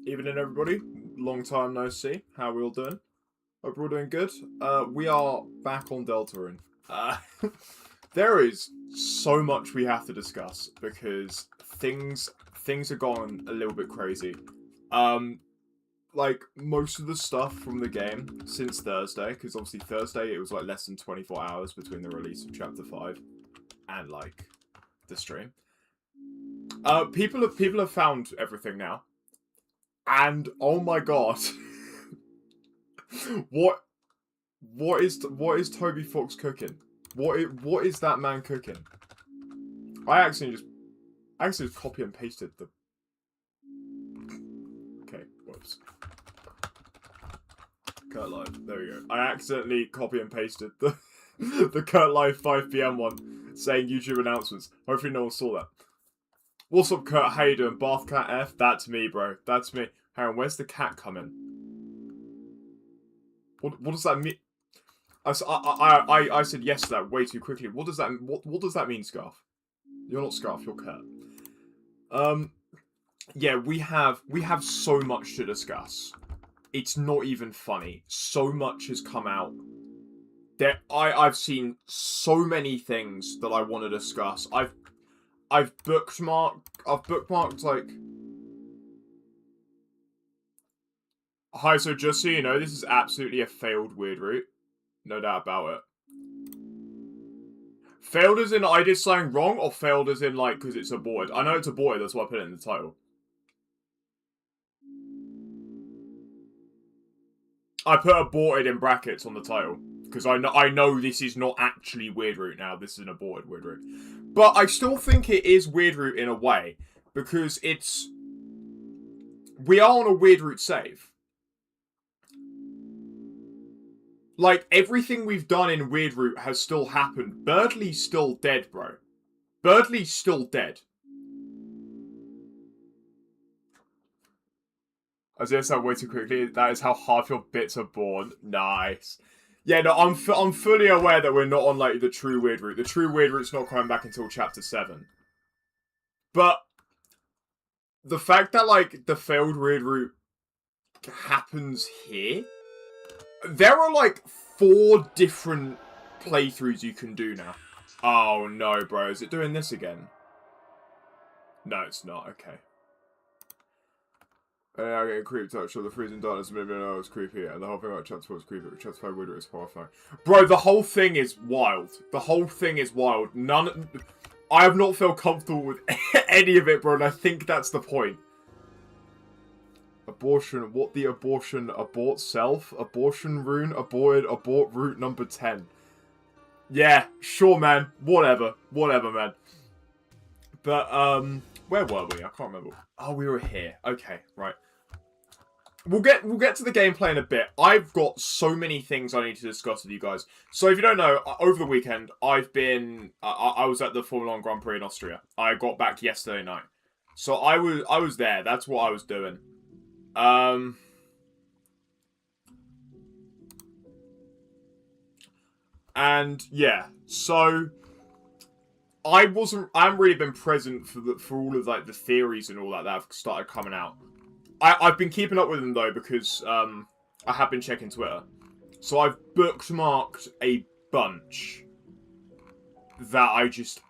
Evening, everybody. Long time no see. How are we all doing? Hope we're all doing good. We are back on Deltarune. Uh, there is so much we have to discuss because things are gone a little bit crazy. Um, like most of the stuff from the game since Thursday, because obviously Thursday it was like less than 24 hours between the release of Chapter 5 and like the stream. People have found everything now. And oh my god, what what is Toby Fox cooking? What is that man cooking? I actually just copy and pasted the. Okay, whoops. Kurt Live. There we go. I accidentally copy and pasted the the Kurt Live 5 p.m. one saying YouTube announcements. Hopefully no one saw that. What's up, Kurt? How you doing? Bath Cat F? That's me, bro. That's me. Hang on, where's the cat coming? What does that mean? I said yes to that way too quickly. What does that mean, Scarf? You're not Scarf, you're Kurt. Yeah, we have so much to discuss. It's not even funny. So much has come out. I've seen so many things that I want to discuss. I've bookmarked like. Hi, so just so you know, this is absolutely a failed weird route. No doubt about it. Failed as in I did something wrong, or failed as in like because it's aborted? I know it's aborted, that's why I put it in the title. I put aborted in brackets on the title. Because I know this is not actually weird route now, this is an aborted weird route. But I still think it is weird route in a way. Because it's... We are on a weird route save. Like, everything we've done in weird route has still happened. Birdley's still dead, bro. Birdley's still dead. I said that way too quickly. That is how half your bits are born. Nice. Yeah, no, I'm fully aware that we're not on, like, the true weird route. The true weird route's not coming back until Chapter 7. But the fact that, like, the failed weird route happens here... There are, like, 4 different playthroughs you can do now. Oh, no, bro. Is it doing this again? No, it's not. Okay. I get a creep touch of the freezing darkness, maybe I know it's creepy, and the whole thing about Chapter 4 is creepy, but Chapter 5 Wither is horrifying. Bro, the whole thing is wild. The whole thing is wild. I have not felt comfortable with any of it, bro, and I think that's the point. Abortion, what the abortion, abort self, abortion rune, aborted, abort route number 10. Yeah, sure, man. Whatever, man. But, where were we? I can't remember. Oh, we were here. Okay, right. We'll get to the gameplay in a bit. I've got so many things I need to discuss with you guys. So if you don't know, over the weekend, I was at the Formula 1 Grand Prix in Austria. I got back yesterday night. So I was there. That's what I was doing. And yeah, so I haven't really been present for all of like the theories and all that have started coming out. I've been keeping up with them though because I have been checking Twitter. So I've bookmarked a bunch that I just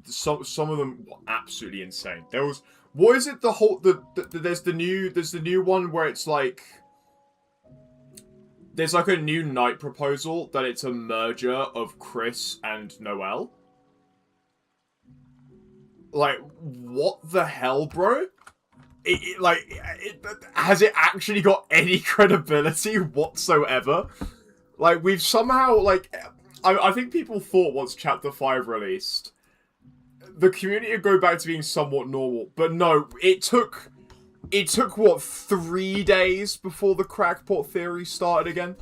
some of them were absolutely insane. There was what is it there's the new one where it's like there's like a new night proposal that it's a merger of Chris and Noelle. Like, what the hell, bro? Has it actually got any credibility whatsoever? Like, we've somehow, like... I think people thought once Chapter 5 released, the community would go back to being somewhat normal. But no, it took, what, 3 days before the crackpot theory started again?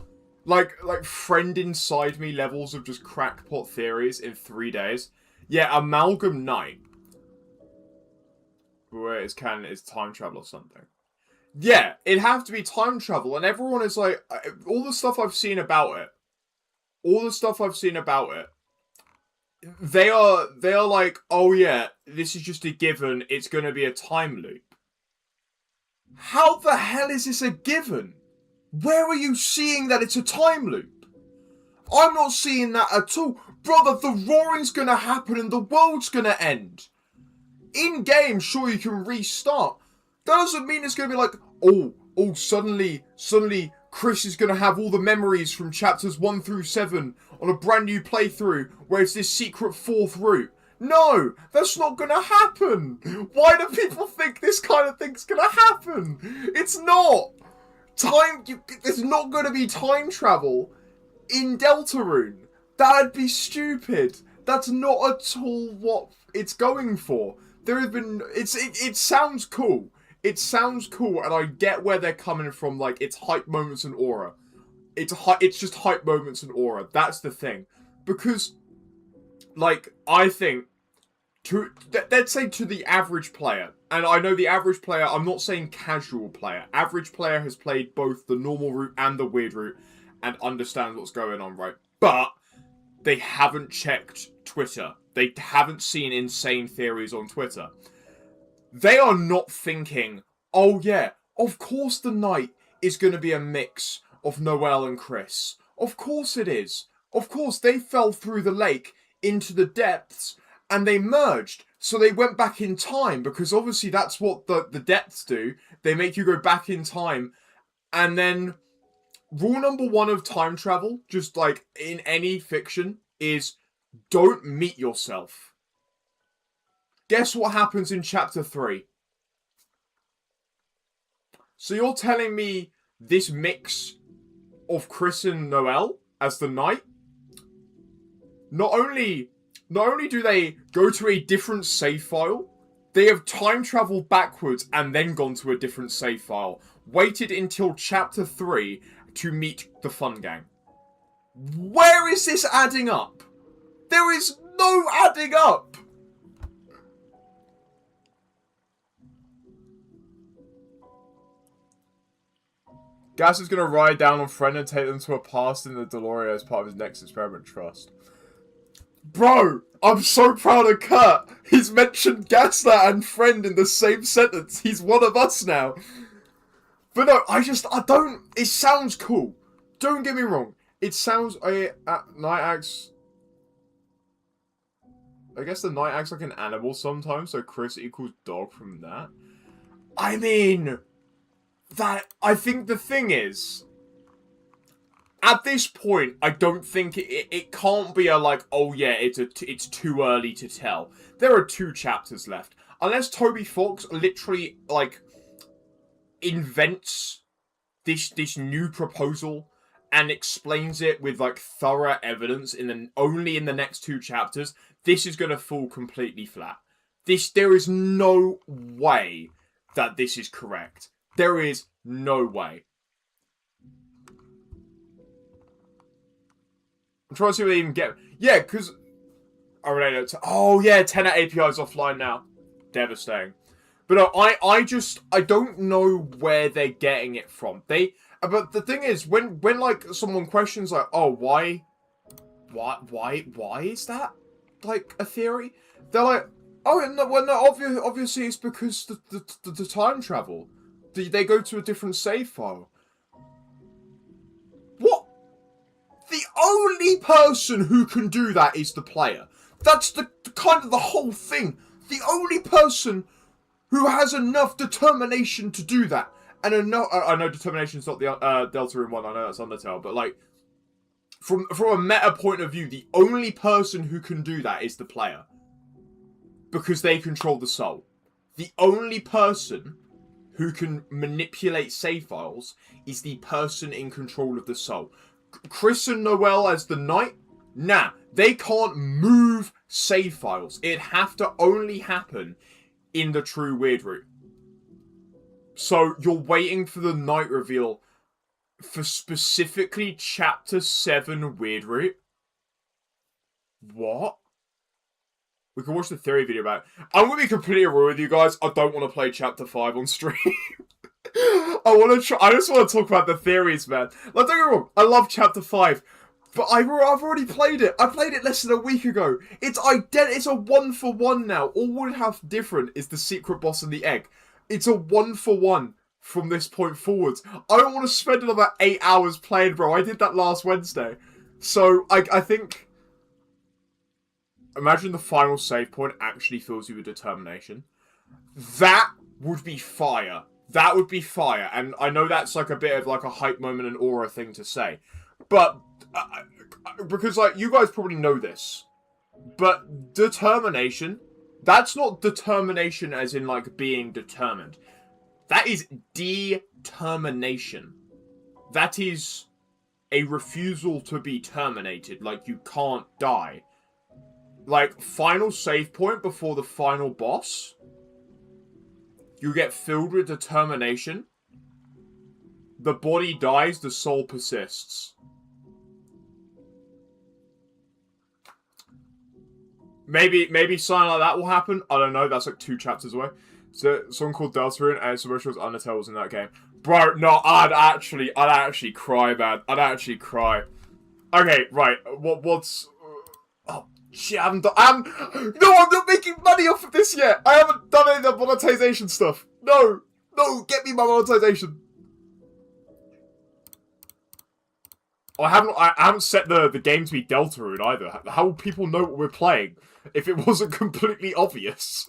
Like friend inside me levels of just crackpot theories in 3 days. Yeah, Amalgam Night. Where it's canon is time travel or something. Yeah, it'd have to be time travel, and everyone is like, all the stuff I've seen about it, they are like, oh yeah, this is just a given, it's gonna be a time loop. How the hell is this a given? Where are you seeing that it's a time loop? I'm not seeing that at all. Brother, the roaring's gonna happen and the world's gonna end. In game, sure, you can restart. That doesn't mean it's gonna be like, suddenly Chris is gonna have all the memories from chapters 1 through 7 on a brand new playthrough where it's this secret 4th route. No, that's not gonna happen. Why do people think this kind of thing's gonna happen? It's not. There's not gonna be time travel in Deltarune. That'd be stupid. That's not at all what it's going for. There have been... It sounds cool. It sounds cool, and I get where they're coming from. Like, it's hype moments and aura. It's just hype moments and aura. That's the thing. Because, like, I think... let's say to the average player, and I know the average player, I'm not saying casual player. Average player has played both the normal route and the weird route and understands what's going on, right? But they haven't checked Twitter. They haven't seen insane theories on Twitter. They are not thinking, oh yeah, of course the night is going to be a mix of Noelle and Chris. Of course it is. Of course they fell through the lake into the depths and they merged. So they went back in time because obviously that's what the depths do. They make you go back in time. And then rule number 1 of time travel, just like in any fiction, is don't meet yourself. Guess what happens in chapter 3? So you're telling me this mix of Chris and Noelle as the knight? Not only do they go to a different save file, they have time traveled backwards and then gone to a different save file. Waited until chapter 3 to meet the fun gang. Where is this adding up? There is no adding up! Gas is going to ride down on Friend and take them to a past in the DeLorean as part of his next experiment trust. Bro, I'm so proud of Kurt. He's mentioned Gaslight and Friend in the same sentence. He's one of us now. But no, I don't... It sounds cool. Don't get me wrong. It sounds... Night acts... I guess the night acts like an animal sometimes, so Chris equals dog from that. I mean... I think the thing is... At this point, I don't think it can't be a like, oh yeah, it's too early to tell. There are 2 chapters left. Unless Toby Fox literally, like, invents this new proposal and explains it with, like, thorough evidence only in the next 2 chapters, this is going to fall completely flat. There is no way that this is correct. There is no way. I'm trying to see what they even get. Yeah, because... Oh, yeah, Tenet API is offline now. Devastating. But no, I don't know where they're getting it from. But the thing is, when like, someone questions, like, oh, why is that, like, a theory? They're like, oh, no, obviously it's because the time travel. They go to a different save file. What? The only person who can do that is the player. That's the kind of the whole thing. The only person who has enough determination to do that. And enough... I know determination's not the Deltarune one. I know that's Undertale. But, like, from a meta point of view, the only person who can do that is the player. Because they control the soul. The only person who can manipulate save files is the person in control of the soul. Chris and Noelle as the knight? Nah, they can't move save files. It'd have to only happen in the true weird route. So you're waiting for the night reveal for specifically chapter 7 weird route? What? We can watch the theory video about it. I'm going to be completely real with you guys. I don't want to play chapter 5 on stream. I just want to talk about the theories, man. Like, don't get me wrong, I love chapter 5, but I've already played it. I played it less than a week ago. It's a 1-for-1 now. All we have different is the secret boss and the egg. It's a 1-for-1 from this point forwards. I don't want to spend another 8 hours playing, bro. I did that last Wednesday. So, I think... Imagine the final save point actually fills you with determination. That would be fire. That would be fire. And I know that's like a bit of like a hype moment and aura thing to say. But, because like, you guys probably know this. But determination, that's not determination as in like being determined. That is determination. That is a refusal to be terminated. Like, you can't die. Like, final save point before the final boss. You get filled with determination. The body dies, the soul persists. Maybe something like that will happen. I don't know. That's like 2 chapters away. So, someone called Deltarune and some was Undertale was in that game. Bro, no, I'd actually cry, man. I'd actually cry. Okay, right. What's... Oh, shit, I haven't done... No, I'm not making money off of this yet. I haven't done any of the monetization stuff. No, get me my monetization. Oh, I haven't set the game to be Deltarune either. How will people know what we're playing if it wasn't completely obvious?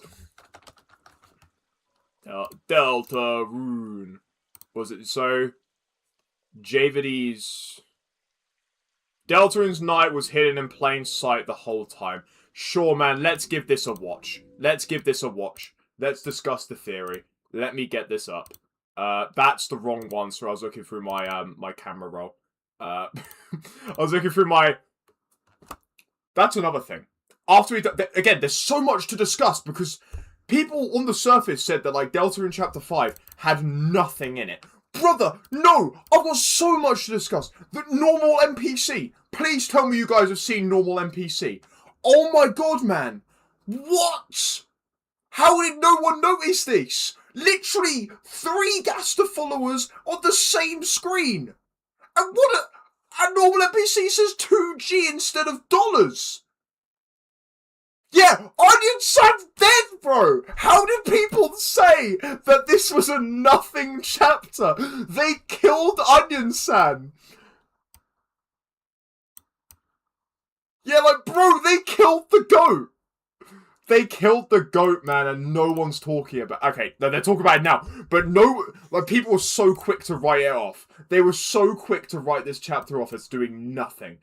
Deltarune. Was it so? JVD's... Deltarune's night was hidden in plain sight the whole time. Sure, man, let's give this a watch. Let's give this a watch. Let's discuss the theory. Let me get this up. That's the wrong one, so I was looking through my my camera roll. I was looking through my... That's another thing. After we... Again, there's so much to discuss, because people on the surface said that, like, Deltarune Chapter 5 had nothing in it. Brother, no! I've got so much to discuss. The normal NPC. Please tell me you guys have seen normal NPC. Oh my god, man. What? How did no one notice this? Literally 3 Gaster followers on the same screen. And what a normal NPC says 2G instead of dollars. Yeah, Onion San's dead, bro! How did people say that this was a nothing chapter? They killed Onion San. Yeah, like, bro, they killed the goat. They killed the goat, man, and no one's talking about... Okay, they're talking about it now. But no... Like, people were so quick to write it off. They were so quick to write this chapter off as doing nothing.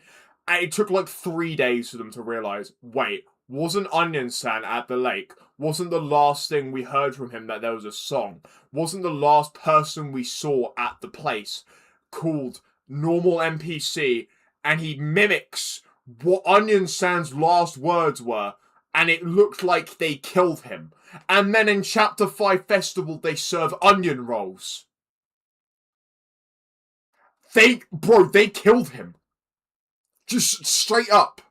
And it took, like, 3 days for them to realise, wait, wasn't Onion San at the lake? Wasn't the last thing we heard from him that there was a song? Wasn't the last person we saw at the place called normal NPC? And he mimics what Onion San's last words were. And it looked like they killed him. And then in Chapter 5 Festival, they serve onion rolls. Bro, they killed him. Just straight up.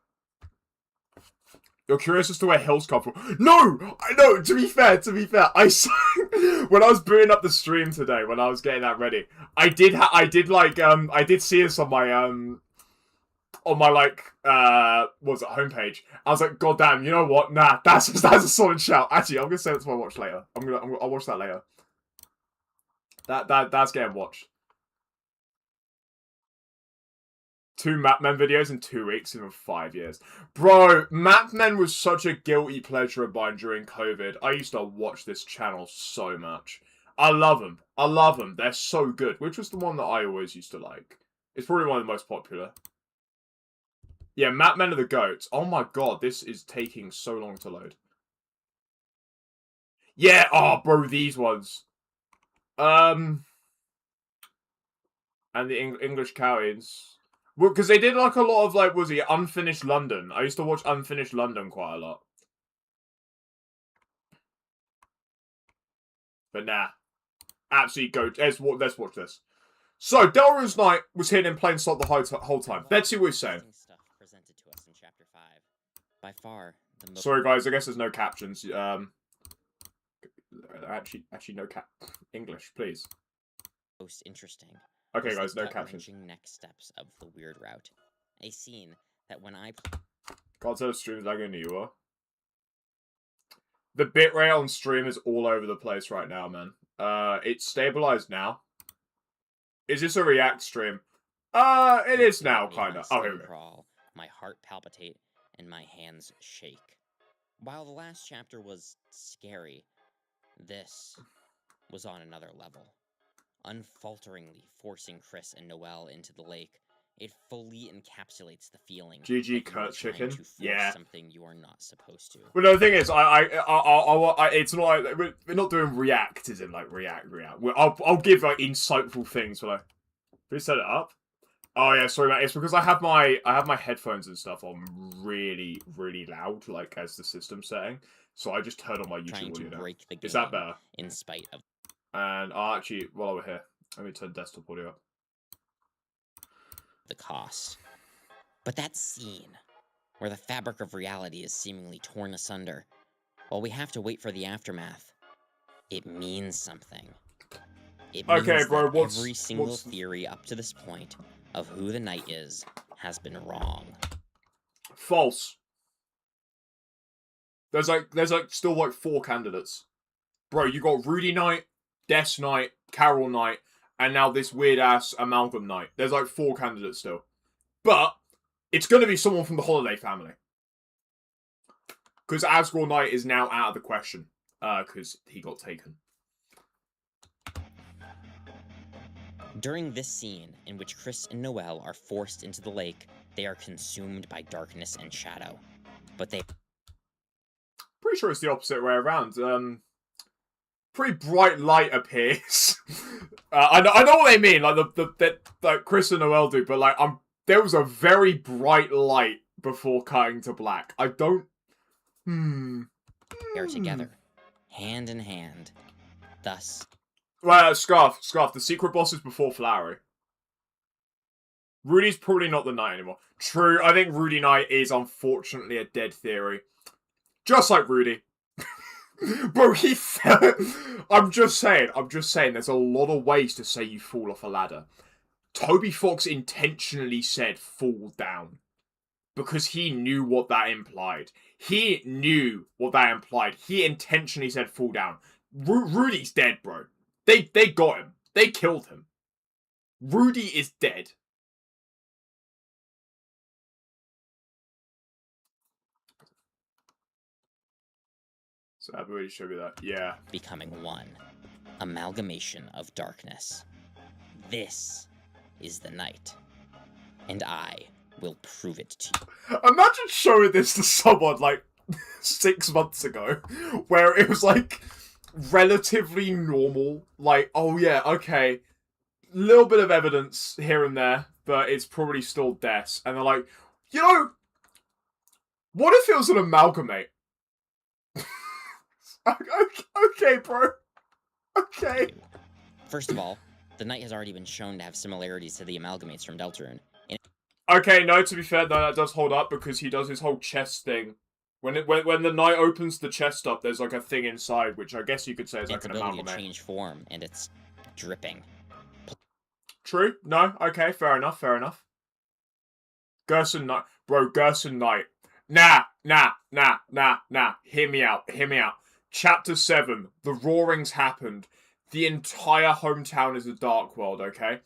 You're curious as to where Hills come from? No! I know, to be fair, I saw, when I was booting up the stream today, when I was getting that ready, I did see this on my, like, what was it, homepage. I was like, god damn, you know what? Nah, that's a solid shout. Actually, I'm gonna save it to my watch later. I'll watch that later. That's getting watched. 2 Mapmen videos in 2 weeks in 5 years. Bro, Mapmen was such a guilty pleasure of mine during COVID. I used to watch this channel so much. I love them. I love them. They're so good. Which was the one that I always used to like. It's probably one of the most popular. Yeah, Mapmen are the goats. Oh my god, this is taking so long to load. Yeah, oh bro, these ones. And the English Cowards. Well, because they did like a lot of like, was he Unfinished London? I used to watch Unfinished London quite a lot. But nah. Absolutely goat. Let's watch this. So, Deltarune's night was hidden in plain sight the whole time. Let's see what he's saying. Presented to us in Chapter 5. By far, the most... Sorry guys, I guess there's no captions. Actually no English, please. Most interesting. Okay guys, no captions. Next steps of the weird route. A scene that when I... God says stream's lagging to you are. The bitrate on stream is all over the place right now, man. It's stabilized now. Is this a react stream? It is now, kind of. Oh, here we go. Crawl, my heart palpitate, and my hands shake. While the last chapter was scary, this was on another level. Unfalteringly forcing Chris and Noelle into the lake, it fully encapsulates the feeling GG Kurt Chicken. Yeah. Something you are not supposed to. Well, no, the thing is, it's not like we're not doing react as in like react. I'll give like insightful things. But like, we set it up. Oh yeah, sorry, Matt. It's because I have my headphones and stuff on really, really loud, like as the system setting. So I just turn on my YouTube audio now. Is that better? In spite of. And I'll actually, while we're here, let me turn desktop audio up. The cost. But that scene, where the fabric of reality is seemingly torn asunder, while we have to wait for the aftermath, it means something. It means okay, bro, that every single theory up to this point of who the Knight is has been wrong. False. There's like still like 4 candidates. Bro, you got Rudy Knight, Des Knight, Carol Knight, and now this weird-ass Amalgam Knight. There's like 4 candidates still. But it's going to be someone from the Holiday family. Because Asgore Knight is now out of the question. Because he got taken. During this scene, in which Chris and Noelle are forced into the lake, they are consumed by darkness and shadow. But they... Pretty sure it's the opposite way around. Pretty bright light appears. I know what they mean, like like Chris and Noelle do, but like there was a very bright light before cutting to black. I don't. They're together, hand in hand. Thus. Well, Scarf. The secret boss is before Flowery. Rudy's probably not the Knight anymore. True, I think Rudy Knight is unfortunately a dead theory. Just like Rudy. Bro, he fell. I'm just saying, there's a lot of ways to say you fall off a ladder. Toby Fox intentionally said fall down. Because he knew what that implied. He intentionally said fall down. Rudy's dead, bro. They got him. They killed him. Rudy is dead. So I've already showed you that. Yeah. Becoming one. Amalgamation of darkness. This is the Knight. And I will prove it to you. Imagine showing this to someone like 6 months ago, where it was like relatively normal. Like, oh yeah, okay, little bit of evidence here and there, but it's probably still Des. And they're like, you know, what if it was an amalgamate? Okay, bro. Okay. First of all, the Knight has already been shown to have similarities to the amalgamates from Deltarune. Okay, no, to be fair, no, that does hold up because he does his whole chest thing. When the Knight opens the chest up, there's like a thing inside, which I guess you could say is like an amalgamate. To change form, and it's dripping. True. No. Okay. Fair enough. Gerson Knight, bro. Gerson Knight. Nah. Hear me out. Chapter 7. The roarings happened. The entire hometown is a dark world. Okay.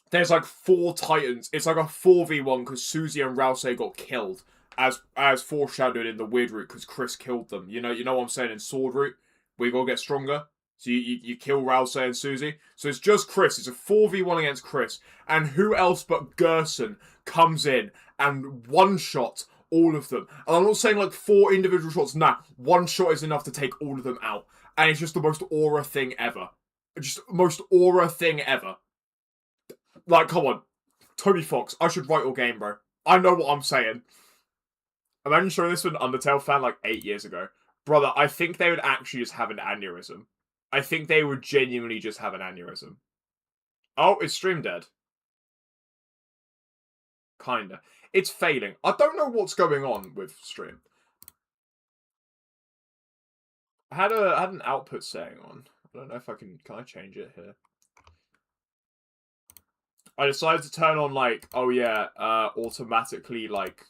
There's like 4 titans. It's like a 4v1 because Susie and Rousey got killed, as foreshadowed in the weird route because Chris killed them. You know what I'm saying in sword route. We gotta get stronger. So you kill Rousey and Susie. So it's just Chris. It's a 4v1 against Chris. And who else but Gerson comes in and one-shot all of them. And I'm not saying like 4 individual shots. Nah, 1 shot is enough to take all of them out. And it's just the most aura thing ever. Like, come on. Toby Fox, I should write your game, bro. I know what I'm saying. Imagine showing this to an Undertale fan like 8 years ago. Brother, I think they would actually just have an aneurysm. I think they would genuinely just have an aneurysm. Oh, is stream dead? Kinda. It's failing. I don't know what's going on with stream. I had an output setting on. I don't know if I can I change it here? I decided to turn on like, oh yeah, automatically like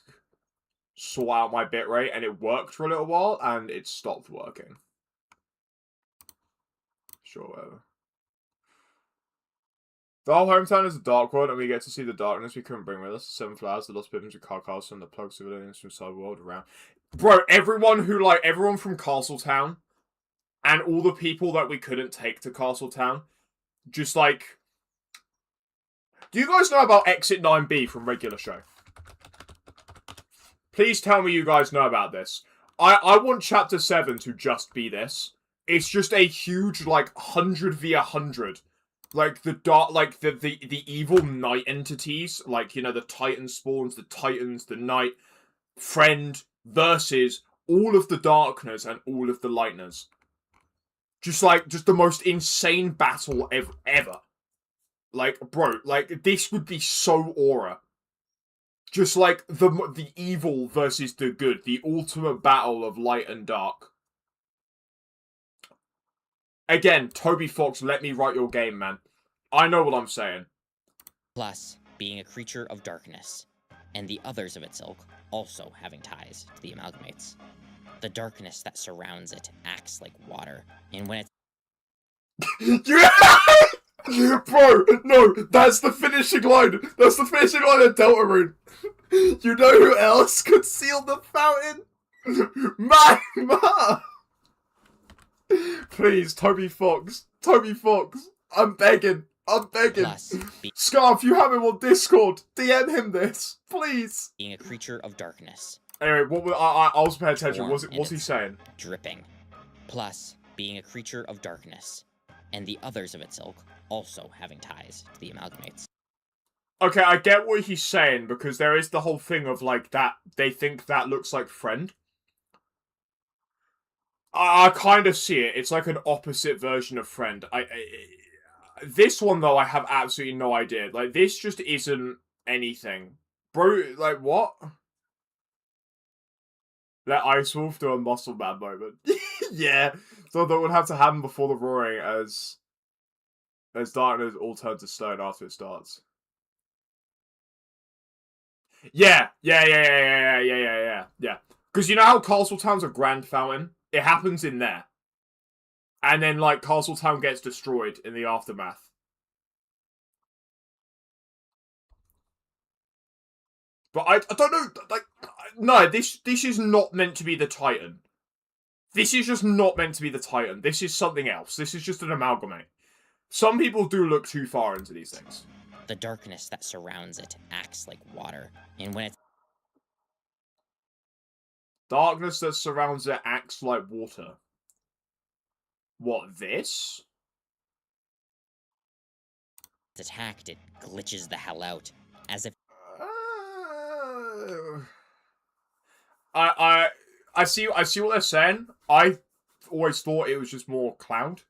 sort out my bitrate, and it worked for a little while, and it stopped working. Sure, whatever. The whole hometown is a dark world, and we get to see the darkness we couldn't bring with us. The seven flowers, the lost pigeons, the car castle, and the plug civilians from Cyberworld around. Bro, everyone from Castletown, and all the people that we couldn't take to Castletown, just like... Do you guys know about Exit 9B from regular show? Please tell me you guys know about this. I want Chapter 7 to just be this. It's just a huge, like, 100 v 100. Like, the dark, like, the evil night entities, like, you know, the Titan spawns, the Titans, the Night, Friend, versus all of the Darkness and all of the Lightners. Just the most insane battle ever. Like, bro, like, this would be so aura. Just like the evil versus the good, the ultimate battle of light and dark. Again, Toby Fox, let me write your game, man. I know what I'm saying. Plus, being a creature of darkness, and the others of its ilk also having ties to the amalgamates. The darkness that surrounds it acts like water, and when Bro, no, that's the finishing line. That's the finishing line of Deltarune. You know who else could seal the fountain? Magma! Please, Toby Fox. Toby Fox. I'm begging. plus Scarf, you have him on Discord. DM him this, please. being a creature of darkness. Anyway, I was paying attention. What's he saying? Dripping. Plus, being a creature of darkness, and the others of its ilk also having ties to the amalgamates. Okay, I get what he's saying, because there is the whole thing of, like, that they think that looks like Friend. I kind of see it. It's like an opposite version of Friend. This one, though, I have absolutely no idea. Like, this just isn't anything. Bro, like, what? Let Ice Wolf do a Muscle Man moment. Yeah. So that would have to happen before the roaring as darkness all turn to stone after it starts. Yeah. Because you know how Castletown's a grand fountain? It happens in there. And then, like, Castletown gets destroyed in the aftermath. But I don't know, like, no, this is not meant to be the Titan. This is just not meant to be the Titan. This is something else. This is just an amalgamate. Some people do look too far into these things. The darkness that surrounds it acts like water, and when it's Darkness that surrounds it acts like water. What, this? attacked, it glitches the hell out, as if I see what they're saying. I always thought it was just more cloud.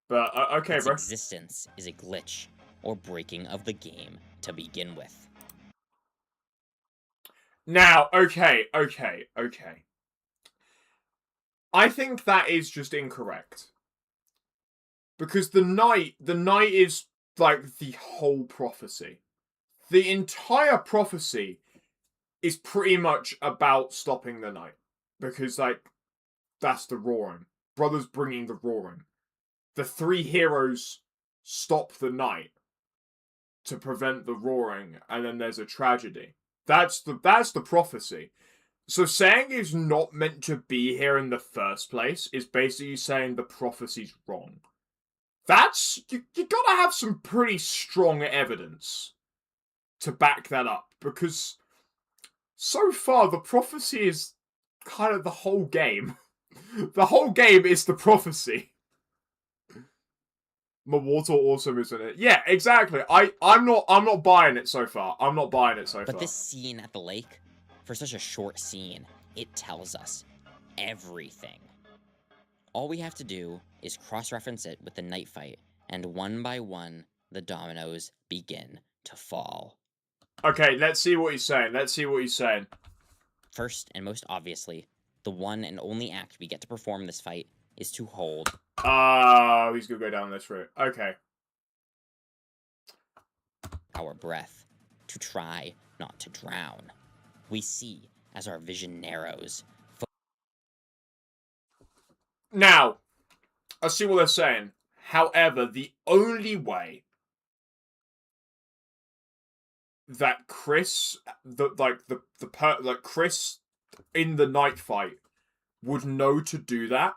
But, okay, its bro. existence is a glitch, or breaking of the game to begin with. Now, okay. I think that is just incorrect. Because the night is, like, the whole prophecy. The entire prophecy is pretty much about stopping the night. Because, like, that's the roaring. Brothers bringing the roaring. The three heroes stop the night to prevent the roaring, and then there's a tragedy. That's the prophecy. So saying it's not meant to be here in the first place is basically saying the prophecy's wrong. That's... You gotta have some pretty strong evidence to back that up, because so far the prophecy is kind of the whole game. The whole game is the prophecy. Mawato also isn't it? Yeah, exactly. I'm not buying it so far. I'm not buying it so far. But this scene at the lake, for such a short scene, it tells us everything. All we have to do is cross-reference it with the night fight, and one by one, the dominoes begin to fall. Okay, let's see what he's saying. First, and most obviously, the one and only act we get to perform this fight is to hold... Oh, he's gonna go down this route. Okay. our breath, to try not to drown. We see as our vision narrows. Now, I see what they're saying. However, the only way that Chris, Chris in the night fight would know to do that,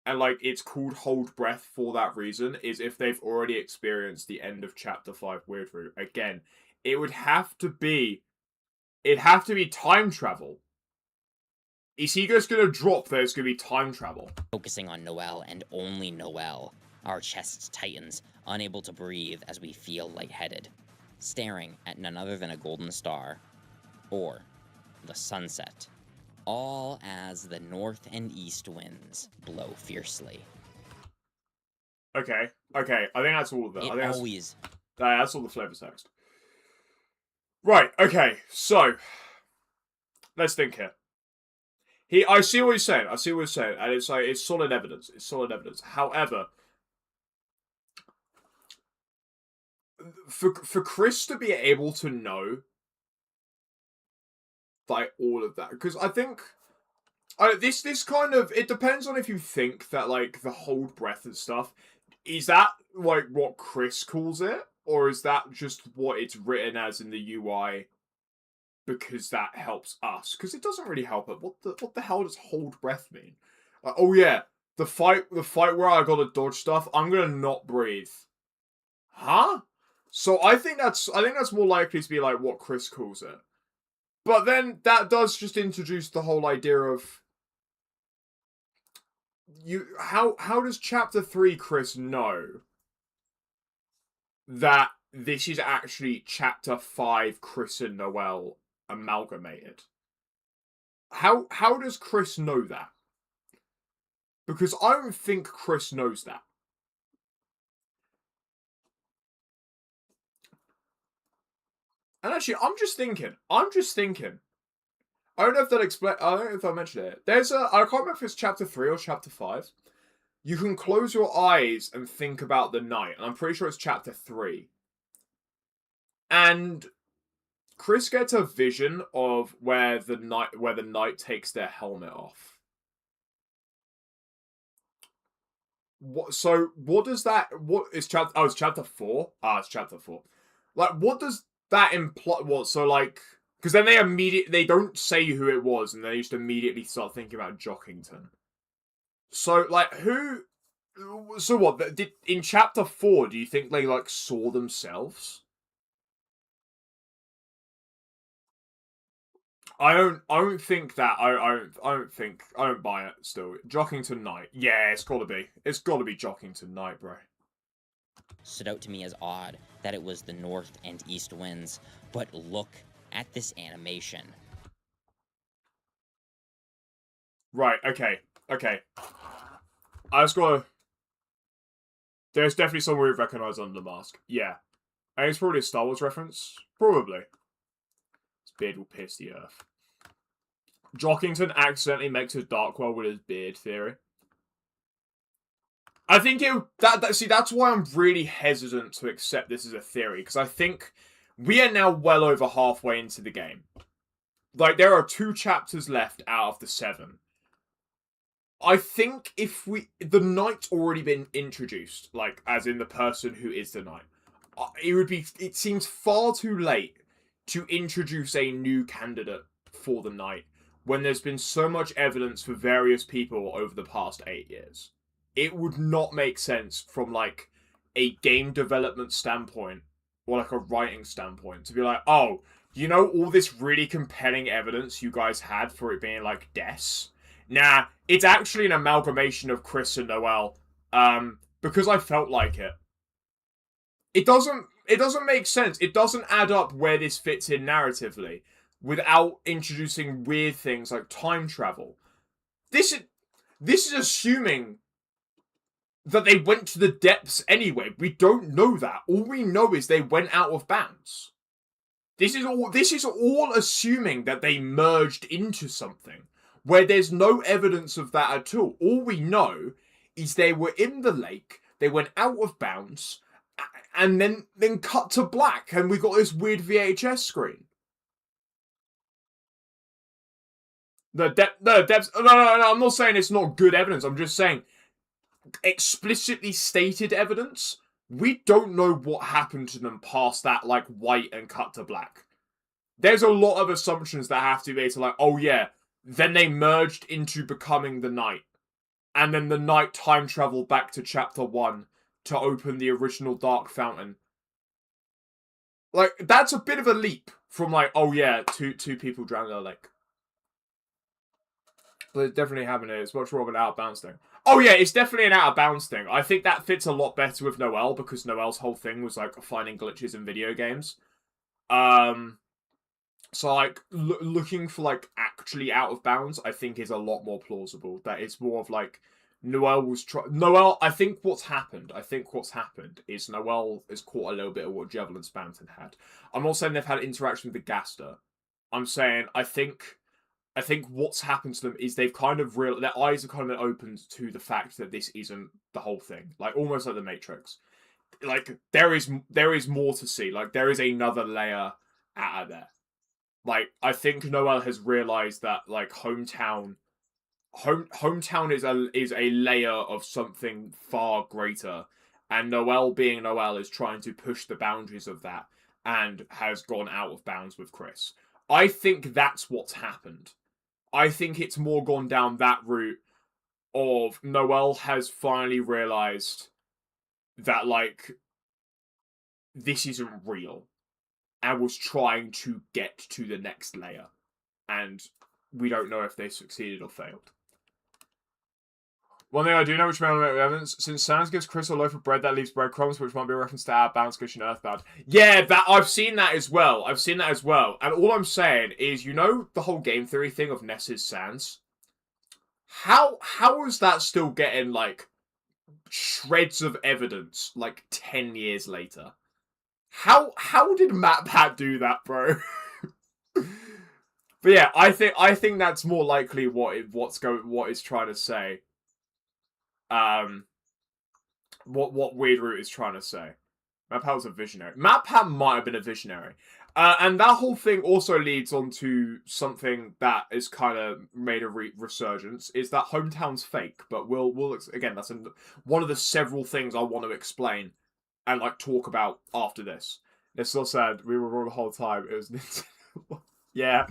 and like it's called hold breath for that reason, is if they've already experienced the end of chapter 5 Weird Root. Again, it'd have to be time travel. Is he just gonna drop there's gonna be time travel? Focusing on Noelle and only Noelle, our chests tightens, unable to breathe as we feel lightheaded, staring at none other than a golden star, or the sunset, all as the north and east winds blow fiercely. Okay, I think that's all of that. That's all the flavor text. Right, okay, so let's think here. I see what he's saying. And it's like it's solid evidence. However, for Chris to be able to know like all of that, because I think this kind of, it depends on if you think that like the hold breath and stuff, is that like what Chris calls it, or is that just what it's written as in the UI? Because that helps us. Because it doesn't really help it. What the hell does hold breath mean? Like, oh yeah, the fight where I gotta dodge stuff, I'm gonna not breathe. Huh? So I think that's more likely to be like what Chris calls it. But then that does just introduce the whole idea of how does chapter 3 Chris know that this is actually chapter 5 Chris and Noelle amalgamated? How does Chris know that? Because I don't think Chris knows that. And actually, I'm just thinking. I don't know if I don't know if I mentioned it. I can't remember if it's chapter 3 or chapter 5. You can close your eyes and think about the night. And I'm pretty sure it's chapter 3. And Chris gets a vision of where the knight takes their helmet off. What does that? What is chapter? Oh, it's chapter 4. It's chapter 4. Like, what does that imply? What? So like, because then they don't say who it was, and they just immediately start thinking about Jockington. So like, who? So what? In chapter 4? Do you think they like saw themselves? I don't think that. I don't buy it still. Jockington Knight. Yeah, it's gotta be. It's gotta be Jockington Knight, bro. Stood out to me as odd that it was the north and east winds, but look at this animation. Right, okay. I just gotta... There's definitely someone we recognize under the mask. Yeah. And it's probably a Star Wars reference. Probably. His beard will pierce the earth. Jockington accidentally makes his Darkworld with his beard theory. I think that's why I'm really hesitant to accept this as a theory, because I think we are now well over halfway into the game. Like, there are 2 chapters left out of the 7. I think the knight's already been introduced, like, as in the person who is the knight. It seems far too late to introduce a new candidate for the knight when there's been so much evidence for various people over the past 8 years. It would not make sense from, like, a game development standpoint or, like, a writing standpoint to be like, oh, you know all this really compelling evidence you guys had for it being, like, Des? Nah, it's actually an amalgamation of Chris and Noelle, because I felt like it. It doesn't make sense. It doesn't add up where this fits in narratively without introducing weird things like time travel. This is assuming that they went to the depths anyway. We don't know that. All we know is they went out of bounds. This is all assuming that they merged into something where there's no evidence of that at all. All we know is they were in the lake, they went out of bounds, and then cut to black, and we got this weird VHS screen. No, I'm not saying it's not good evidence. I'm just saying explicitly stated evidence, we don't know what happened to them past that, like, white and cut to black. There's a lot of assumptions that have to be made to, like, oh yeah, then they merged into becoming the Knight. And then the Knight time traveled back to chapter 1 to open the original Dark Fountain. Like, that's a bit of a leap from, like, oh yeah, two people drowned in a lake. But it definitely happened here. It's much more of an out-of-bounds thing. Oh yeah, it's definitely an out-of-bounds thing. I think that fits a lot better with Noelle, because Noelle's whole thing was, like, finding glitches in video games. So, like, looking for, like, actually out-of-bounds, I think is a lot more plausible. That it's more of, like, Noelle was Noelle, I think what's happened is Noelle has caught a little bit of what Javelin's Banton had. I'm not saying they've had interaction with the Gaster. I'm saying, I think what's happened to them is they've kind of their eyes have kind of been opened to the fact that this isn't the whole thing. Like, almost like the Matrix. Like, there is more to see. Like, there is another layer out of there. Like, I think Noelle has realized that, like, hometown is a layer of something far greater, and Noelle, being Noelle, is trying to push the boundaries of that and has gone out of bounds with Chris. I think that's what's happened. I think it's more gone down that route of Noelle has finally realized that, like, this isn't real, and was trying to get to the next layer, and we don't know if they succeeded or failed. One thing I do know, which may not make evidence, since Sans gives Chris a loaf of bread that leaves breadcrumbs, which might be a reference to Outbound, Squish, and Earthbound. Yeah, I've seen that as well. And all I'm saying is, you know, the whole game theory thing of Ness's Sans? How is that still getting, like, shreds of evidence, like, 10 years later? How did MatPat do that, bro? But yeah, I think that's more likely what it's trying to say. What Weird Root is trying to say. MatPat was a visionary. MatPat might have been a visionary. And that whole thing also leads on to something that is kind of made a resurgence, is that hometown's fake. But we'll again, that's one of the several things I want to explain and, like, talk about after this. It's still sad we were wrong the whole time. It was yeah,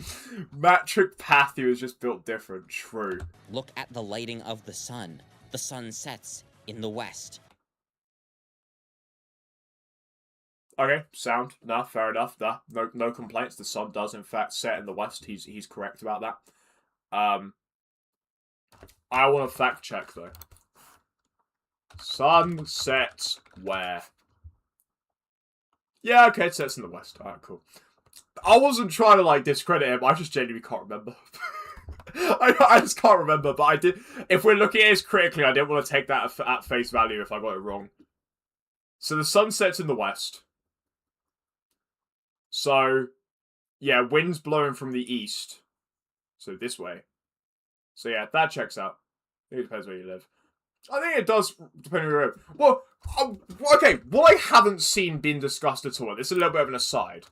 Matric Pathy was just built different. True. Look at the lighting of the sun. The sun sets in the west. Okay, sound. Nah, fair enough. Nah, no complaints. The sun does, in fact, set in the west. He's correct about that. I want to fact check, though. Sun sets where? Yeah, okay, it sets in the west. Alright, cool. I wasn't trying to, like, discredit him. I just genuinely can't remember. I just can't remember, but I did. If we're looking at it critically, I didn't want to take that at face value if I got it wrong. So the sun sets in the west. So, yeah, wind's blowing from the east. So this way. So yeah, that checks out. It depends where you live. I think it does, depending where you live. Well, okay, what I haven't seen being discussed at all, this is a little bit of an aside.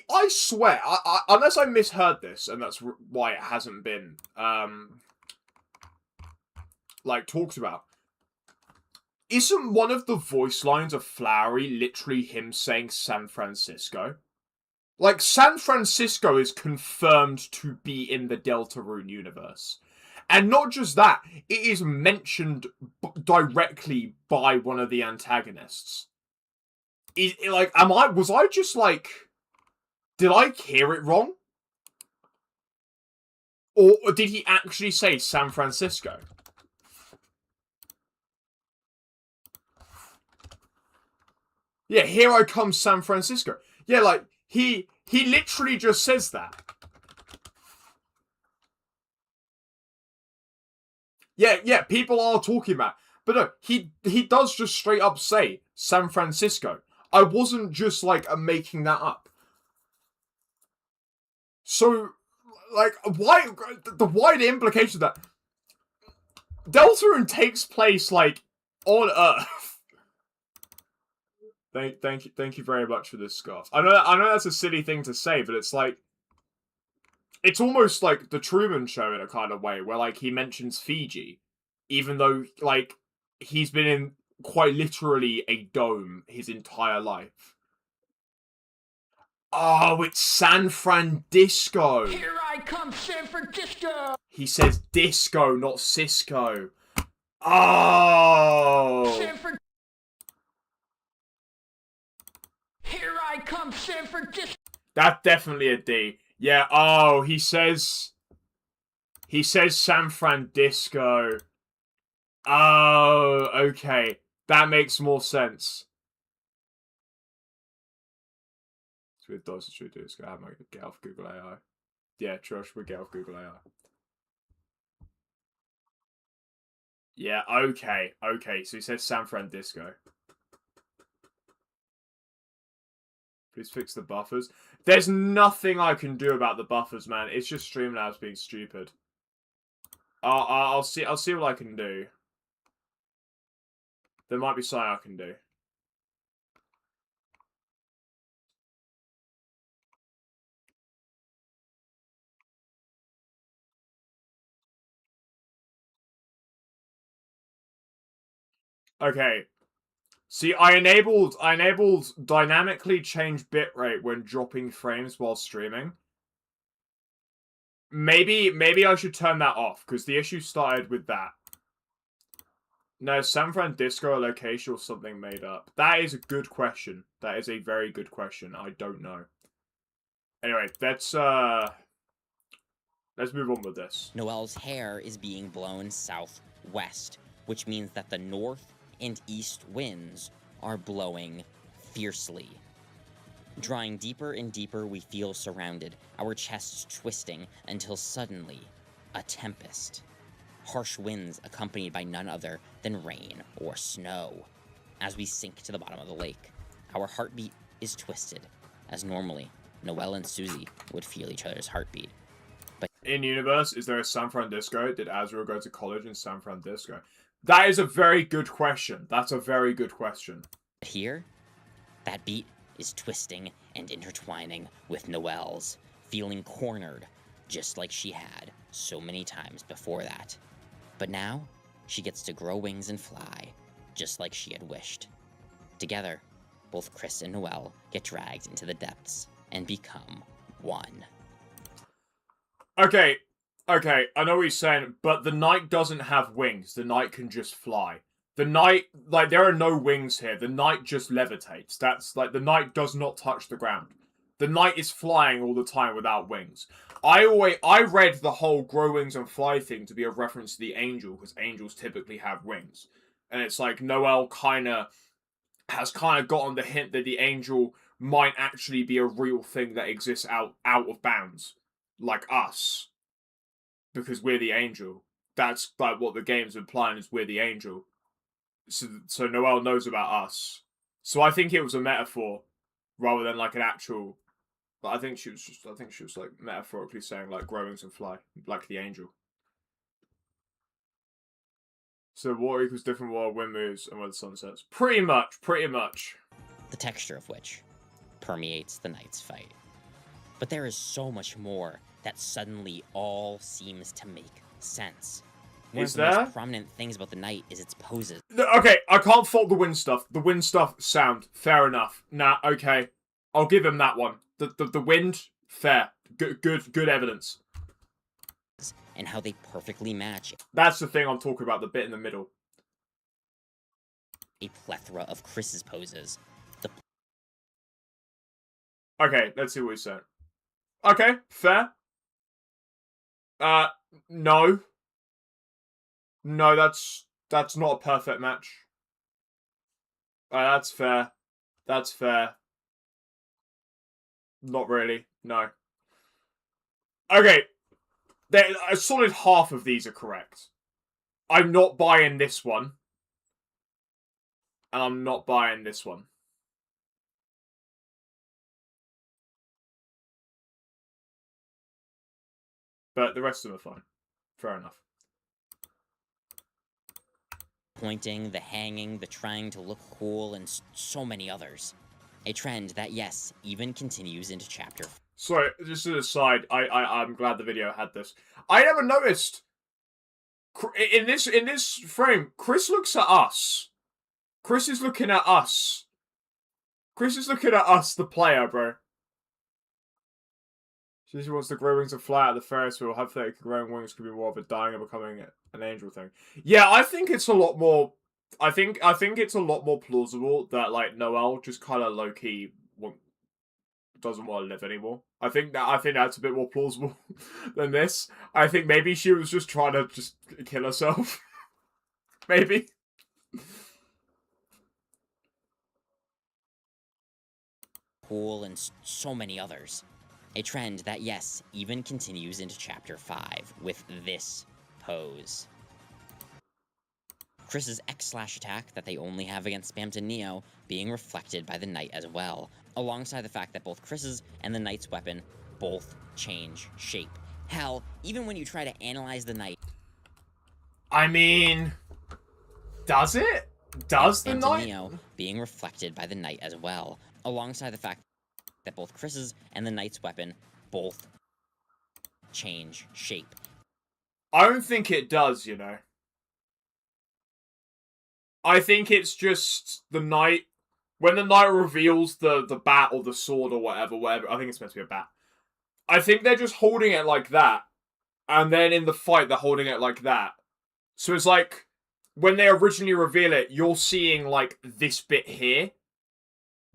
I swear, unless I misheard this, and that's why it hasn't been, like, talked about. Isn't one of the voice lines of Flowery literally him saying San Francisco? Like, San Francisco is confirmed to be in the Deltarune universe. And not just that, it is mentioned directly by one of the antagonists. Was I just, like... Did I hear it wrong? Or did he actually say San Francisco? Yeah, here I come, San Francisco. Yeah, like, he literally just says that. Yeah, people are talking about it. But no, he does just straight up say San Francisco. I wasn't just, like, making that up. So, like, why the wider implication that Deltarune takes place, like, on Earth. Thank you very much for this, Scott. I know that's a silly thing to say, but it's like, it's almost like the Truman Show in a kind of way, where like he mentions Fiji, even though like he's been in quite literally a dome his entire life. Oh, it's San Francisco. Here I come, San Francisco. He says disco, not Cisco. Oh. Here I come, San Francisco. That's definitely a D. Yeah, oh, he says San Francisco. Oh, okay. That makes more sense. It's with those should do. It's gonna have my get off Google AI. Yeah, Josh, we get off Google AI. Yeah, okay, okay. So he said San Francisco. Please fix the buffers. There's nothing I can do about the buffers, man. It's just Streamlabs being stupid. I'll see what I can do. There might be something I can do. Okay. See, I enabled dynamically change bitrate when dropping frames while streaming. Maybe I should turn that off, because the issue started with that. No, San Francisco, a location or something made up. That is a good question. That is a very good question. I don't know. Anyway, let's move on with this. Noelle's hair is being blown southwest, which means that the north and east winds are blowing fiercely. Drawing deeper and deeper, we feel surrounded, our chests twisting, until suddenly, a tempest. Harsh winds accompanied by none other than rain or snow. As we sink to the bottom of the lake, our heartbeat is twisted, as normally, Noelle and Susie would feel each other's heartbeat. But in-universe, is there a San Francisco? Did Azrael go to college in San Francisco? That is a very good question. That's a very good question. here, that beat is twisting and intertwining with Noelle's, feeling cornered, just like she had so many times before that. But now, she gets to grow wings and fly, just like she had wished. Together, both Chris and Noelle get dragged into the depths and become one. Okay, I know what he's saying, but the knight doesn't have wings. The knight can just fly. The knight, like, there are no wings here. The knight just levitates. That's, like, the knight does not touch the ground. The knight is flying all the time without wings. I read the whole grow wings and fly thing to be a reference to the angel, because angels typically have wings. And it's like, Noelle has gotten the hint that the angel might actually be a real thing that exists out of bounds. Like us. Because we're the angel. That's like what the game's implying, is we're the angel. So Noelle knows about us. So I think it was a metaphor rather than like an actual. But I think she was like metaphorically saying like grow wings and fly, like the angel. So water equals different water, wind moves, and where the sun sets. Pretty much. The texture of which permeates the night's fight. But there is so much more that suddenly all seems to make sense. One of the most prominent things about the night is its poses. Okay, I can't fault the wind stuff. The wind stuff sound fair enough. Nah, okay, I'll give him that one. The wind, fair, good evidence. And how they perfectly match. That's the thing I'm talking about. The bit in the middle. A plethora of Chris's poses. Okay, let's see what he's saying. Okay, fair. No. No, that's not a perfect match. That's fair. That's fair. Not really. No. Okay. A solid half of these are correct. I'm not buying this one. And I'm not buying this one. But the rest of them are fine. Fair enough. Pointing, the hanging, the trying to look cool, and so many others. A trend that, yes, even continues into chapter. Sorry, just an aside. I'm glad the video had this. I never noticed in this frame. Chris looks at us. Chris is looking at us. Chris is looking at us, the player, bro. She wants the grow wings to fly out of the Ferris wheel. Hypothetically, growing wings could be more of a dying and becoming an angel thing. Yeah, I think it's a lot more. I think it's a lot more plausible that like Noelle just kind of low key doesn't want to live anymore. I think that's a bit more plausible than this. I think maybe she was just trying to just kill herself. Maybe. Pool and so many others. A trend that, yes, even continues into Chapter 5 with this pose. Chris's X/attack that they only have against Spamton Neo being reflected by the Knight as well, alongside the fact that both Chris's and the Knight's weapon both change shape. Hell, even when you try to analyze the Knight... I mean... Does it? Does the Knight? Neo being reflected by the Knight as well, alongside the fact that both Chris's and the Knight's weapon both change shape. I don't think it does, you know. I think it's just the Knight. When the Knight reveals the bat or the sword or whatever, I think it's meant to be a bat. I think they're just holding it like that. And then in the fight, they're holding it like that. So it's like, when they originally reveal it, you're seeing like this bit here.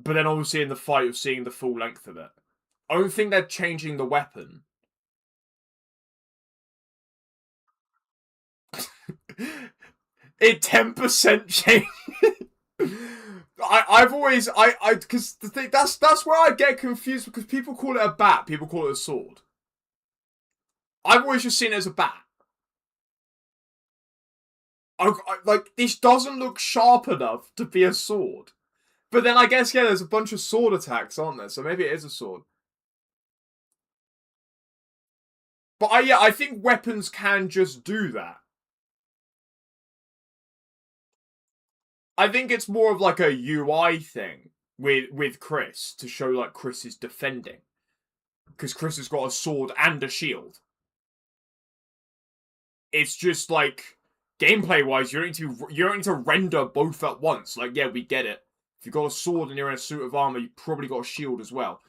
But then obviously in the fight, you're seeing the full length of it. I don't think they're changing the weapon. It 10% change. I've always because the thing that's where I get confused, because people call it a bat, people call it a sword. I've always just seen it as a bat. Like, this doesn't look sharp enough to be a sword. But then I guess, yeah, there's a bunch of sword attacks, aren't there? So maybe it is a sword. But I think weapons can just do that. I think it's more of like a UI thing with Chris to show like Chris is defending. Because Chris has got a sword and a shield. It's just like, gameplay wise, you don't need to render both at once. Like, yeah, we get it. If you've got a sword and you're in a suit of armor, you've probably got a shield as well.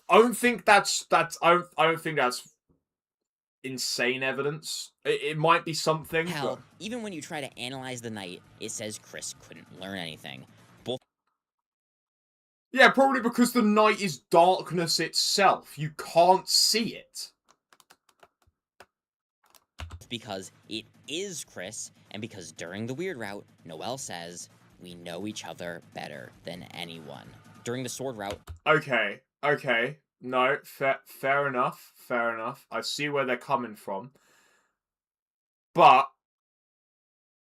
I don't think that's I don't think that's insane evidence. It might be something. Hell, but... even when you try to analyze the Knight, it says Chris couldn't learn anything. Yeah, probably because the Knight is darkness itself. You can't see it. Because it is Chris, and because during the Weird Route, Noelle says, "We know each other better than anyone." During the Sword Route... Okay. No, fair enough. I see where they're coming from. But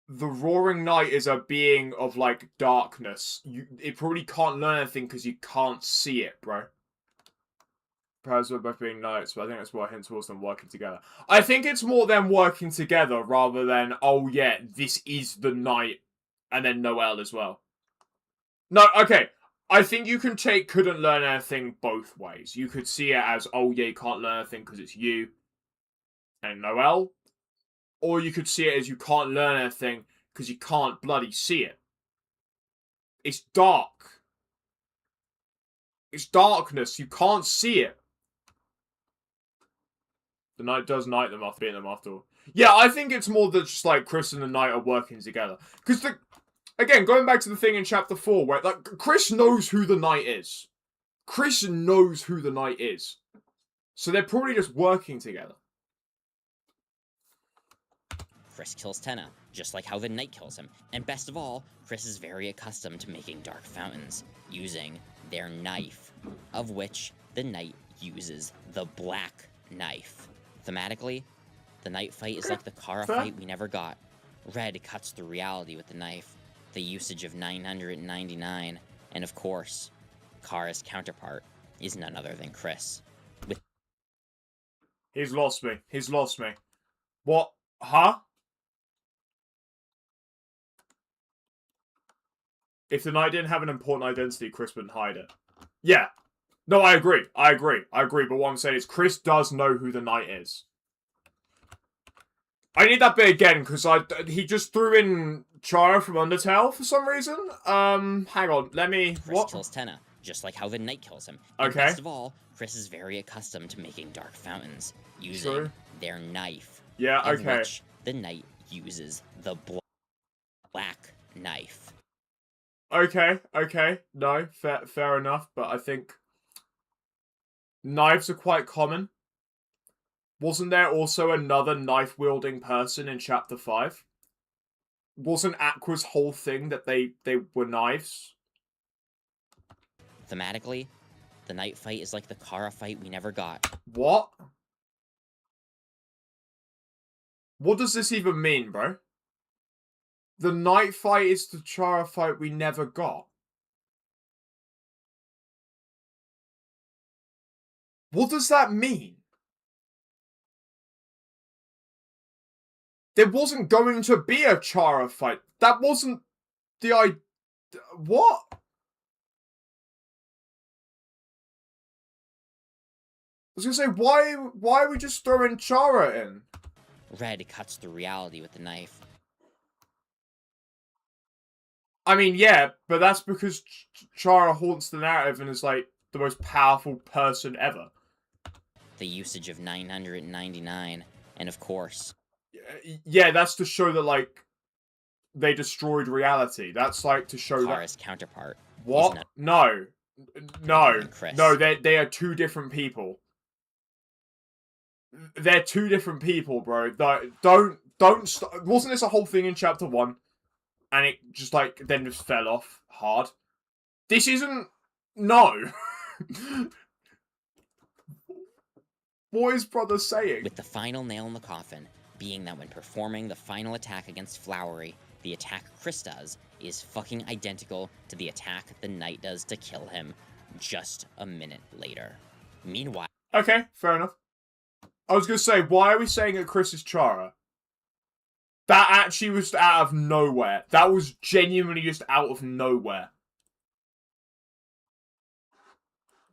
the Roaring Knight is a being of, like, darkness. It probably can't learn anything because you can't see it, bro. Perhaps we're both being knights, but I think that's what I hint towards them working together. I think it's more them working together rather than, oh yeah, this is the knight, and then Noelle as well. No, okay. I think you can take couldn't learn anything both ways. You could see it as, oh yeah, you can't learn anything because it's you and Noelle. Or you could see it as you can't learn anything because you can't bloody see it. It's dark. It's darkness. You can't see it. The Knight does knight them after beating them after all. Yeah, I think it's more that just like Chris and the Knight are working together. Because again, going back to the thing in Chapter 4, where like Chris knows who the Knight is. Chris knows who the Knight is. So they're probably just working together. Chris kills Tenna, just like how the Knight kills him. And best of all, Chris is very accustomed to making dark fountains, using their knife, of which the Knight uses the black knife. Thematically, the Knight fight is like the Kara fight we never got. Red cuts through reality with the knife, the usage of 999, and of course, Kara's counterpart is none other than Chris. He's lost me. What? Huh? If the Knight didn't have an important identity, Chris wouldn't hide it. Yeah. No, I agree. But what I'm saying is Chris does know who the knight is. I need that bit again, because he just threw in Chara from Undertale for some reason. Hang on, let me... Chris What? kills Tenna, just like how the knight kills him. And Okay. best of all, Chris is very accustomed to making dark fountains, using their knife. Yeah, in okay. which the knight uses the black knife. Okay. No, fair enough, but I think... knives are quite common. Wasn't there also another knife-wielding person in Chapter 5? Wasn't Aqua's whole thing that they were knives? Thematically, the knight fight is like the Kara fight we never got. What? What does this even mean, bro? The knight fight is the Chara fight we never got. What does that mean? There wasn't going to be a Chara fight. That wasn't the idea. What? I was gonna say, why are we just throwing Chara in? Red cuts through reality with the knife. I mean, yeah, but that's because Chara haunts the narrative and is, like, the most powerful person ever. The usage of 999, and of course... Yeah, that's to show that, like, they destroyed reality. That's, like, to show Kara's counterpart. What? No. No, they are two different people. They're two different people, bro. Don't wasn't this a whole thing in Chapter 1? And it just, like, then just fell off hard? This isn't... No. What is brother saying? With the final nail in the coffin being that when performing the final attack against Flowery, the attack Chris does is fucking identical to the attack the knight does to kill him just a minute later. Meanwhile... Okay, fair enough. I was gonna say, why are we saying that Chris is Chara? That actually was out of nowhere. That was genuinely just out of nowhere.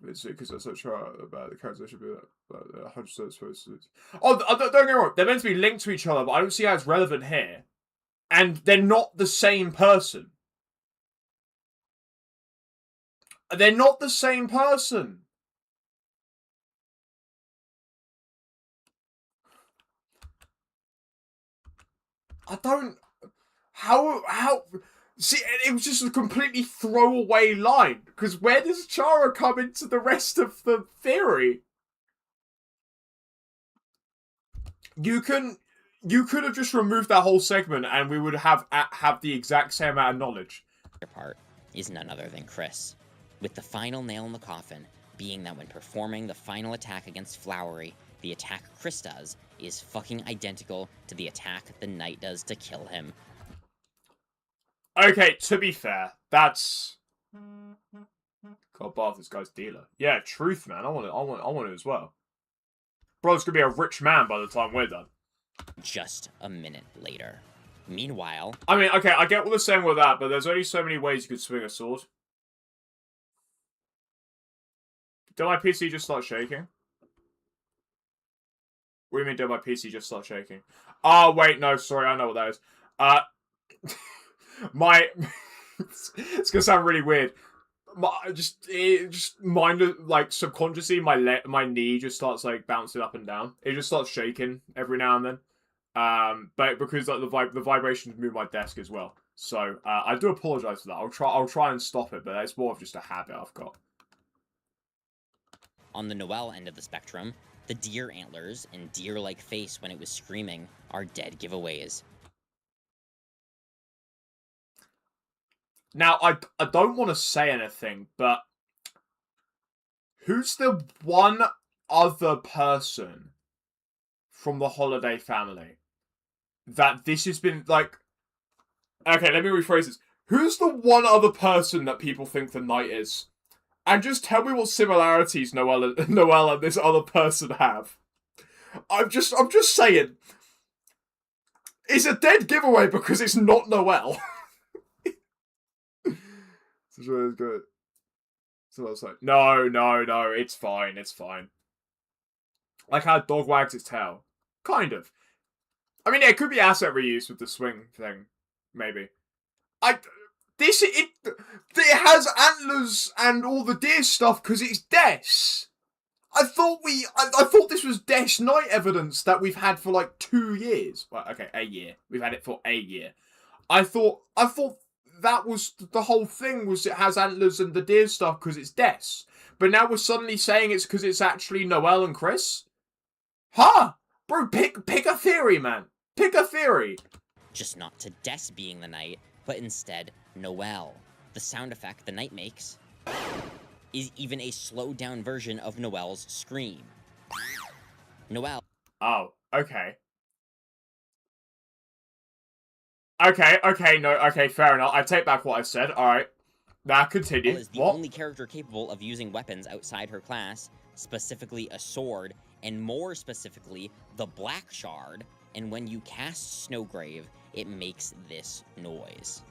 It's because that's so Chara about the character should be like 100% supposed to. Oh, don't get me wrong. They're meant to be linked to each other, but I don't see how it's relevant here. And they're not the same person. They're not the same person. I don't... How... See, it was just a completely throwaway line. Because where does Chara come into the rest of the theory? You could have just removed that whole segment and we would have the exact same amount of knowledge. Part is none other than Chris. With the final nail in the coffin being that when performing the final attack against Flowery, the attack Chris does is fucking identical to the attack the knight does to kill him. Okay, to be fair, that's... God, Bath, this guy's dealer. Yeah, truth, man. I want it as well. Bro's gonna be a rich man by the time we're done. Just a minute later. Meanwhile... I mean, okay, I get what they're saying with that, but there's only so many ways you could swing a sword. Did my PC just start shaking? What do you mean, did my PC just start shaking? Oh, wait, no, sorry, I know what that is. It's gonna sound really weird. Like, subconsciously, my knee just starts, like, bouncing up and down. It just starts shaking every now and then. But because, like, the vibrations move my desk as well. So, I do apologize for that. I'll try and stop it, but it's more of just a habit I've got. On the Noelle end of the spectrum, the deer antlers and deer-like face when it was screaming are dead giveaways. Now, I don't want to say anything, but who's the one other person from the Holiday family that this has been, like... Okay, let me rephrase this. Who's the one other person that people think the knight is? And just tell me what similarities Noelle and this other person have. I'm just saying. It's a dead giveaway because it's not Noelle. This is really good. So I was like, no, it's fine, it's fine. Like how a dog wags its tail. Kind of. I mean, yeah, it could be asset reuse with the swing thing. Maybe. It has antlers and all the deer stuff because it's Des. I thought this was Des Night evidence that we've had for like 2 years. Well, okay, a year. We've had it for a year. I thought that was the whole thing, was it has antlers and the deer stuff because it's Des. But now we're suddenly saying it's because it's actually Noelle and Chris? Huh? Bro, pick a theory, man. Pick a theory. Just not to Des being the knight, but instead Noelle. The sound effect the knight makes is even a slowed down version of Noelle's scream. Noelle. Oh, okay. Okay, fair enough. I take back what I said. Alright. Now continue. Is the only character capable of using weapons outside her class, specifically a sword, and more specifically, the Black Shard, and when you cast Snowgrave, it makes this noise.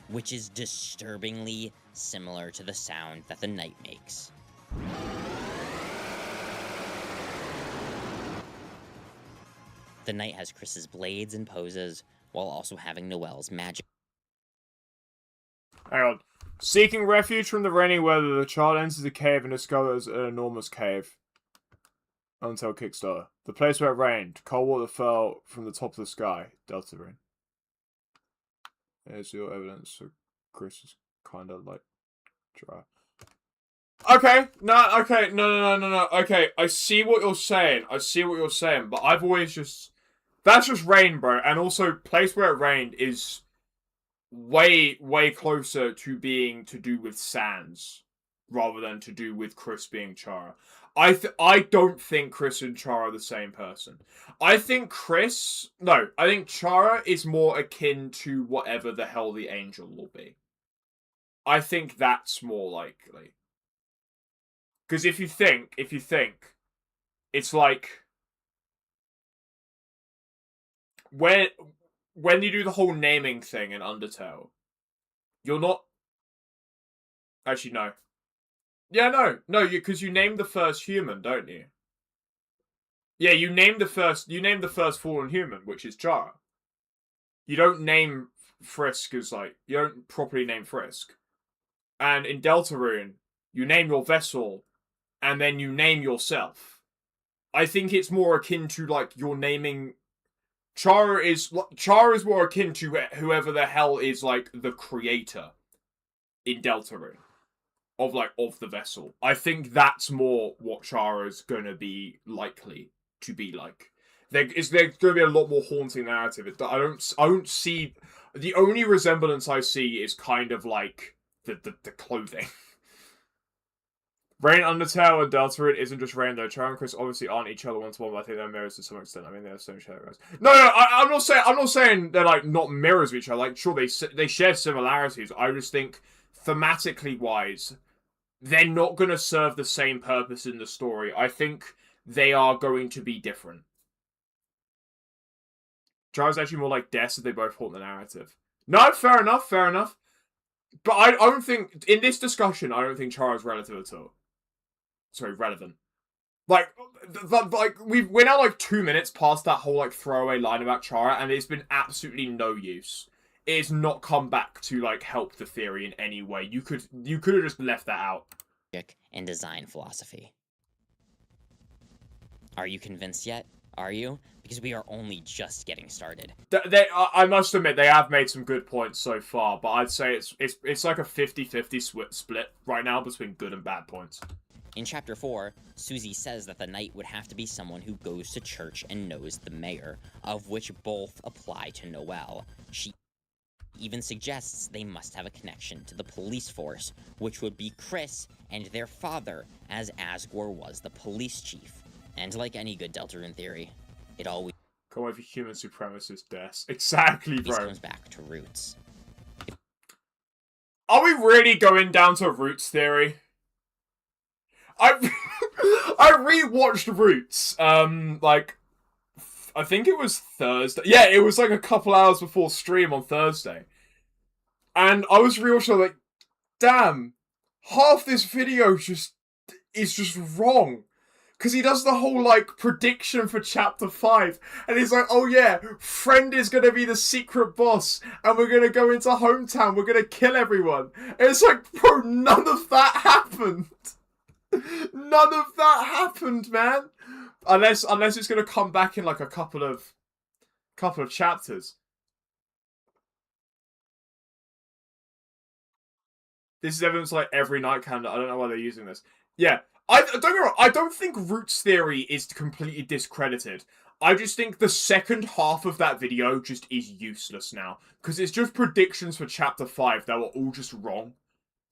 Which is disturbingly similar to the sound that the knight makes. The knight has Chris's blades and poses, while also having Noelle's magic. Hang on. Seeking refuge from the raining weather, the child enters the cave and discovers an enormous cave. Until Kickstarter. The place where it rained. Cold water fell from the top of the sky. Deltarune. There's your evidence. So Chris is kind of like dry. Okay, no. Okay, I see what you're saying. But I've always just... That's just rain, bro. And also, place where it rained is way closer to being to do with Sans rather than to do with Chris being Chara. I don't think Chris and Chara are the same person. I think Chara is more akin to whatever the hell the angel will be. I think that's more likely. Because if you think, it's like when you do the whole naming thing in Undertale, you're not... Actually, no. Yeah, no, because you named the first human, don't you? Yeah, you named the first fallen human, which is Chara. You don't name Frisk as, like, you don't properly name Frisk. And in Deltarune, you name your vessel, and then you name yourself. I think it's more akin to, like, your naming... Chara is more akin to whoever the hell is, like, the creator in Deltarune. Of the vessel. I think that's more what Chara's gonna be likely to be like. There's gonna be a lot more haunting narrative. I don't see... The only resemblance I see is kind of like the clothing. Rain, Undertale, and Deltarune isn't just Rain though. Chara and Chris obviously aren't each other one-to-one, but I think they're mirrors to some extent. I mean, they're so shadows. No, I'm not saying they're like not mirrors of each other. Like, sure, they share similarities. I just think thematically wise, they're not going to serve the same purpose in the story. I think they are going to be different. Chara's actually more like Des if they both haunt the narrative. No, fair enough. But I don't think, in this discussion, I don't think Chara's relative at all. Sorry, relevant. Like, we're now like 2 minutes past that whole like throwaway line about Chara, and it's been absolutely no use. It has not come back to like help the theory in any way. You could have just left that out. And design philosophy. Are you convinced yet? Are you? Because we are only just getting started. I must admit, they have made some good points so far, but I'd say it's like a 50-50 split right now between good and bad points. In Chapter 4, Susie says that the knight would have to be someone who goes to church and knows the mayor, of which both apply to Noelle. She even suggests they must have a connection to the police force, which would be Chris and their father, as Asgore was the police chief. And like any good Deltarune theory, it always... Come on, for human supremacist deaths. Exactly, bro. comes back to roots. Are we really going down to Roots theory? I rewatched Roots, like I think it was Thursday. Yeah, it was like a couple hours before stream on Thursday. And I was real sure, like, damn, half this video is just wrong. Because he does the whole, like, prediction for Chapter 5. And he's like, oh yeah, Friend is going to be the secret boss. And we're going to go into Hometown. We're going to kill everyone. And it's like, bro, none of that happened. None of that happened, man. Unless it's going to come back in, like, a couple of chapters. This is evidence like every night calendar. I don't know why they're using this. Yeah. Don't get me wrong, I don't think Root's theory is completely discredited. I just think the second half of that video just is useless now. Because it's just predictions for Chapter 5 that were all just wrong.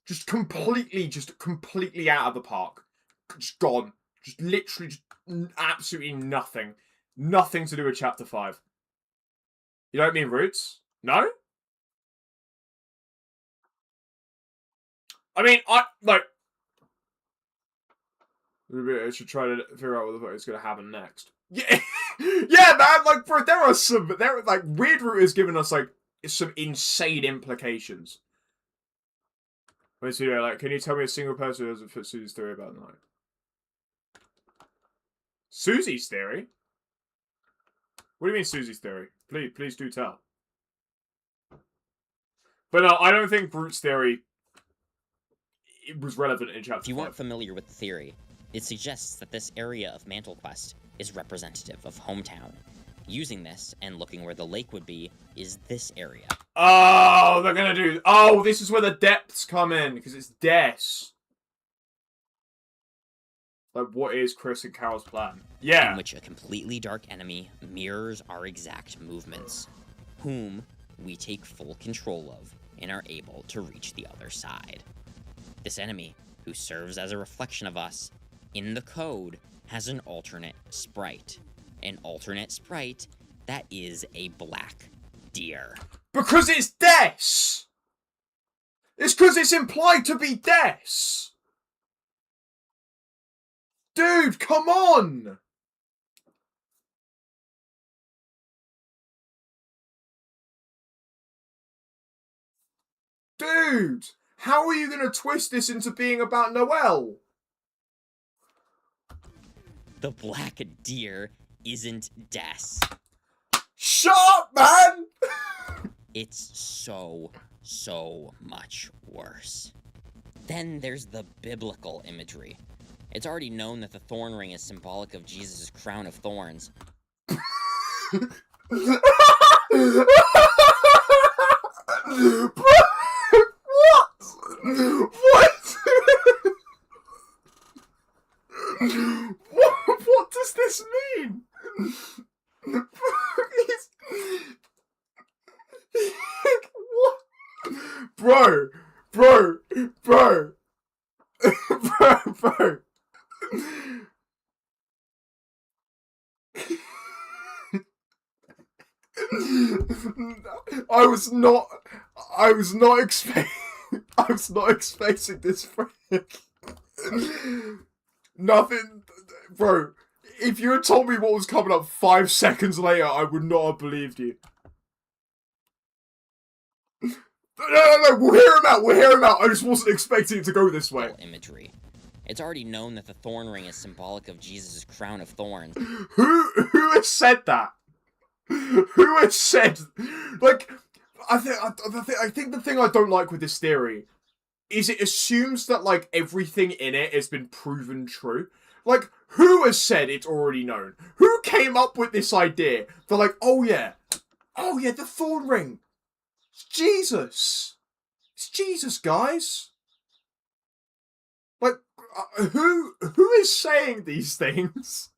Just completely out of the park. Just gone. Just literally just absolutely nothing. Nothing to do with Chapter 5. You don't mean Roots? No? I mean, I should try to figure out what the fuck is going to happen next. Yeah, yeah, man. Like, bro, there are like Weird Root has given us like some insane implications. Wait, so like, can you tell me a single person who hasn't fit Susie's theory about the night? Susie's theory? What do you mean Susie's theory? Please do tell. But no, I don't think Root's theory it was relevant in Chapter 5. If you weren't familiar with the theory, it suggests that this area of Mantle Quest is representative of Hometown. Using this, and looking where the lake would be, is this area. Oh, they're gonna do... Oh, this is where the depths come in, because it's Des. Like, what is Chris and Carol's plan? Yeah. In which a completely dark enemy mirrors our exact movements, whom we take full control of and are able to reach the other side. This enemy, who serves as a reflection of us, in the code, has an alternate sprite. An alternate sprite that is a black deer. Because it's Des! It's because it's implied to be Des! Dude, come on! Dude! How are you going to twist this into being about Noelle? The black deer isn't Des. Shut up, man! It's so much worse. Then there's the biblical imagery. It's already known that the thorn ring is symbolic of Jesus' crown of thorns. What does this mean? What? Bro. I was not expecting this freak. Nothing, bro. If you had told me what was coming up 5 seconds later, I would not have believed you. No, we'll hear him out. I just wasn't expecting it to go this way. Imagery. It's already known that the thorn ring is symbolic of Jesus' crown of thorns. Who has said that? Who has said, like, I think the thing I don't like with this theory is it assumes that, like, everything in it has been proven true. Like, who has said it's already known? Who came up with this idea? They're like, oh yeah, the thorn ring. It's Jesus. It's Jesus, guys. Like, who is saying these things?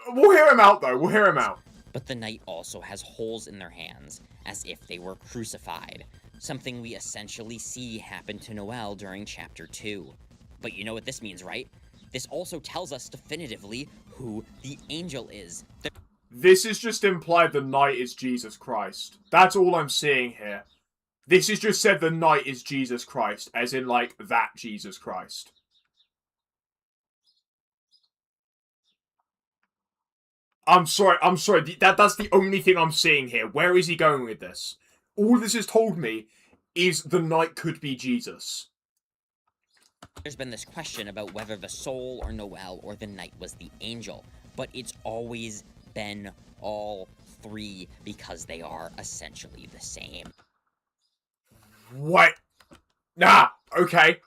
We'll hear him out, though. We'll hear him out. But the knight also has holes in their hands, as if they were crucified. Something we essentially see happen to Noelle during Chapter 2. But you know what this means, right? This also tells us definitively who the angel is. This is just implied the knight is Jesus Christ. That's all I'm seeing here. This is just said the knight is Jesus Christ, as in, like, that Jesus Christ. I'm sorry. That's the only thing I'm seeing here. Where is he going with this? All this has told me is the knight could be Jesus. There's been this question about whether the soul or Noel or the knight was the angel, but it's always been all three because they are essentially the same. What? Nah. Okay.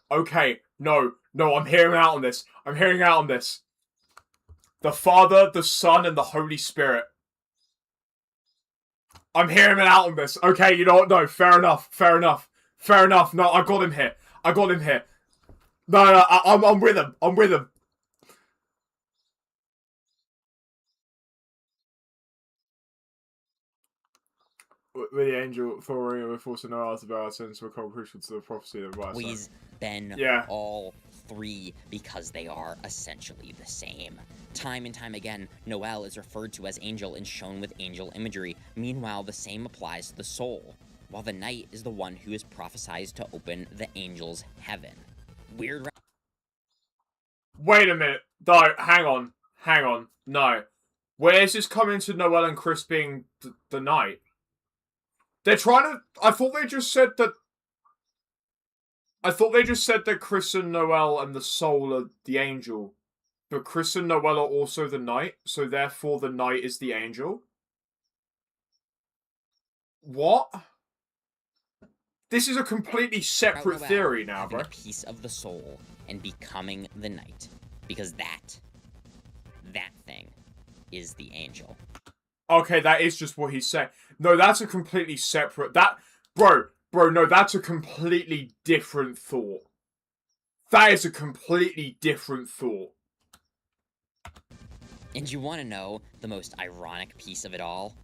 No, I'm hearing out on this. The Father, the Son, and the Holy Spirit. I'm hearing it out on this. Okay, you know what? No, fair enough. No, I got him here. No, I'm with him. With the angel Thor with force and no art about since we're crucial to the prophecy of the Bible. Always been all three because they are essentially the same. Time and time again, Noel is referred to as angel and shown with angel imagery. Meanwhile, the same applies to the soul, while the knight is the one who is prophesied to open the angel's heaven. Weird. Wait a minute. No, hang on. No. Where's this coming to Noel and Chris being the knight? They're trying to... I thought they just said that Chris and Noel and the soul are the angel. But Chris and Noel are also the knight, so therefore the knight is the angel? What? This is a completely separate theory now, bro. A piece of the soul and becoming the knight. Because that thing is the angel. Okay, that is just what he's saying. No, that's a completely separate... Bro, no, that's a completely different thought. That is a completely different thought. And you want to know the most ironic piece of it all?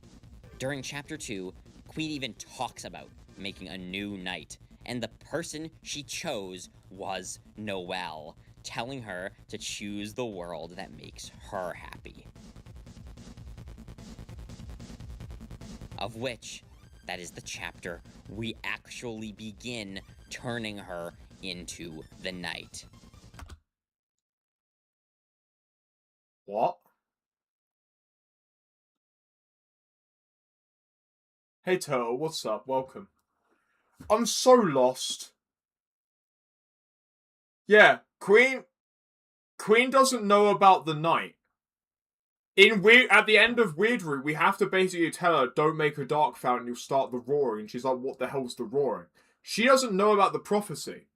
During Chapter 2, Queen even talks about making a new knight, and the person she chose was Noel, telling her to choose the world that makes her happy. Of which, that is the chapter we actually begin turning her into the knight. What? Hey Turtle, what's up? Welcome. I'm so lost. Yeah, Queen doesn't know about the knight. At the end of Weird Root, we have to basically tell her, don't make a dark fountain, you'll start the roaring. And she's like, what the hell's the roaring? She doesn't know about the prophecy.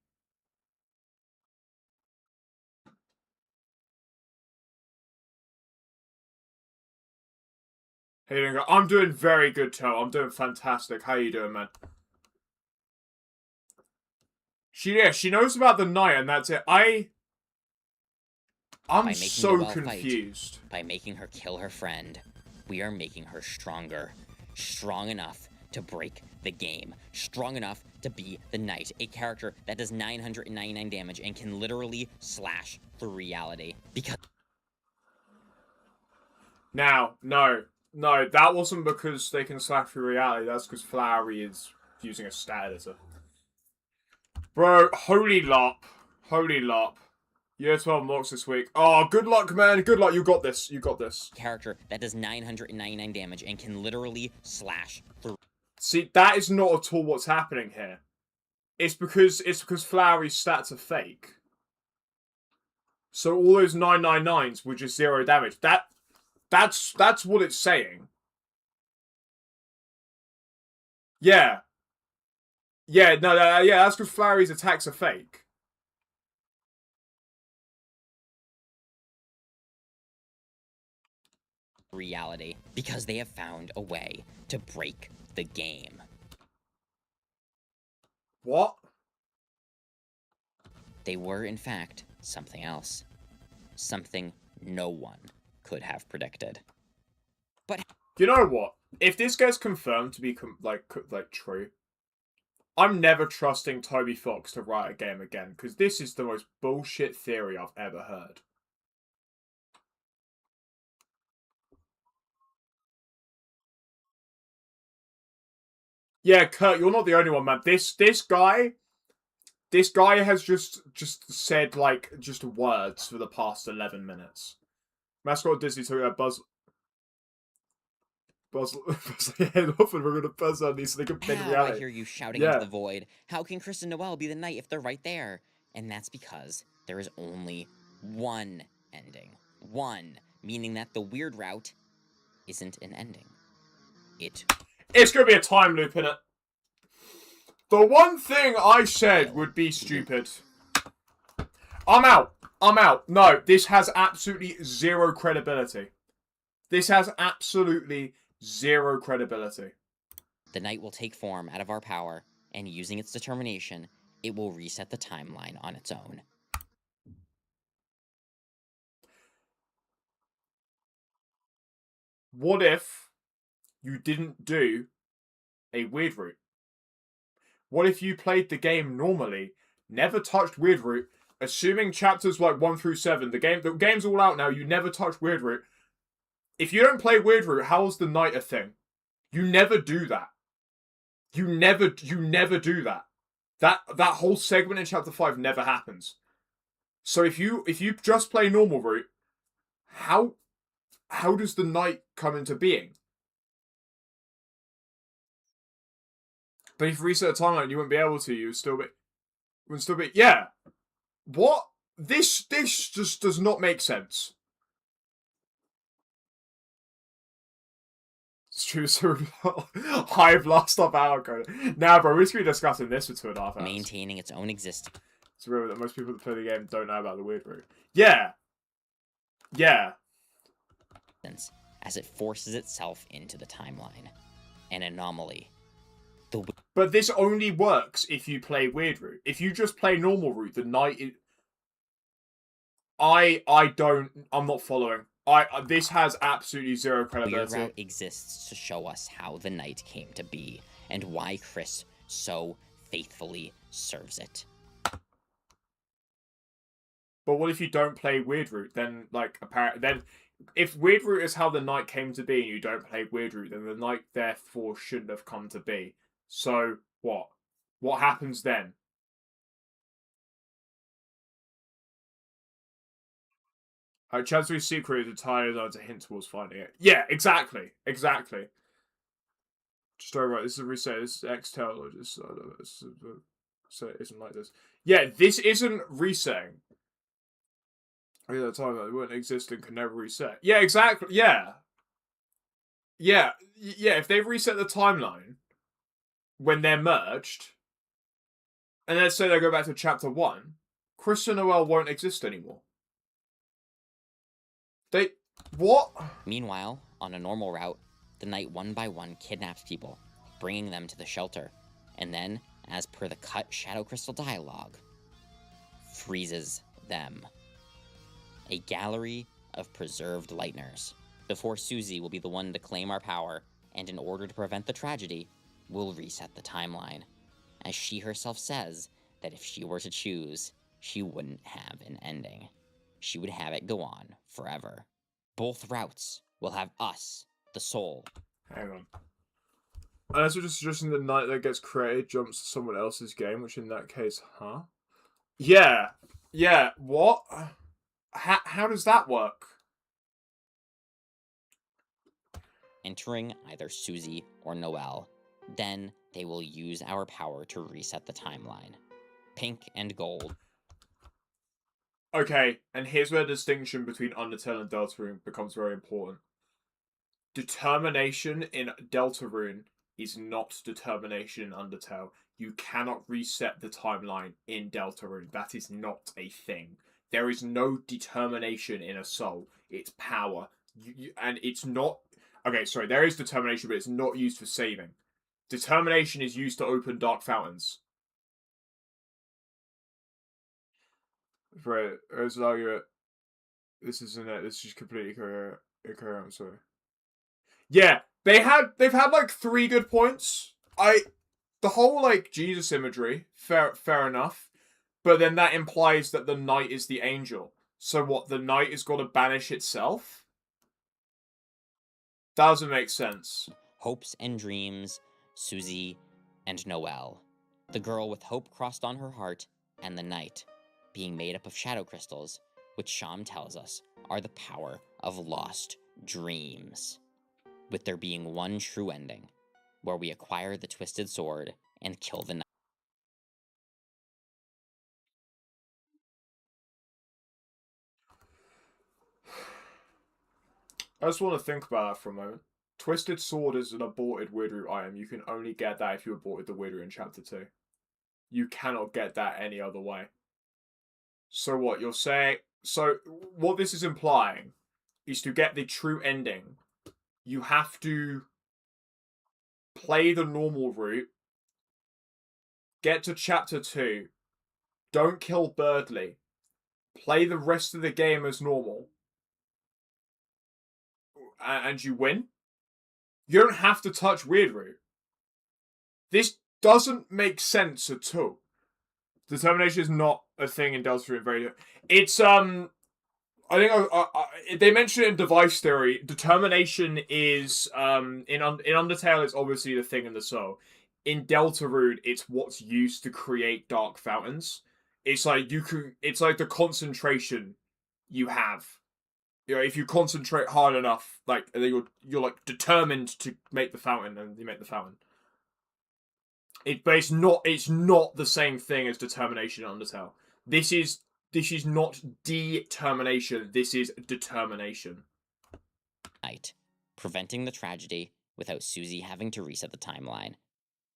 Hey, you doing? I'm doing very good, Turtle. I'm doing fantastic. How you doing, man? She knows about the knight, and that's it. I'm so confused. By making her kill her friend, we are making her stronger. Strong enough to break the game. Strong enough to be the knight. A character that does 999 damage and can literally slash through reality. Because... Now, no, that wasn't because they can slash through reality. That's because Flowery is using a stat editor. Bro, holy lop. Year 12 mocks this week. Oh, good luck, man. Good luck. You got this. Character that does 999 damage and can literally slash through. See, that is not at all what's happening here. It's because Flowery's stats are fake. So all those 999s were just 0 damage. That's what it's saying. Yeah. Yeah, that's because Flowery's attacks are fake. Reality, because they have found a way to break the game. What? They were, in fact, something else. Something no one could have predicted. But you know what? If this gets confirmed to be like true, I'm never trusting Toby Fox to write a game again, because this is the most bullshit theory I've ever heard. Yeah, Kurt, you're not the only one, man. This guy has just said, like, just words for the past 11 minutes. Mascot Disney took that buzz... Buzz head off and we're gonna buzz on these so they can pick Ow, I reality. hear you shouting Yeah. into the void. How can Chris and Noelle be the knight if they're right there? And that's because there is only one ending. One, meaning that the weird route isn't an ending. It's gonna be a time loop in it. The one thing I said would be stupid. I'm out. I'm out. No, this has absolutely zero credibility. This has absolutely zero credibility. The knight will take form out of our power, and using its determination, it will reset the timeline on its own. What if you didn't do a weird route? What if you played the game normally, never touched weird route, assuming chapters like 1 through 7, the game's all out now, you never touched weird route. If you don't play weird route, how's the knight a thing? You never do that. You never do that. That whole segment in chapter 5 never happens. So if you just play normal route, how does the knight come into being? But if you reset the timeline, you wouldn't be able to. You would still be. Yeah. What? This just does not make sense. It's true. So Hive last up hour code. Now, bro, we're just gonna be discussing this for 2.5 hours. Maintaining its own existence. It's real that most people that play the game don't know about the weird route. Yeah. Yeah. As it forces itself into the timeline. An anomaly. But this only works if you play weird route. If you just play normal route, the knight is... I'm not following. This has absolutely zero credibility. Weird route exists to show us how the knight came to be and why Chris so faithfully serves it. But what if you don't play weird route? Then if weird route is how the knight came to be and you don't play weird route, then the knight therefore shouldn't have come to be. So what? What happens then? Chancellery's secret is entirely a hint towards finding it. Yeah, exactly. Exactly. Just don't write. This is a reset. This is X-Tail or just so it isn't like this. Yeah, this isn't resetting. At the time that it wouldn't exist and can never reset. Yeah, exactly. Yeah. Yeah. If they reset the timeline when they're merged, and let's say they go back to chapter 1, Chris and Noelle won't exist anymore. What? Meanwhile, on a normal route, the knight one by one kidnaps people, bringing them to the shelter, and then, as per the cut Shadow Crystal dialogue, freezes them. A gallery of preserved Lightners. Before Susie will be the one to claim our power, and in order to prevent the tragedy, will reset the timeline. As she herself says, that if she were to choose, she wouldn't have an ending. She would have it go on forever. Both routes will have us, the soul. Hang on. Unless we're just suggesting the knight that gets created jumps to someone else's game, which in that case, huh? Yeah. Yeah, what? How does that work? Entering either Susie or Noelle, then they will use our power to reset the timeline. Pink and gold. Okay, and here's where the distinction between Undertale and Deltarune becomes very important. Determination in Deltarune is not determination in Undertale. You cannot reset the timeline in Deltarune. That is not a thing. There is no determination in a soul. It's power. And it's not... Okay, sorry, there is determination, but it's not used for saving. Determination is used to open dark fountains. Right, as an argument, this isn't it. This is just completely incoherent. I'm sorry. Yeah, they've had like 3 good points. The whole like Jesus imagery, fair enough, but then that implies that the knight is the angel. So what? The knight has got to banish itself? Doesn't make sense. Hopes and dreams, Susie and Noelle. The girl with hope crossed on her heart, and the knight, being made up of shadow crystals, which Sham tells us are the power of lost dreams. with there being one true ending, where we acquire the twisted sword and kill the knight. I just want to think about that for a moment. Twisted Sword is an aborted Weird Root item. You can only get that if you aborted the Weird Root in Chapter 2. You cannot get that any other way. So what you're saying... So what this is implying is to get the true ending, you have to play the normal route, get to Chapter 2, don't kill Birdley, play the rest of the game as normal, and you win. You don't have to touch Weird Root. This doesn't make sense at all. Determination is not a thing in Deltarune. It's I think they mention it in device theory. Determination is in Undertale it's obviously the thing in the soul. In Deltarune, it's what's used to create dark fountains. It's like it's like the concentration you have. You know, if you concentrate hard enough, like you're like determined to make the fountain, and you make the fountain. But it's not the same thing as determination in Undertale. This is not determination. This is determination. Night, preventing the tragedy without Susie having to reset the timeline,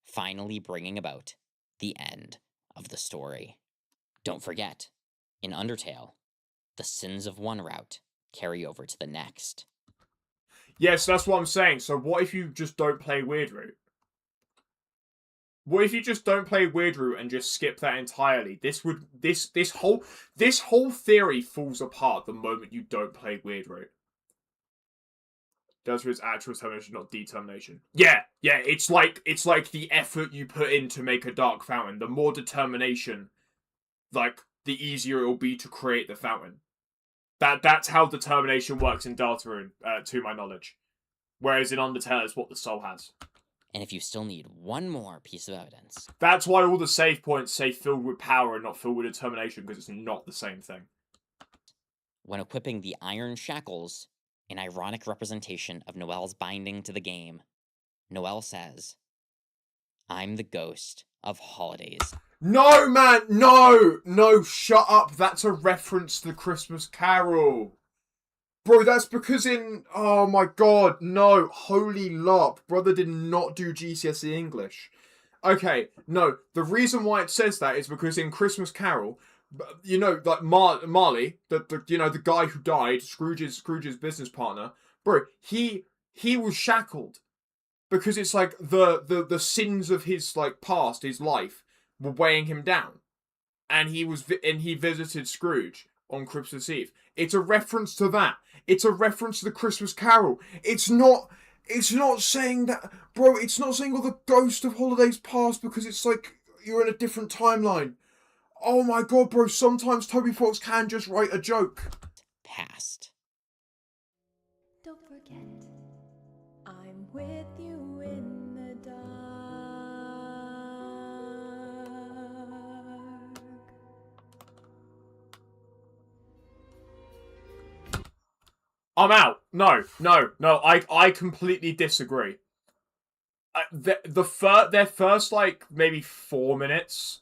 finally bringing about the end of the story. Don't forget, in Undertale, the sins of one route carry over to the next. Yes, that's what I'm saying. So what if you just don't play Weird Root? What if you just don't play Weird Root and just skip that entirely? This whole theory falls apart the moment you don't play Weird Root. That's its actual determination, not determination. Yeah, it's like the effort you put in to make a dark fountain. The more determination, like, the easier it will be to create the fountain. That's how determination works in Deltarune, to my knowledge. Whereas in Undertale, it's what the soul has. And if you still need one more piece of evidence... That's why all the save points say filled with power and not filled with determination, because it's not the same thing. When equipping the iron shackles, an ironic representation of Noelle's binding to the game, Noelle says, "I'm the ghost of holidays." No, man! No, shut up. That's a reference to the Christmas Carol. Bro, that's because in... Oh my god, no. Holy lop. Brother did not do GCSE English. Okay, no. The reason why it says that is because in Christmas Carol, you know, like Marley, the guy who died, Scrooge's business partner, bro, he was shackled. Because it's like the sins of his like past, his life, were weighing him down, and he visited Scrooge on Christmas Eve. It's a reference to that. It's a reference to the Christmas Carol. It's not saying that, bro. It's not saying all the ghost of holidays past because it's like you're in a different timeline. Oh my god, bro. Sometimes Toby Fox can just write a joke. Past. Don't forget, I'm with you in the dark. I'm out. No. I completely disagree. Their first like maybe 4 minutes,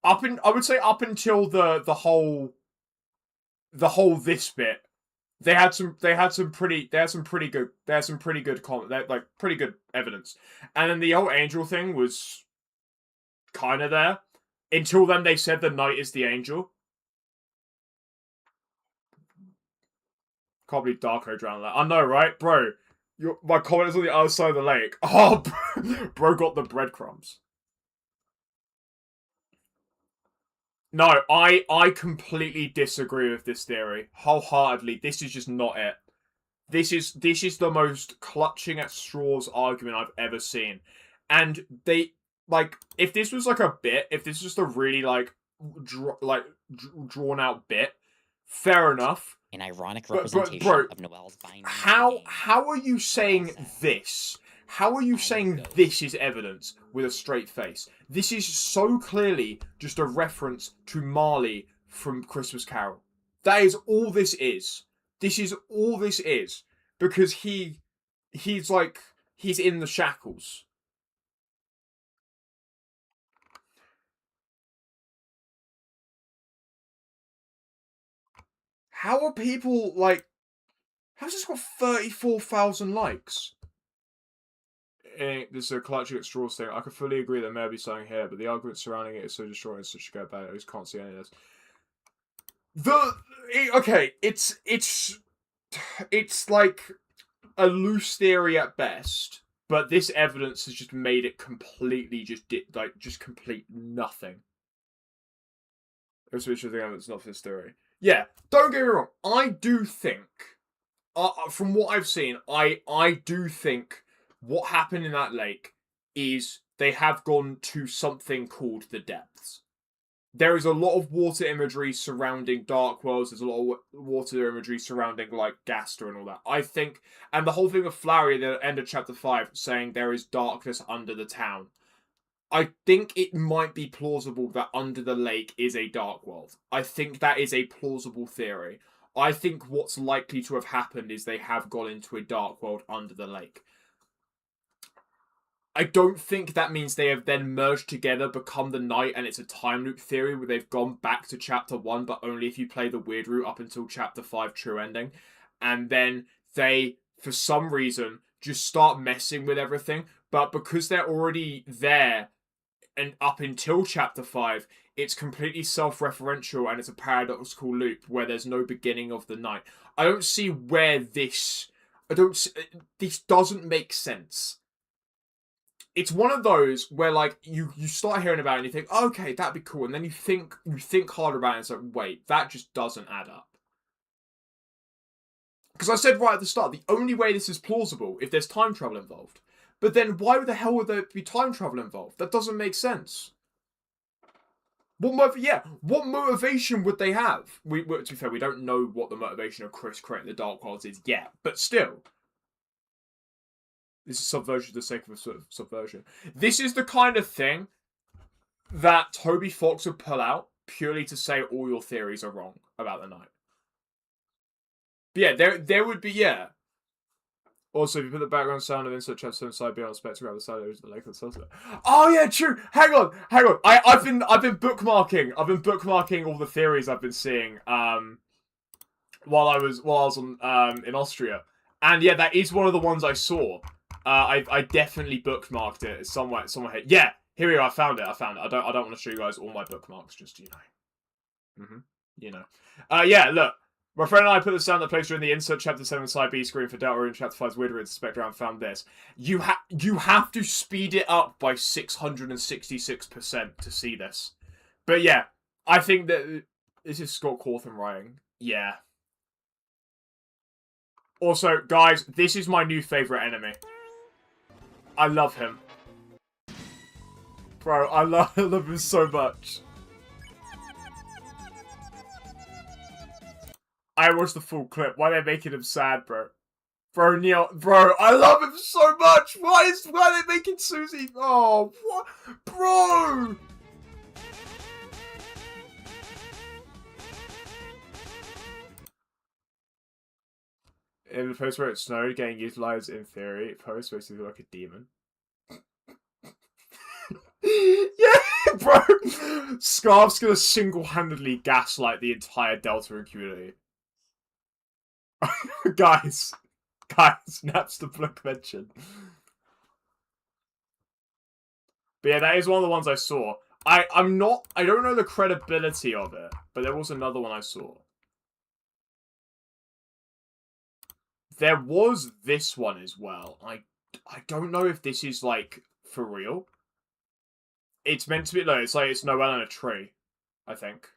I would say up until the whole this bit, they had some pretty good pretty good evidence, and then the whole angel thing was kind of there until then. They said the knight is the angel. Can't believe Darko drowned that. I know, right? Bro, my comment is on the other side of the lake. Oh, bro got the breadcrumbs. No, I completely disagree with this theory. Wholeheartedly. This is just not it. This is the most clutching at straws argument I've ever seen. And they, like, if this was like a bit, if this was just a really, like, drawn out bit, fair enough. An ironic representation of Noelle's binding. How are you saying this? How are you saying this is evidence with a straight face? This is so clearly just a reference to Marley from Christmas Carol. That is all this is. This is all this is. Because he he's in the shackles. How are people, like... How's this got 34,000 likes? This is a collection of straws thing. I could fully agree that may be something here, but the argument surrounding it is so destroying such a good bad. I just can't see any of this. Okay, it's like a loose theory at best, but this evidence has just made it completely just complete nothing. Which is the evidence not for this theory. Yeah, don't get me wrong. I do think, from what I've seen, I do think what happened in that lake is they have gone to something called the depths. There is a lot of water imagery surrounding Dark Worlds. There's a lot of water imagery surrounding, like, Gaster and all that. I think, and the whole thing of Flowery at the end of Chapter 5 saying there is darkness under the town. I think it might be plausible that under the lake is a Dark World. I think that is a plausible theory. I think what's likely to have happened is they have gone into a Dark World under the lake. I don't think that means they have then merged together, become the night, and it's a time loop theory where they've gone back to Chapter 1, but only if you play the weird route up until Chapter 5 true ending. And then they, for some reason, just start messing with everything. But because they're already there, and up until Chapter 5, it's completely self-referential, and it's a paradoxical loop where there's no beginning of the night. I don't see where this... This doesn't make sense. It's one of those where, like, you start hearing about it and you think, oh, okay, that'd be cool. And then you think harder about it and it's like, wait, that just doesn't add up. Because I said right at the start, the only way this is plausible if there's time travel involved. But then why the hell would there be time travel involved? That doesn't make sense. What motivation would they have? To be fair, we don't know what the motivation of Chris creating the Dark Worlds is yet. But still... This is subversion for the sake of subversion. This is the kind of thing that Toby Fox would pull out purely to say all your theories are wrong about the night. But yeah, there would be, yeah. Also, if you put the background sound of Insert Chapter 7 side B on spectrum around the side, there's the lake that sells it. Oh yeah, true. Hang on. I've been bookmarking all the theories I've been seeing while I was on in Austria. And yeah, that is one of the ones I saw. I definitely bookmarked it somewhere. Yeah, here we are. I found it. I don't want to show you guys all my bookmarks, just yeah, look. My friend and I put the sound that plays during the Insert Chapter 7 side B screen for Deltarune Chapter 5's Weird Route Spectre and found this. You have to speed it up by 666% to see this. But yeah, I think that this is Scott Cawthon writing. Yeah. Also, guys, this is my new favourite enemy. I love him. Bro, I love him so much. I watched the full clip. Why are they making him sad, bro? Bro, Neil, bro, I love him so much. Why are they making Susie? Oh, what? Bro! In the post where it snowed, getting utilized in theory, post makes you feel like a demon. Yeah, bro! Scarf's gonna single-handedly gaslight the entire Deltarune community. guys, snaps the book mention. But yeah, that is one of the ones I saw. I don't know the credibility of it, but there was another one I saw. There was this one as well. I don't know if this is, like, for real. It's meant to be, like, it's Noel in a tree, I think.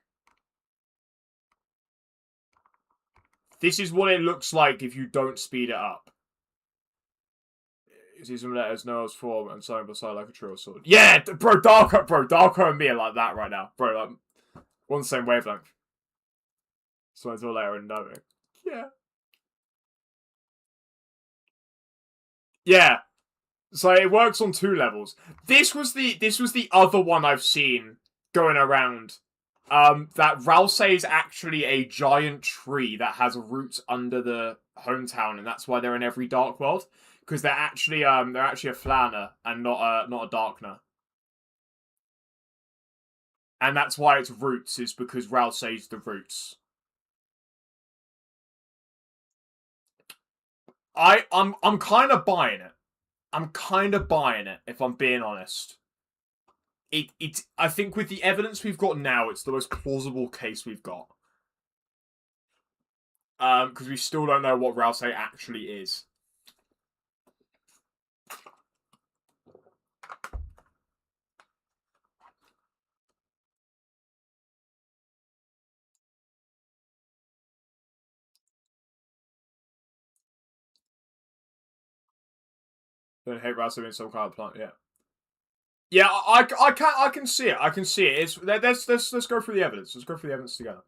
This is what it looks like if you don't speed it up. See some letters, Noel's form, and something beside like a true sword. Yeah, bro, Darko and me are like that right now. Bro, like, we're on the same wavelength. So it's all there and knowing. Yeah. Yeah. So it works on 2 levels. This was the other one I've seen going around. That Ralsei is actually a giant tree that has roots under the hometown, and that's why they're in every Dark World. Because they're actually a flanner and not a darkner. And that's why it's roots, is because Ralsei's the roots. I'm kind of buying it. I'm kind of buying it, if I'm being honest. I think with the evidence we've got now, it's the most plausible case we've got. Because we still don't know what Ralsei actually is. Don't hate Ralsei in some kind of plant, yeah. Yeah, I can see it. I can see it. Let's go through the evidence. Let's go through the evidence together.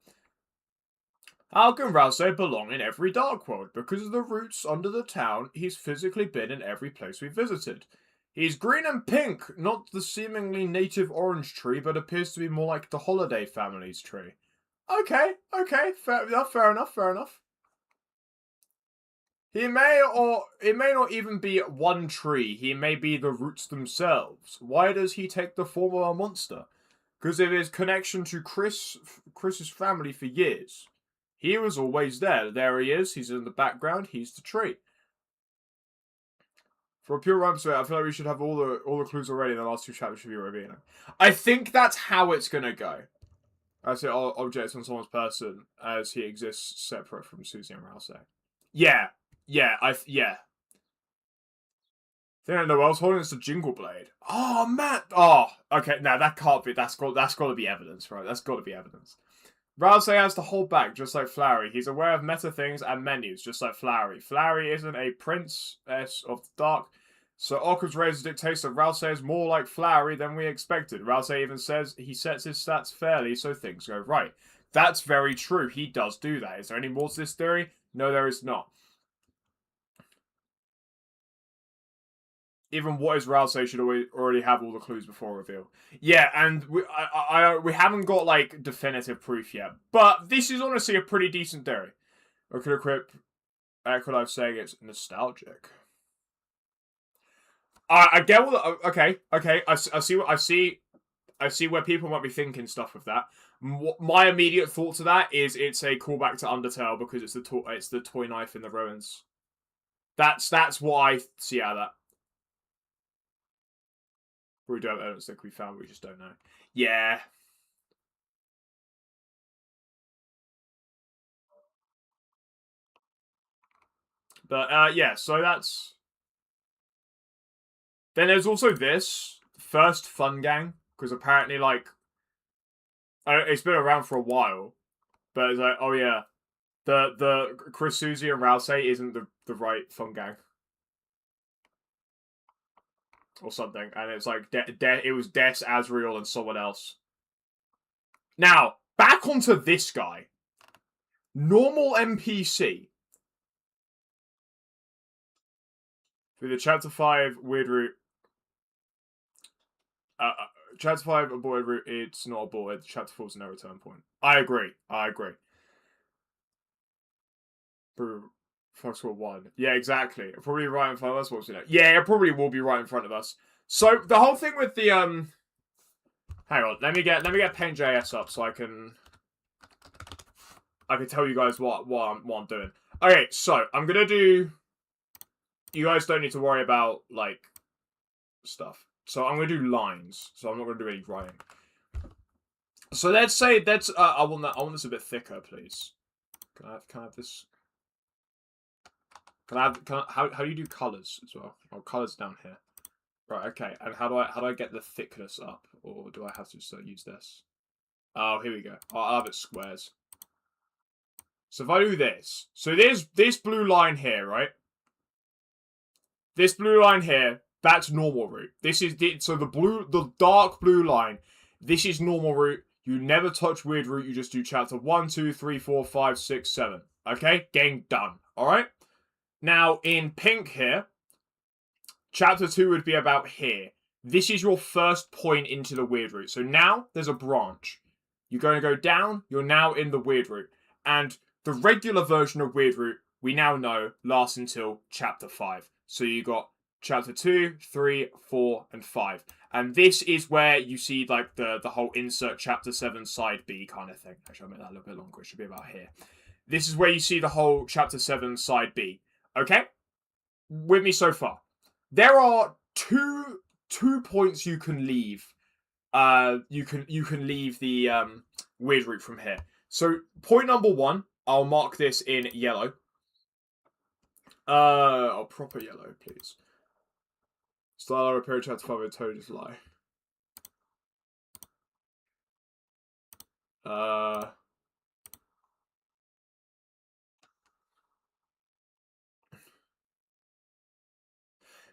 How can Ralsei belong in every Dark World? Because of the roots under the town, he's physically been in every place we visited. He's green and pink, not the seemingly native orange tree, but appears to be more like the Holiday family's tree. Okay, fair enough. It may not even be one tree. He may be the roots themselves. Why does he take the form of a monster? Because of his connection to Chris's family for years. He was always there. There he is. He's in the background. He's the tree. For a pure rhyme story, I feel like we should have all the clues already. The last two chapters should be revealing. I think that's how it's gonna go. I say objects on someone's person as he exists separate from Susie and Ralsei. Yeah. Yeah. Then I know I was holding this a jingle blade. Oh man. Oh, okay. Now that can't be. That's got to be evidence, right? That's got to be evidence. Ralsei has to hold back, just like Flowery. He's aware of meta things and menus, just like Flowery. Flowery isn't a princess of the dark, so Occam's razor dictates that Ralsei is more like Flowery than we expected. Ralsei even says he sets his stats fairly, so things go right. That's very true. He does do that. Is there any more to this theory? No, there is not. Even what is Ralsei should already have all the clues before reveal. Yeah, and we haven't got like definitive proof yet, but this is honestly a pretty decent theory. I could equip Equilife saying it's nostalgic. I get what. Okay. I see where people might be thinking stuff with that. My immediate thought to that is it's a callback to Undertale because it's the toy knife in the ruins. That's what I see out of that. We don't evidence that we found, we just don't know. Yeah. But, yeah, so that's... Then there's also this, First Fun Gang, because apparently, like... It's been around for a while, but it's like, oh yeah, the Chris, Susie, and Ralsei isn't the right Fun Gang. Or something, and it's like, it was Des, Azriel, and someone else. Now, back onto this guy. Normal NPC. Through the Chapter 5 weird route. Chapter 5 aborted route, it's not aborted. Chapter 4 is no return point. I agree. Fox World 1. Yeah, exactly. It'll probably be right in front of us. What's it? Yeah, it probably will be right in front of us. So the whole thing with the hang on, let me get Paint.js up so I can tell you guys what I'm doing. Okay, so I'm gonna do. You guys don't need to worry about like stuff. So I'm gonna do lines. So I'm not gonna do any writing. So let's say I want this a bit thicker, please. Can I have this? How do you do colors as well? Oh, colors down here. Right, okay. And how do I get the thickness up? Or do I have to use this? Oh, here we go. I'll have it squares. So if I do this. So there's this blue line here, right? This blue line here, that's normal route. This is so the dark blue line, this is normal route. You never touch weird route, you just do chapter 1, 2, 3, 4, 5, 6, 7. Okay? Game done. Alright? Now, in pink here, chapter 2 would be about here. This is your first point into the weird route. So now, there's a branch. You're going to go down, you're now in the weird route. And the regular version of weird route, we now know, lasts until chapter 5. So you got chapter 2, 3, 4, and 5. And this is where you see like the whole insert chapter 7 side B kind of thing. Actually, I'll make that a little bit longer. It should be about here. This is where you see the whole chapter 7 side B. Okay? With me so far. There are two points you can leave. You can leave the weird route from here. So point number 1, I'll mark this in yellow. Proper yellow, please. Style repair chapter 5 and told just lie.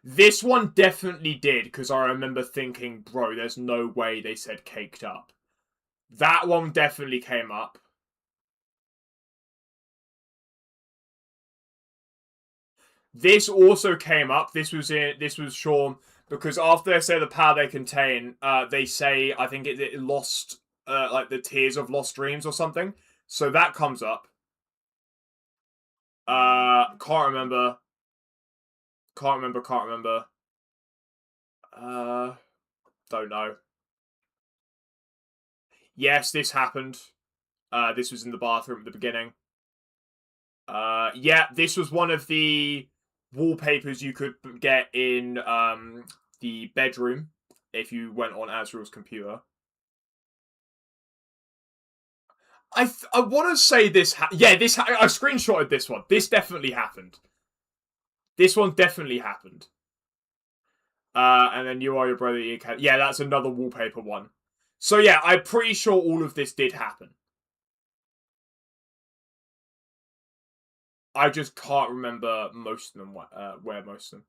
This one definitely did, because I remember thinking, bro, there's no way they said caked up. That one definitely came up. This also came up. This was Sean, because after they say the power they contain, they say, I think it lost, like the tears of lost dreams or something. So that comes up. Can't remember. Don't know. Yes, this happened. This was in the bathroom at the beginning. Yeah, this was one of the wallpapers you could get in the bedroom if you went on Azrael's computer. I want to say this. I screenshotted this one. This definitely happened. This one definitely happened. And then you are your brother. Yeah, that's another wallpaper one. So yeah, I'm pretty sure all of this did happen. I just can't remember most of them, where most of them.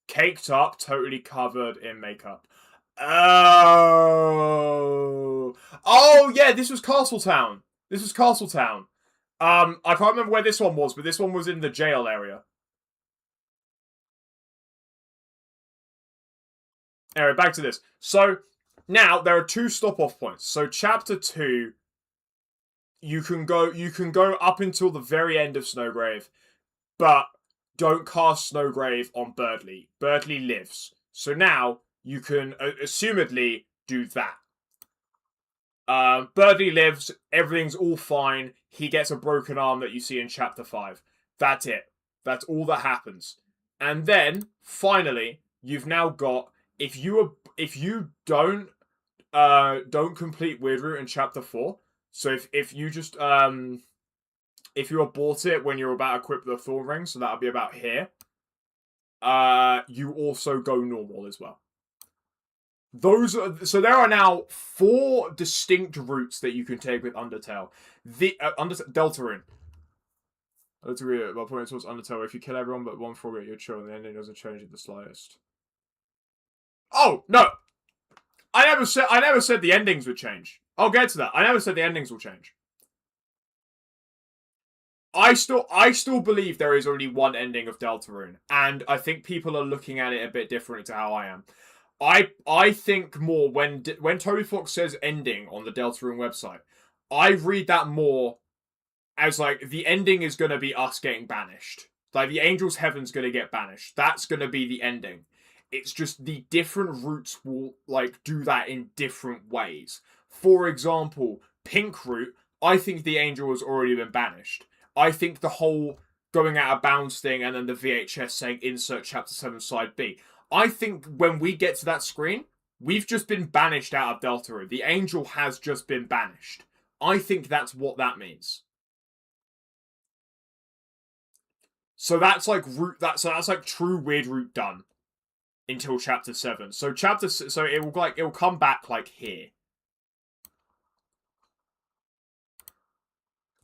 Caked up, totally covered in makeup. Oh, yeah, this was Castletown. I can't remember where this one was, but this one was in the jail area. Anyway, back to this. So, now, there are 2 stop-off points. So, chapter 2, you can go up until the very end of Snowgrave, but don't cast Snowgrave on Birdley. Birdley lives. So now, you can, assumedly, do that. Birdley lives, everything's all fine, he gets a broken arm that you see in chapter 5. That's it. That's all that happens. And then, finally, you've now got, if you don't complete Weird Root in chapter 4, so if you just, if you abort it when you're about to equip the Thorn Ring, so that'll be about here, you also go normal as well. So there are now 4 distinct routes that you can take with Undertale. The Deltarune. Deltarune, my point towards Undertale. If you kill everyone but one frog at your chill, the ending doesn't change in the slightest. Oh no! I never said the endings would change. I'll get to that. I never said the endings will change. I still believe there is only one ending of Deltarune, and I think people are looking at it a bit differently to how I am. I think more when Toby Fox says ending on the Deltarune website, I read that more as like the ending is going to be us getting banished. Like the Angel's Heaven's going to get banished. That's going to be the ending. It's just the different routes will like do that in different ways. For example, Pink Route, I think the Angel has already been banished. I think the whole going out of bounds thing and then the VHS saying insert chapter 7 side B. I think when we get to that screen, we've just been banished out of Deltarune. The Angel has just been banished. I think that's what that means. So that's like that's like true Weird Root done until chapter 7. So it will come back like here.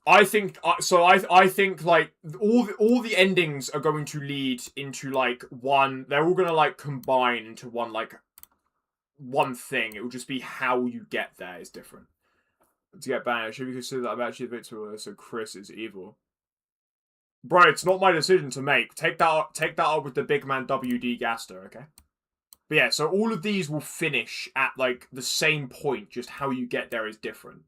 I think I think like all the endings are going to lead into like one. They're all gonna like combine into one thing. It will just be how you get there is different. To get banished, should we consider that I'm actually the victim? So Chris is evil, bro. It's not my decision to make. Take that up with the big man WD Gaster, okay? But yeah, so all of these will finish at like the same point. Just how you get there is different.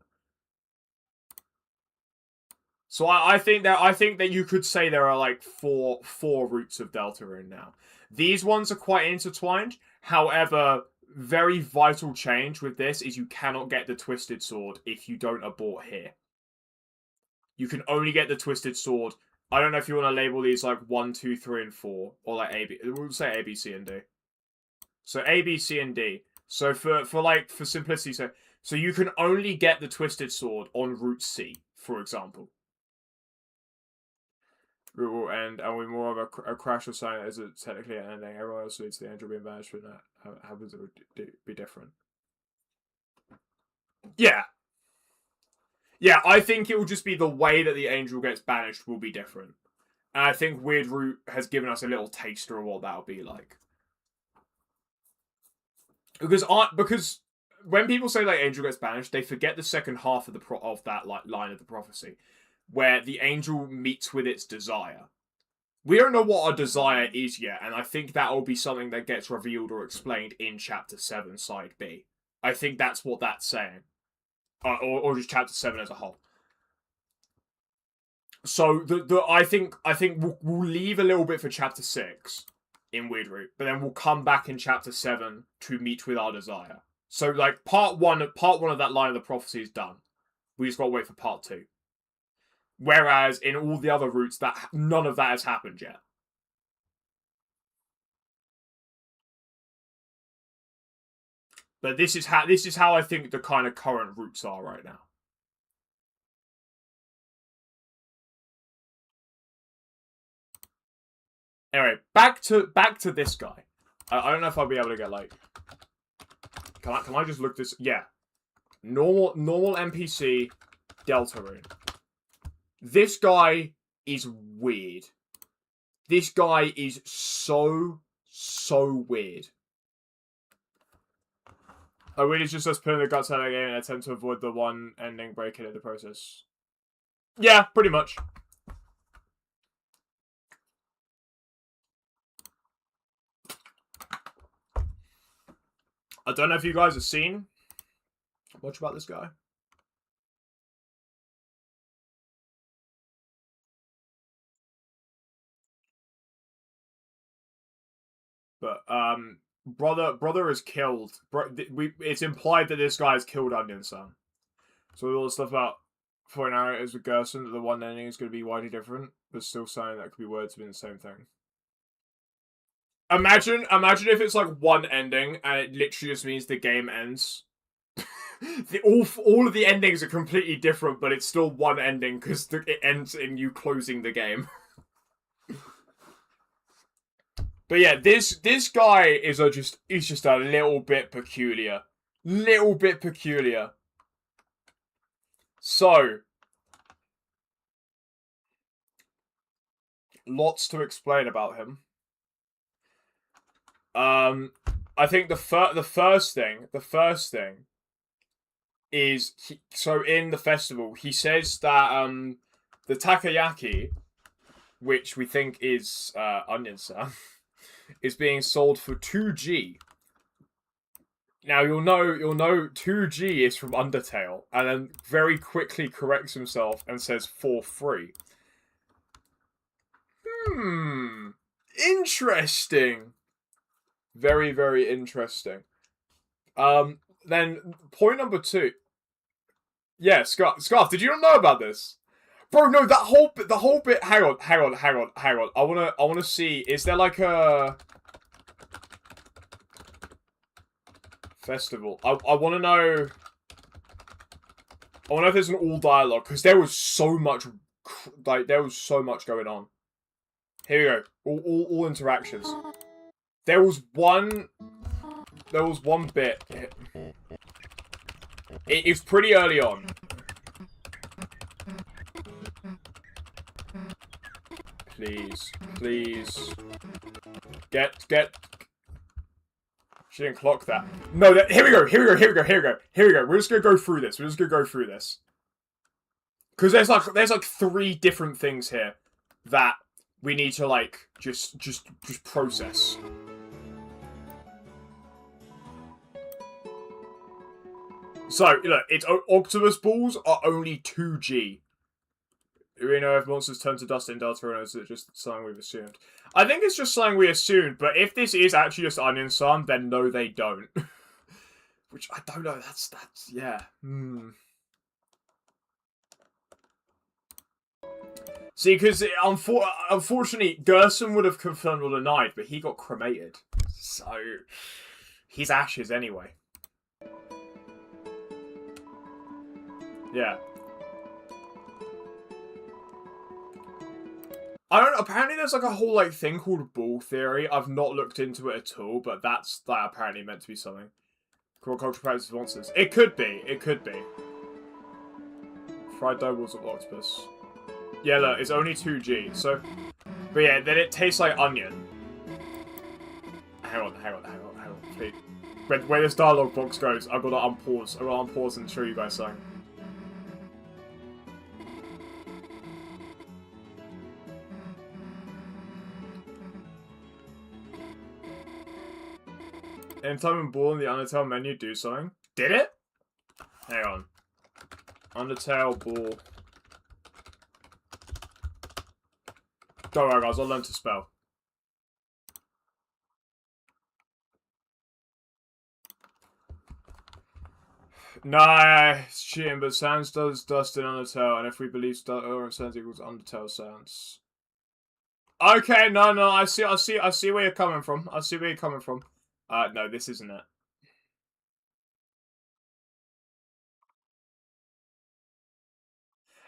So I think that you could say there are like four routes of Deltarune now. These ones are quite intertwined. However, very vital change with this is you cannot get the Twisted Sword if you don't abort here. You can only get the Twisted Sword. I don't know if you want to label these like 1, 2, 3, and 4, or like A, B. We'll say A, B, C, and D. So A, B, C, and D. So for simplicity, so you can only get the Twisted Sword on Route C, for example. Route will end, and we more of a crash or sign as it's technically an ending. Everyone else leads to the angel being banished for that. How would it be different? Yeah. Yeah, I think it will just be the way that the angel gets banished will be different. And I think Weird Root has given us a little taster of what that'll be like. Because when people say like angel gets banished, they forget the second half of that line of the prophecy, where the angel meets with its desire. We don't know what our desire is yet, and I think that will be something that gets revealed or explained in Chapter 7, Side B. I think that's what that's saying. Or just Chapter 7 as a whole. So, I think we'll leave a little bit for Chapter 6 in Weird Root, but then we'll come back in Chapter 7 to meet with our desire. So, like, part one of that line of the prophecy is done. We just gotta wait for Part 2. Whereas in all the other routes, none of that has happened yet. But this is how I think the kind of current routes are right now. Anyway, back to this guy. I don't know if I'll be able to get like. Can I just look this? Yeah, normal NPC Deltarune. This guy is weird. This guy is so weird. Oh, weird is just us putting the guts out of the game in an attempt to avoid the one ending breaking in the process. Yeah, pretty much. I don't know if you guys have seen much about this guy. But brother is killed. It's implied that this guy has killed Onion Sun. So all the stuff about for narratives with Gerson that the one ending is going to be widely different, but still saying that could be words to be the same thing. Imagine if it's like one ending and it literally just means the game ends. All of the endings are completely different, but it's still one ending because it ends in you closing the game. But yeah, this guy is just a little bit peculiar. So, lots to explain about him. I think the first thing is so in the festival he says that the takoyaki, which we think is Onion-san, is being sold for 2G. Now you'll know 2G is from Undertale, and then very quickly corrects himself and says for free. Interesting. Very, very interesting. Then point number 2. Yeah, Scarf, did you not know about this? Bro, no, the whole bit. Hang on. I wanna see. Is there like a festival? I wanna know. I wanna know if there's an all dialogue because there was so much, there was so much going on. Here we go. All interactions. There was one bit. It's pretty early on. Please. Get. She didn't clock that. No, here we go. We're just gonna go through this. Because there's like 3 different things here that we need to like just process. So, it's Octopus balls are only 2G. Do we know if monsters turn to dust in Deltarune, or is it just something we've assumed? I think it's just something we assumed, but if this is actually just Onion Sun, then no, they don't. Which, I don't know, that's, yeah. See, because unfortunately, Gerson would have confirmed or denied, but he got cremated. So, he's ashes anyway. Yeah. I don't. Apparently, there's like a whole like thing called ball theory. I've not looked into it at all, but that's like apparently meant to be something. Core culture practices monsters. It could be. It could be. Fried dough balls of octopus. Yeah, look, it's only 2G. So, but yeah, then it tastes like onion. Hang on, please. Where this dialogue box goes, I've got to unpause. I've got to unpause and show you guys something. Anytime in Ball in the Undertale menu, do something. Did it? Hang on. Undertale Ball. Don't worry, guys. I'll learn to spell. Nah, it's cheating, but Sans does dust in Undertale, and if we believe Sans equals Undertale Sans. Okay, no, I see where you're coming from. I see where you're coming from. No, this isn't it.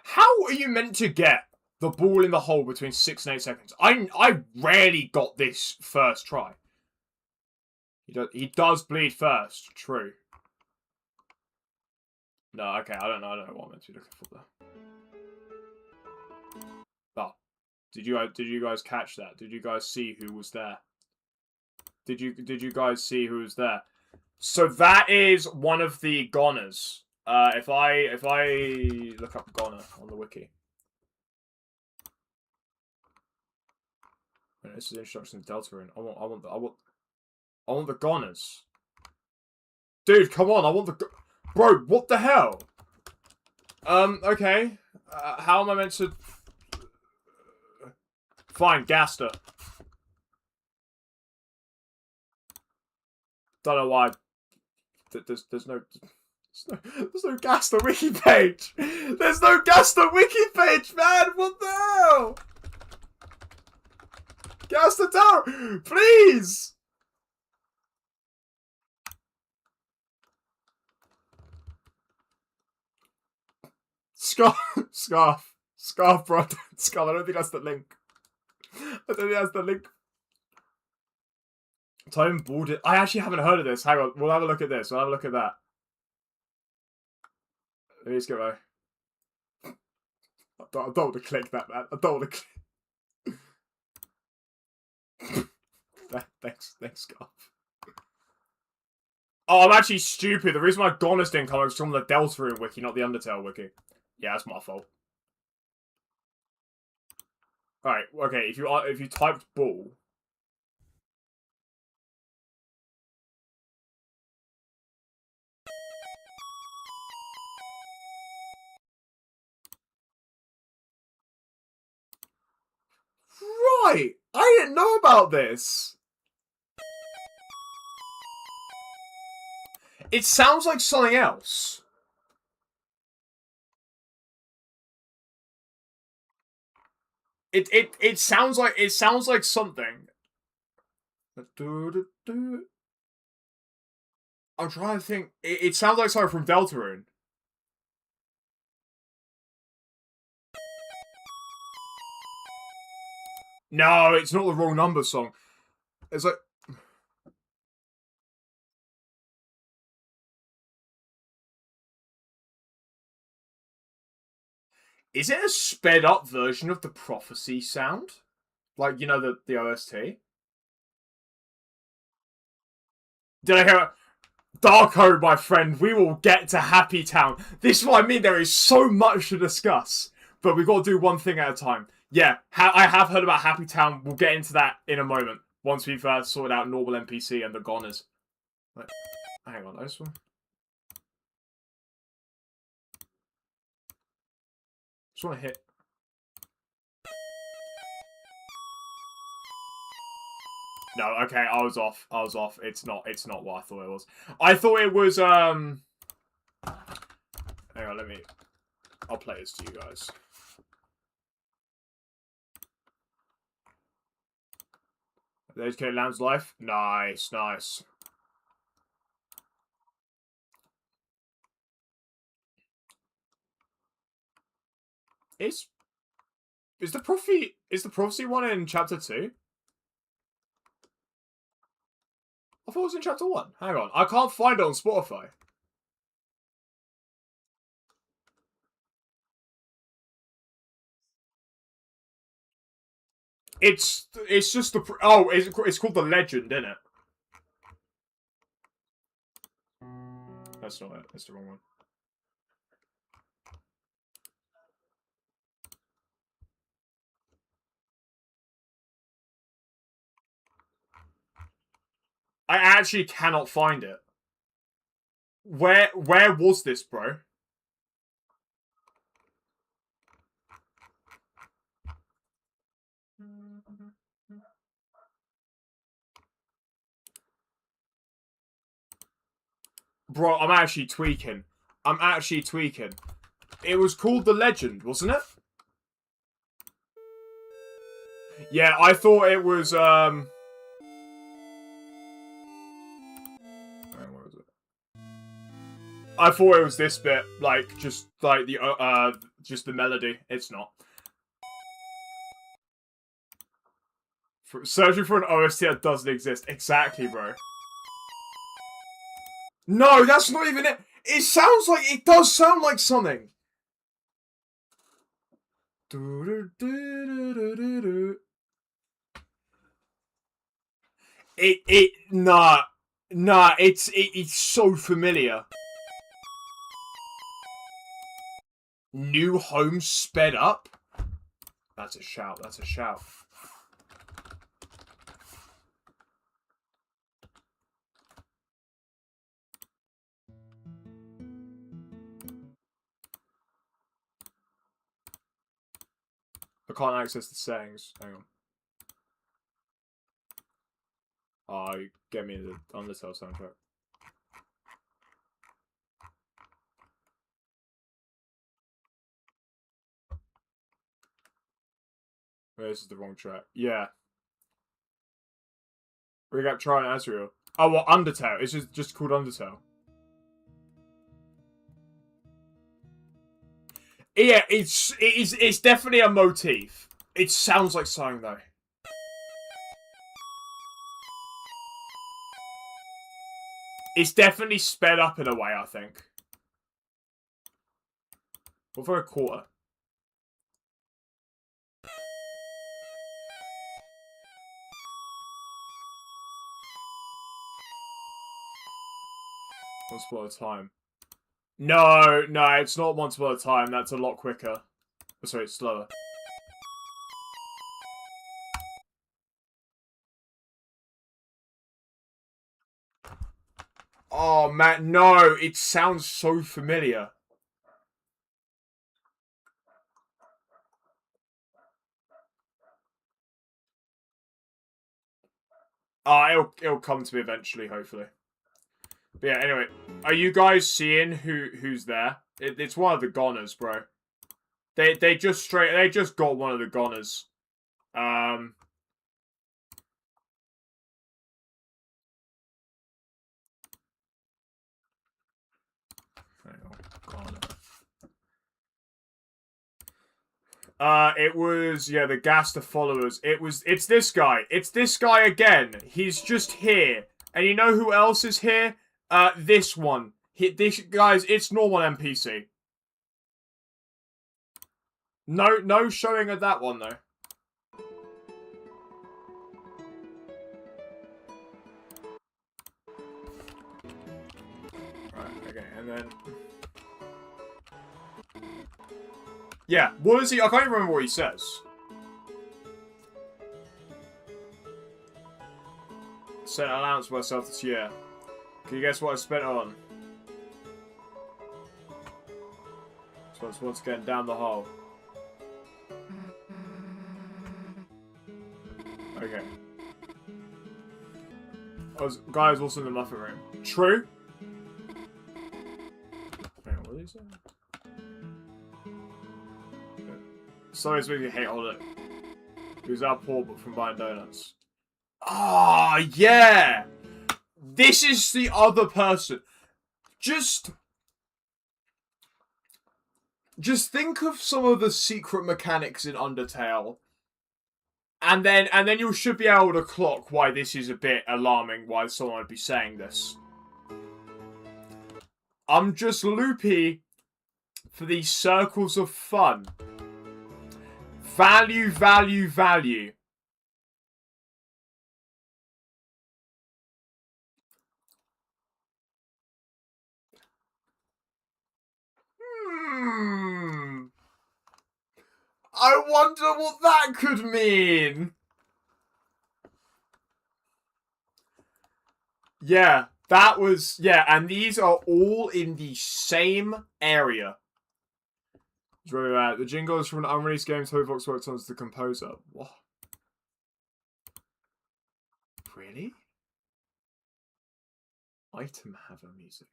How are you meant to get the ball in the hole between 6 and 8 seconds? I rarely got this first try. He does bleed first. True. No, okay, I don't know what I'm meant to be looking for there. Oh. Did you guys catch that? Did you guys see who was there? Did you guys see who was there? So that is one of the goners. If I look up goner on the wiki. This is introduction to Deltarune. I want the goners. Dude, come on, I want the bro, what the hell? Okay. How am I meant to fine, Gaster. Don't know why. There's no Gaster wiki page. There's no Gaster wiki page, man. What the hell? Gaster Tower, please. Scarf, bro. Scarf. I don't think that's the link. I don't think that's the link. Time Aborted. I actually haven't heard of this. Hang on. We'll have a look at this. We'll have a look at that. Let me just get right. I don't want to click that, man. I don't want to click. Thanks, Scarf. Oh, I'm actually stupid. The reason why Gonus didn't come is from the Deltarune wiki, not the Undertale wiki. Yeah, that's my fault. Alright, okay, if you typed ball. Right! I didn't know about this! It sounds like something else. It sounds like something. I'm trying to think. It sounds like something from Deltarune. No, it's not the wrong number song. It's like. Is it a sped up version of the Prophecy sound? Like, you know, the OST? Did I hear it? Darko, my friend, we will get to Happy Town. This is what I mean, there is so much to discuss. But we've got to do one thing at a time. Yeah, I have heard about Happy Town. We'll get into that in a moment. Once we've sorted out normal NPC and the goners. Wait, hang on, this one. Just want to hit. No, okay, I was off. I was off. It's not what I thought it was. I thought it was, hang on, I'll play this to you guys. They educate Lamb's life? Nice, nice. Is the prophecy one in chapter 2? I thought it was in chapter 1. Hang on. I can't find it on Spotify. It's just the... Oh, it's called The Legend, isn't it? That's not it. That's the wrong one. I actually cannot find it. Where was this, bro? Bro, I'm actually tweaking. I'm actually tweaking. It was called The Legend, wasn't it? Yeah, I thought it was, where was it? I thought it was this bit, like, just, like, just the melody. It's not. Searching for an OST that doesn't exist. Exactly, bro. No, that's not even it. It sounds like, it does sound like something. Nah, it's so familiar. New home sped up? That's a shout, that's a shout. I can't access the settings. Hang on. Oh, get me the Undertale soundtrack. Oh, this is the wrong track. Yeah. We got Try and Azrael. Oh, well, Undertale. It's just called Undertale. Yeah, it's definitely a motif. It sounds like something though. It's definitely sped up in a way, I think. What for a quarter? Once upon a time. No, it's not once upon a time. That's a lot quicker. Oh, sorry, it's slower. Oh, man, no. It sounds so familiar. It'll come to me eventually, hopefully. But yeah, anyway. Are you guys seeing who's there? It's one of the goners, bro. They just got one of the goners. Hang on, goner. It was, yeah, the Gaster followers. It's this guy. It's this guy again. He's just here. And you know who else is here? This one. This, guys, it's normal NPC. No showing of that one, though. Right, okay, and then... Yeah, what is he? I can't even remember what he says. Sent an allowance for myself this year. Can you guess what I spent it on? So it's once again down the hole. Okay. Guy is also in the muffin room. True. Hang on, what did he say? Sorry, making me hate all it. He was out poor, but from buying donuts. Ah, yeah! This is the other person. Just think of some of the secret mechanics in Undertale. And then you should be able to clock why this is a bit alarming, why someone would be saying this. I'm just loopy for these circles of fun. Value, value, value. I wonder what that could mean. Yeah, that was... Yeah, and these are all in the same area. The jingle is from an unreleased game Toby Fox worked on as the composer. What? Really? Item haver music.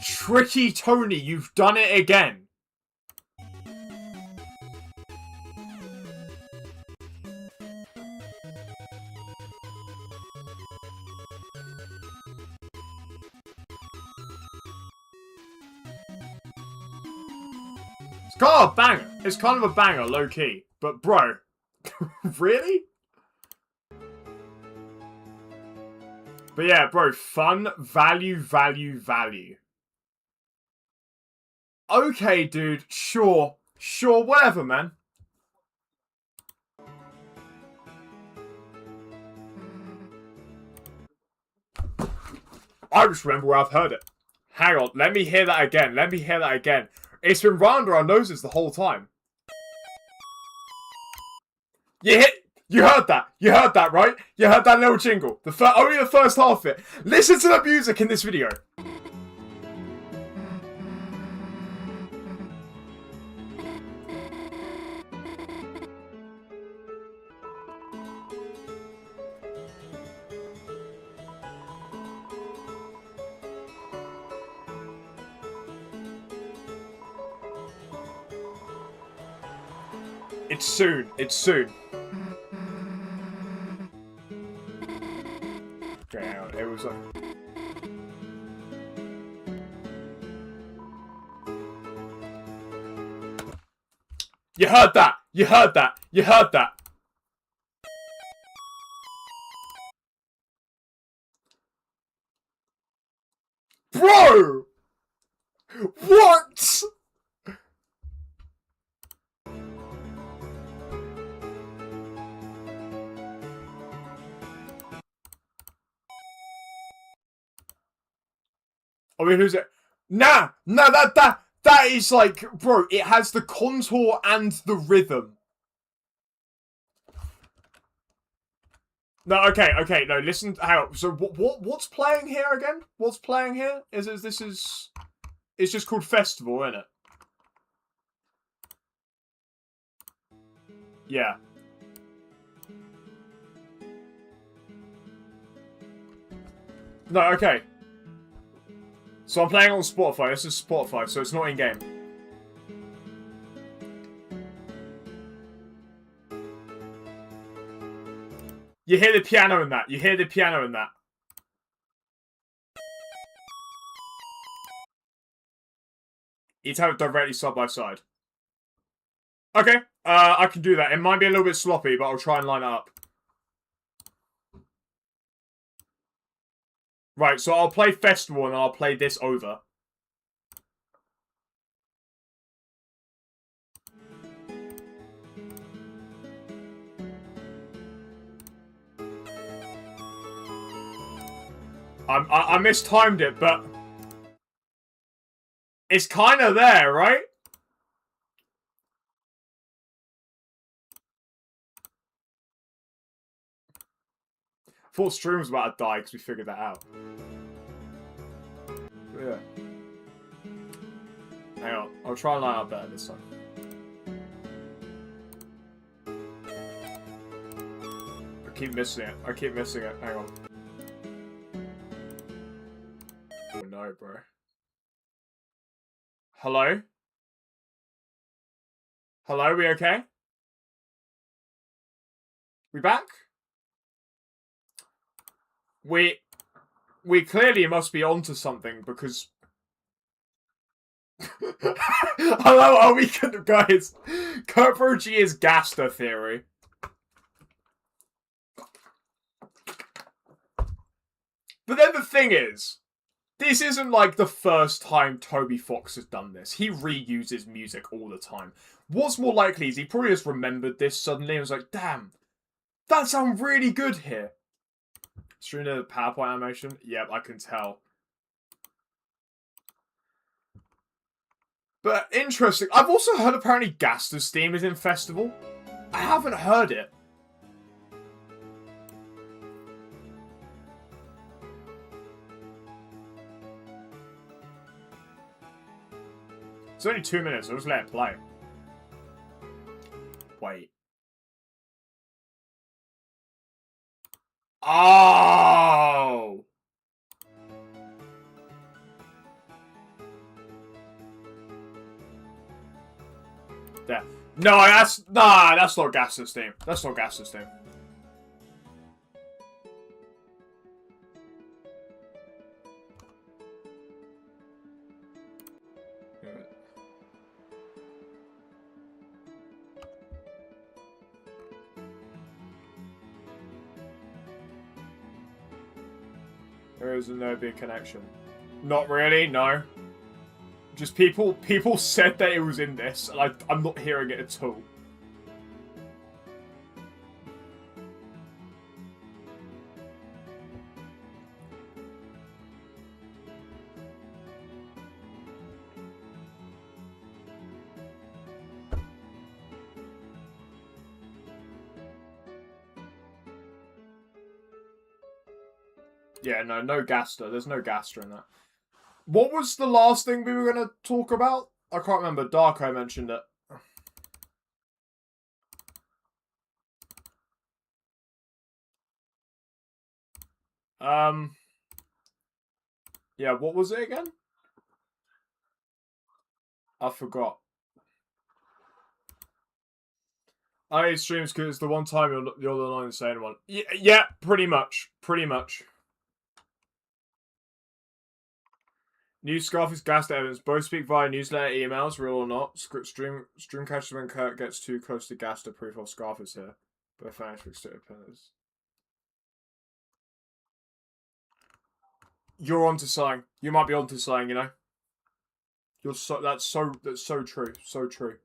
Tricky Tony, you've done it again. It's kind of a banger. It's kind of a banger, low key. But bro, really? But yeah, bro, fun, value, value, value. Okay, dude, sure, whatever, man. I just remember where I've heard it. Hang on, let me hear that again, It's been round our noses the whole time. You heard that, right? You heard that little jingle. Only the first half of it. Listen to the music in this video. It's soon. Okay, it was like... You heard that. Bro! What? I mean, who's it? Nah, that is like, bro, it has the contour and the rhythm. No, okay, no, listen, hang on. So what's playing here again? What's playing here? It's just called Festival, isn't it? Yeah. No, okay. So I'm playing on Spotify. This is Spotify, so it's not in-game. You hear the piano in that. You have it directly side by side. Okay, I can do that. It might be a little bit sloppy, but I'll try and line it up. Right, so I'll play Festival and I'll play this over. I mistimed it, but it's kind of there, right? I thought stream was about to die because we figured that out. Yeah. Hang on, I'll try and line up better this time. keep missing it. I keep missing it. Hang on. Oh no, bro. Hello? Hello, we okay? We back? We clearly must be onto something because... Hello, are we good, guys? Kerbo G is Gaster theory. But then the thing is, this isn't like the first time Toby Fox has done this. He reuses music all the time. What's more likely is he probably just remembered this suddenly and was like, damn, that sounds really good here. Stream the PowerPoint animation? Yep, I can tell. But interesting. I've also heard apparently Gaster's theme is in Festival. I haven't heard it. It's only 2 minutes, so just let it play. Wait. Oh! There. No, that's not Gaster's theme. That's not Gaster's theme. There is no big connection. Not really, no. Just people said that it was in this, and I'm not hearing it at all. Yeah, no Gaster. There's no Gaster in that. What was the last thing we were going to talk about? I can't remember. Darko mentioned it. Yeah, what was it again? I forgot. I streams because it's the one time you're the only insane one. Yeah, pretty much. Pretty much. News Scarf is Gaster evidence. Both speak via newsletter, emails, real or not. Stream catches when Kurt gets too close to Gaster. Proof of Scarf is here. Both fans restricted pillars. You're onto something. You might be onto something, you know. That's so true. So true.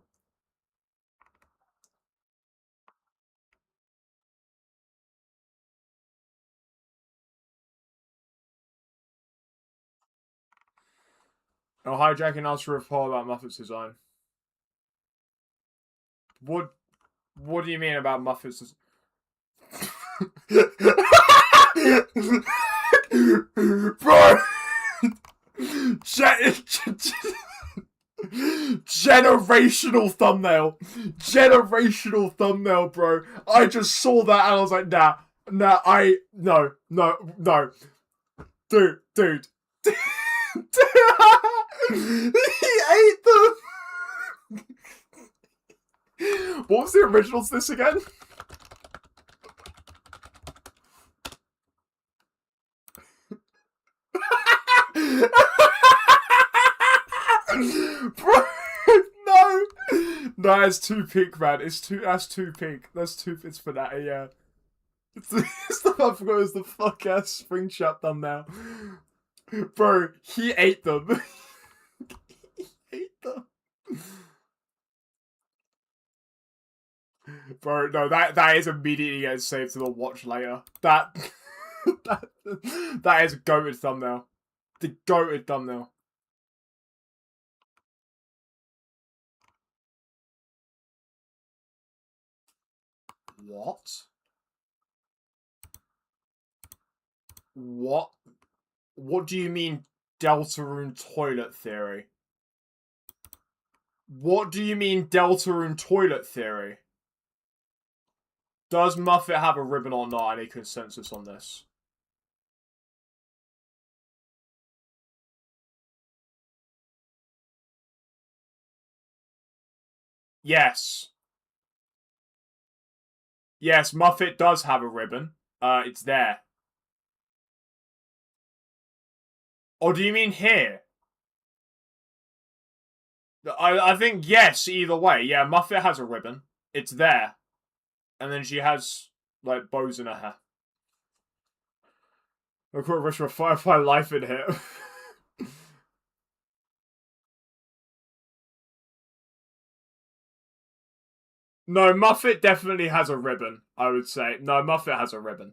Oh, hijacking asked for a report about Muffet's design. What do you mean about Muffet's design? Bro! Generational thumbnail. Generational thumbnail, bro. I just saw that and I was like, no. Dude. He ate them! What was the original to this again? Bro, no! No, it's too pink, man. That's too pink. It's for that, yeah. It's the I forgot it was the fuck ass spring shot thumbnail. Bro, he ate them. He ate them. Bro, no, that is immediately getting saved to the watch later. That is a goated thumbnail. The goated thumbnail. What? What? What do you mean Deltarune toilet theory? What do you mean Deltarune toilet theory? Does Muffet have a ribbon or not? Any consensus on this? Yes. Yes, Muffet does have a ribbon. It's there. Or do you mean here? I think yes, either way. Yeah, Muffet has a ribbon. It's there. And then she has, like, bows in her hair. I caught a rush of Firefly life in here. No, Muffet definitely has a ribbon, I would say. No, Muffet has a ribbon.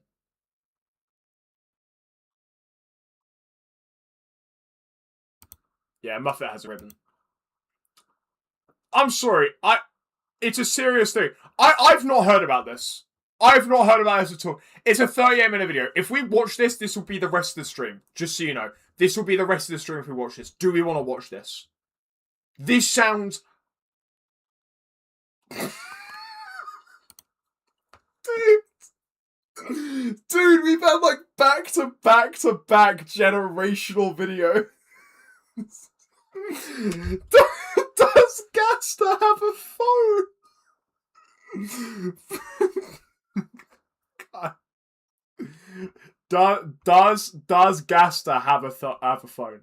Yeah, Muffet has a ribbon. I'm sorry, it's a serious thing. I've not heard about this. I've not heard about this at all. It's a 38-minute video. If we watch this, this will be the rest of the stream. Just so you know. This will be the rest of the stream if we watch this. Do we want to watch this? This sounds... Dude, we've had like back-to-back-to-back generational video. Does Gaster have a phone? Does Gaster have a phone?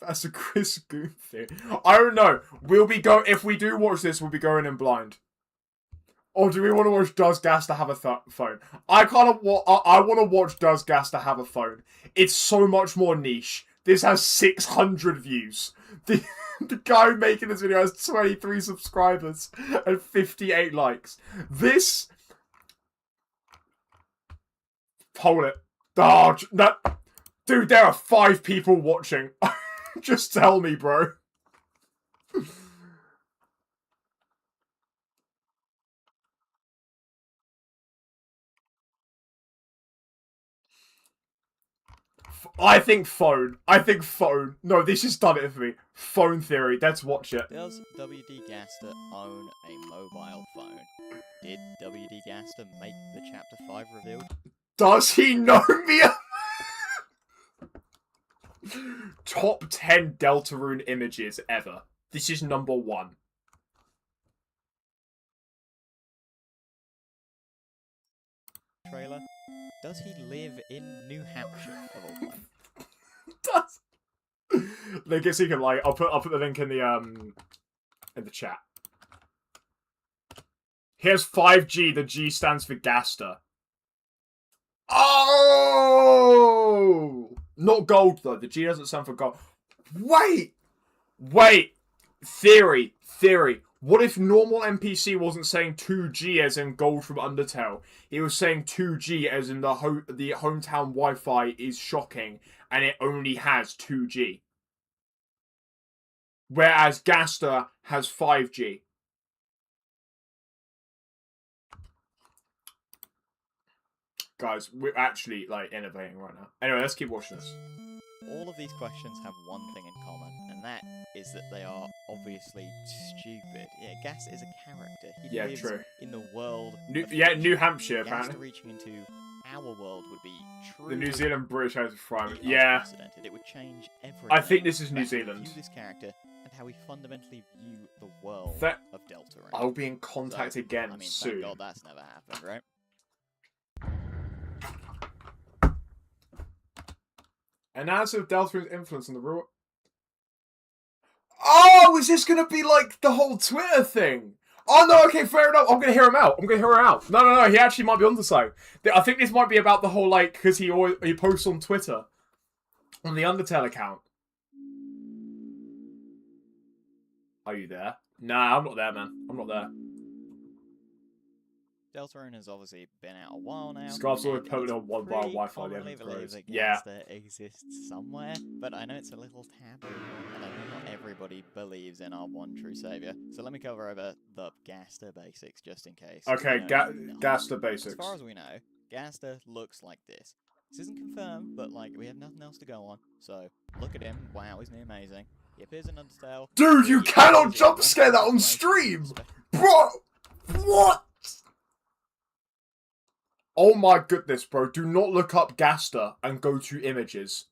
That's a Chris Goon thing. I don't know. If we do watch this, we'll be going in blind. Or do we want to watch Does Gaster have a phone? I want to watch Does Gaster have a phone. It's so much more niche. This has 600 views. The guy making this video has 23 subscribers and 58 likes. This... Hold it. Oh, dude, there are 5 people watching. Just tell me, bro. I think phone. No, this has done it for me. Phone theory. Let's watch it. Does WD Gaster own a mobile phone? Did WD Gaster make the Chapter 5 reveal? Does he know me? Top 10 Deltarune images ever. This is number 1. Trailer. Does he live in New Hampshire of all time? Link it so you can like. I'll put the link in the chat. Here's 5G. The G stands for Gaster. Oh, not gold though. The G doesn't stand for gold. Wait. Theory. What if normal NPC wasn't saying 2G as in gold from Undertale? He was saying 2G as in the hometown Wi-Fi is shocking and it only has 2G. Whereas Gaster has 5G. Guys, we're actually like innovating right now. Anyway, let's keep watching this. All of these questions have one thing in common, and that is that they are obviously stupid. Yeah, Gaster is a character. He lives true. in the world. New Hampshire, Gaster apparently. reaching into our world would be true. The New Zealand British House of Crime. Yeah. It would change everything. I think this is New about how we Zealand. view this character and how we fundamentally view the world of Deltarune. I'll be in contact again soon. Thank God that's never happened, right? Analysis of Deltarune's influence on the real... Oh, is this going to be like the whole Twitter thing? Oh, no, okay, fair enough. I'm going to hear him out. No, he actually might be onto something. I think this might be about the whole, like, because he posts on Twitter. On the Undertale account. Are you there? Nah, I'm not there, man. I'm not there. Deltarune has obviously been out a while now. Scarf's always put on one bar Wi-Fi. Commonly believe that Yeah. Gaster exists somewhere, but I know it's a little taboo, and I know not everybody believes in our one true savior. So let me cover over the Gaster basics just in case. Okay, Gaster basics. As far as we know, Gaster looks like this. This isn't confirmed, but like we have nothing else to go on. So look at him. Wow, isn't he amazing? He appears in Undertale. Dude, you cannot jump scare that on stream, bro. What? Oh my goodness, bro. Do not look up Gaster and go to images.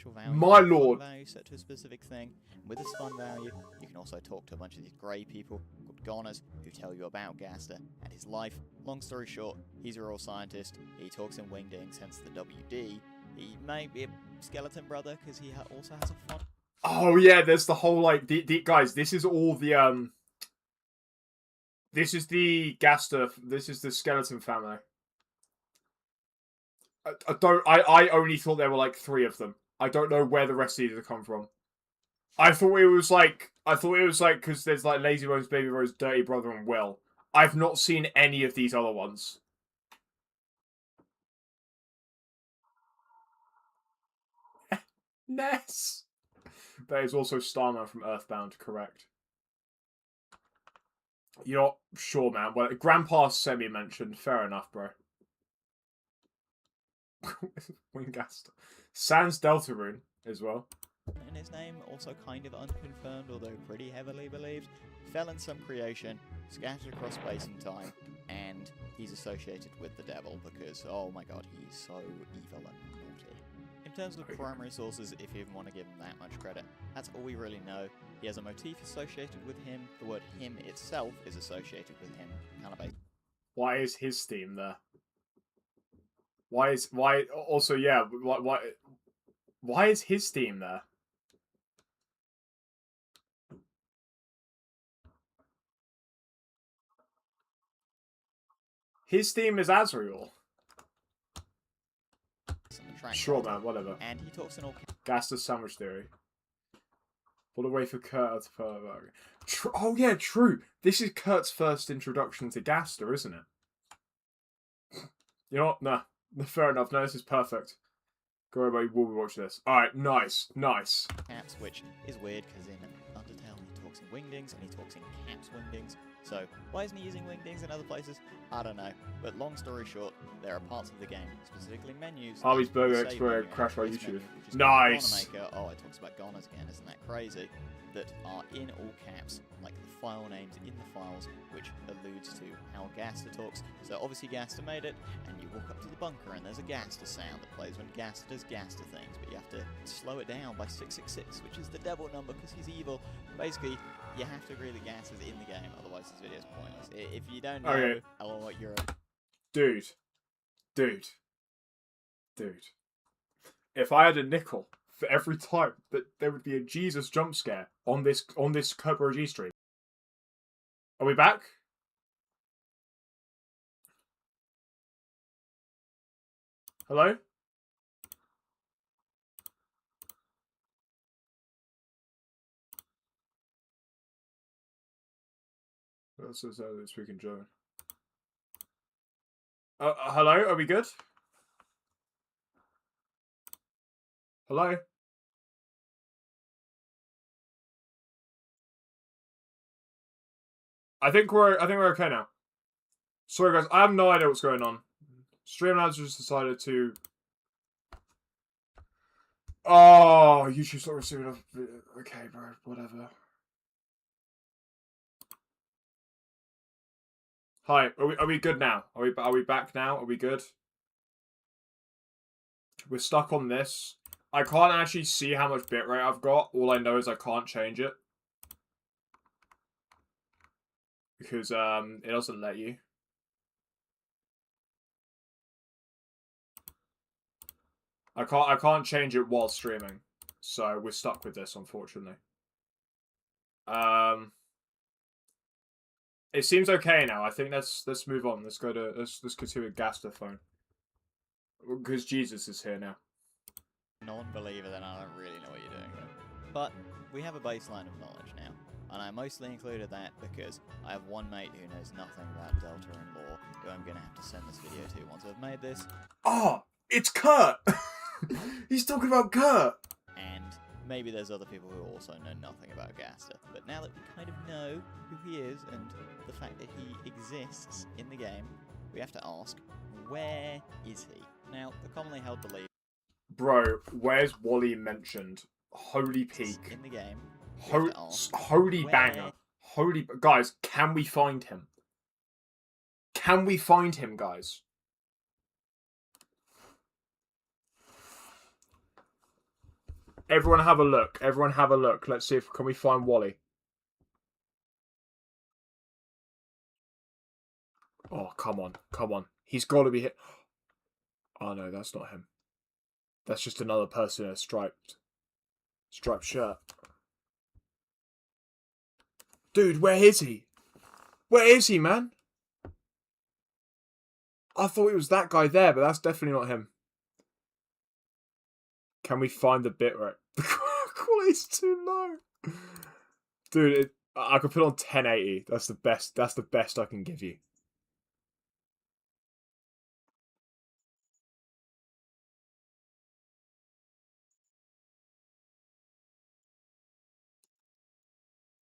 Value, My fun lord. value set to a specific thing. And with this fun value, you can also talk to a bunch of these grey people called goners who tell you about Gaster and his life. Long story short, he's a real scientist. He talks in wingdings, hence the WD. He may be a skeleton brother because he also has a fun. Oh yeah, there's the whole like guys. This is all the This is the Gaster. This is the skeleton family. I only thought there were like 3 of them. I don't know where the rest of these have come from. I thought it was like because there's like Lazy Bones, Baby Rose, Dirty Brother, and Will. I've not seen any of these other ones. Ness. There is also Starman from Earthbound, correct? You're not sure, man. Well, Grandpa semi-mentioned. Fair enough, bro. Wingaster. Sans Deltarune as well. And his name, also kind of unconfirmed, although pretty heavily believed, fell in some creation, scattered across space and time, and he's associated with the devil because, oh my god, he's so evil and naughty. In terms of primary sources, if you even want to give him that much credit, that's all we really know. He has a motif associated with him, the word him itself is associated with him, kind of based. Why is his theme there? Why is his theme there? His theme is Azrael. Sure, man, whatever. And he talks in all Gaster's sandwich theory. What a way for Kurt to oh yeah, true. This is Kurt's first introduction to Gaster, isn't it? You know what? Nah. Fair enough. No, this is perfect. Go away, we'll watch this. Alright, nice. Nice. Caps, which is weird because in Undertale he talks in wingdings and he talks in caps wingdings. So why isn't he using wingdings in other places? I don't know. But long story short, there are parts of the game, specifically menus. Harvey's Burger Explorer crash by YouTube. Nice. Oh, it talks about goners again. Isn't that crazy? That are in all caps, like the file names in the files, which alludes to how Gaster talks. So obviously Gaster made it, and you walk up to the bunker and there's a Gaster sound that plays when Gaster does Gaster things, but you have to slow it down by 666, which is the devil number because he's evil. Basically, you have to agree that Gaster's in the game, otherwise this video is pointless. If you don't know, okay. You're a... Dude. If I had a nickel for every time that there would be a Jesus jump scare on this Kerber G stream. Are we back? Hello? Let's speak in German. Hello? Are we good? Hello? I think we're okay now. Sorry guys, I have no idea what's going on. Streamlabs just decided to. Oh, YouTube's not receiving enough. Okay, bro, whatever. Hi, are we good now? Are we back now? Are we good? We're stuck on this. I can't actually see how much bitrate I've got. All I know is I can't change it. Because it doesn't let you. I can't change it while streaming. So we're stuck with this, unfortunately. It seems okay now. I think let's move on. Let's continue with Gaster phone. Because Jesus is here now. Non-believer, then I don't really know what you're doing. But we have a baseline of knowledge now. And I mostly included that because I have one mate who knows nothing about Deltarune lore, who I'm going to have to send this video to once I've made this. Oh, it's Kurt! He's talking about Kurt! And maybe there's other people who also know nothing about Gaster. But now that we kind of know who he is and the fact that he exists in the game, we have to ask, where is he? Now, the commonly held belief... Bro, where's Wally mentioned? Holy peak. In the game. Holy banger. Holy... Guys, can we find him? Can we find him, guys? Everyone have a look. Everyone have a look. Let's see if can we find Wally. Oh, come on. Come on. He's got to be here. Oh, no, that's not him. That's just another person in a striped shirt. Dude, where is he? Where is he, man? I thought it was that guy there, but that's definitely not him. Can we find the bit right? The quality's too low. Dude, I could put on 1080. That's the best. That's the best I can give you.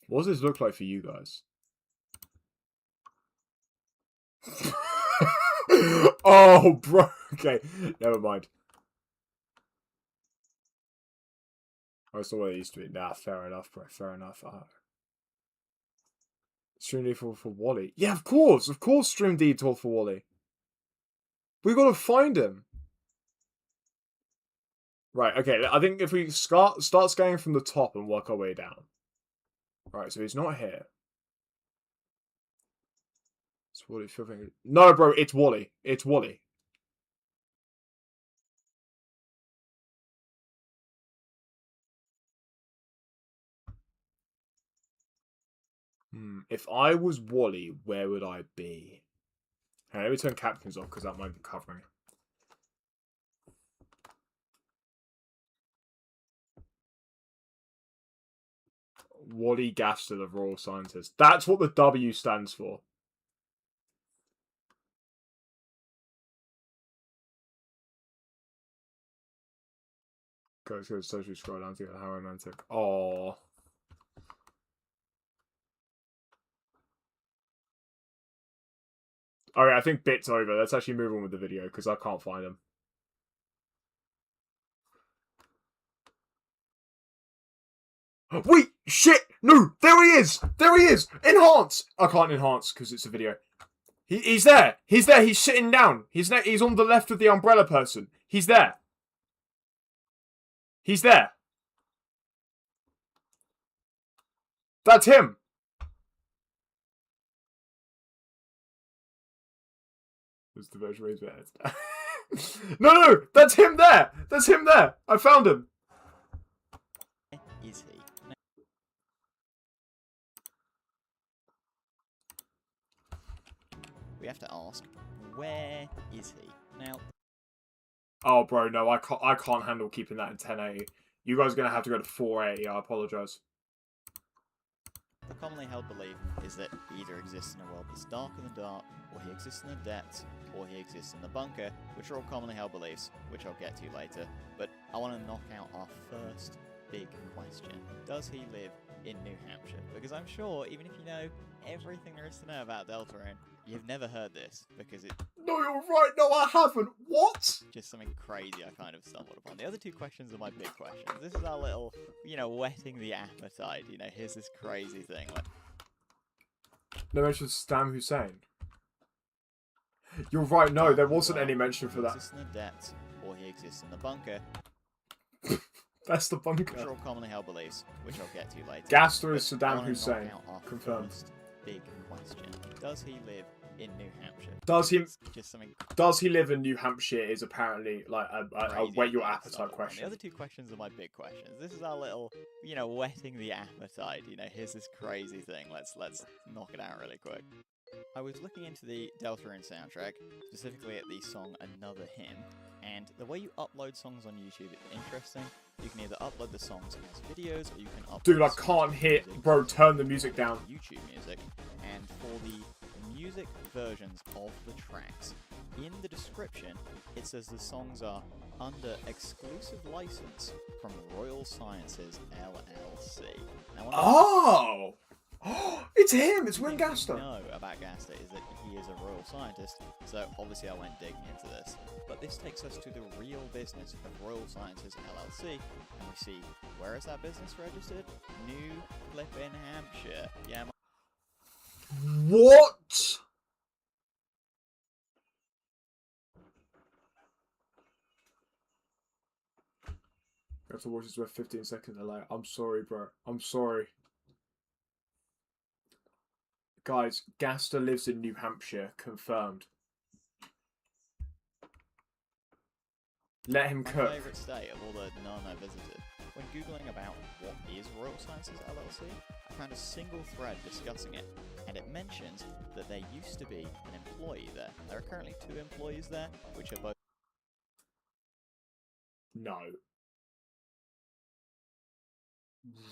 What does this look like for you guys? Oh, bro. Okay, never mind. Oh, it's not what it used to be. Nah, fair enough, bro. Fair enough. Stream detour for Wally. Yeah, of course. Of course, stream detour for Wally. We gotta find him. Right, okay. I think if we start scanning from the top and work our way down. Right, so he's not here. It's Wally. No, bro, it's Wally. It's Wally. If I was Wally, where would I be? Hey, let me turn captions off because that might be covering it. Wally Gaster, the Royal Scientist. That's what the W stands for. Go socially scroll down to get how romantic. Oh. Alright, I think bit's over. Let's actually move on with the video because I can't find him. Wait! Shit! No! There he is! There he is! Enhance! I can't enhance because it's a video. He's there! He's there! He's sitting down! He's on the left of the umbrella person. He's there! He's there! That's him! That's the version raised bed. No! That's him there! That's him there! I found him! Is he? We have to ask, where is he? Now... Oh, bro, no, I can't handle keeping that in 1080. You guys are going to have to go to 480, I apologise. The commonly held belief is that he either exists in a world that's darker than dark, or he exists in the depths, or he exists in the bunker, which are all commonly held beliefs, which I'll get to later. But I want to knock out our first big question. Does he live in New Hampshire? Because I'm sure, even if you know everything there is to know about Deltarune, you've never heard this, because it's... No, you're right, no, I haven't. What? Just something crazy I kind of stumbled upon. The other two questions are my big questions. This is our little, whetting the appetite. Here's this crazy thing. Like... No mention of Saddam Hussein. You're right, no, there wasn't any mention for that. He exists in the depths, or he exists in the bunker. That's the bunker. Which are all commonly held beliefs, which I'll get to later. Gaster is Saddam Hussein. Confirmed. Big question. Does he live in New Hampshire? Does he live in New Hampshire is apparently like a whet your appetite question. The other two questions are my big questions. This is our little, whetting the appetite. Here's this crazy thing. Let's knock it out really quick. I was looking into the Deltarune soundtrack, specifically at the song Another Hymn, and the way you upload songs on YouTube is interesting. You can either upload the songs as videos, or you can upload... Dude, I can't hit... Bro, turn the music down. YouTube music, and for the music versions of the tracks, in the description, it says the songs are under exclusive license from Royal Sciences, LLC. Now, oh! It's him! It's Wayne Gaster! What I know about Gaster is that he is a royal scientist, so obviously I went digging into this. But this takes us to the real business of Royal Sciences LLC, and we see, where is that business registered? New flippin' Hampshire. Yeah. What? I have to watch this with 15 seconds delay. I'm sorry, bro. I'm sorry. Guys, Gaster lives in New Hampshire. Confirmed. Let him My cook. favourite state of all the none I visited. When googling about what is Royal Sciences LLC, I found a single thread discussing it, and it mentions that there used to be an employee there. There are currently 2 employees there, which are both... No.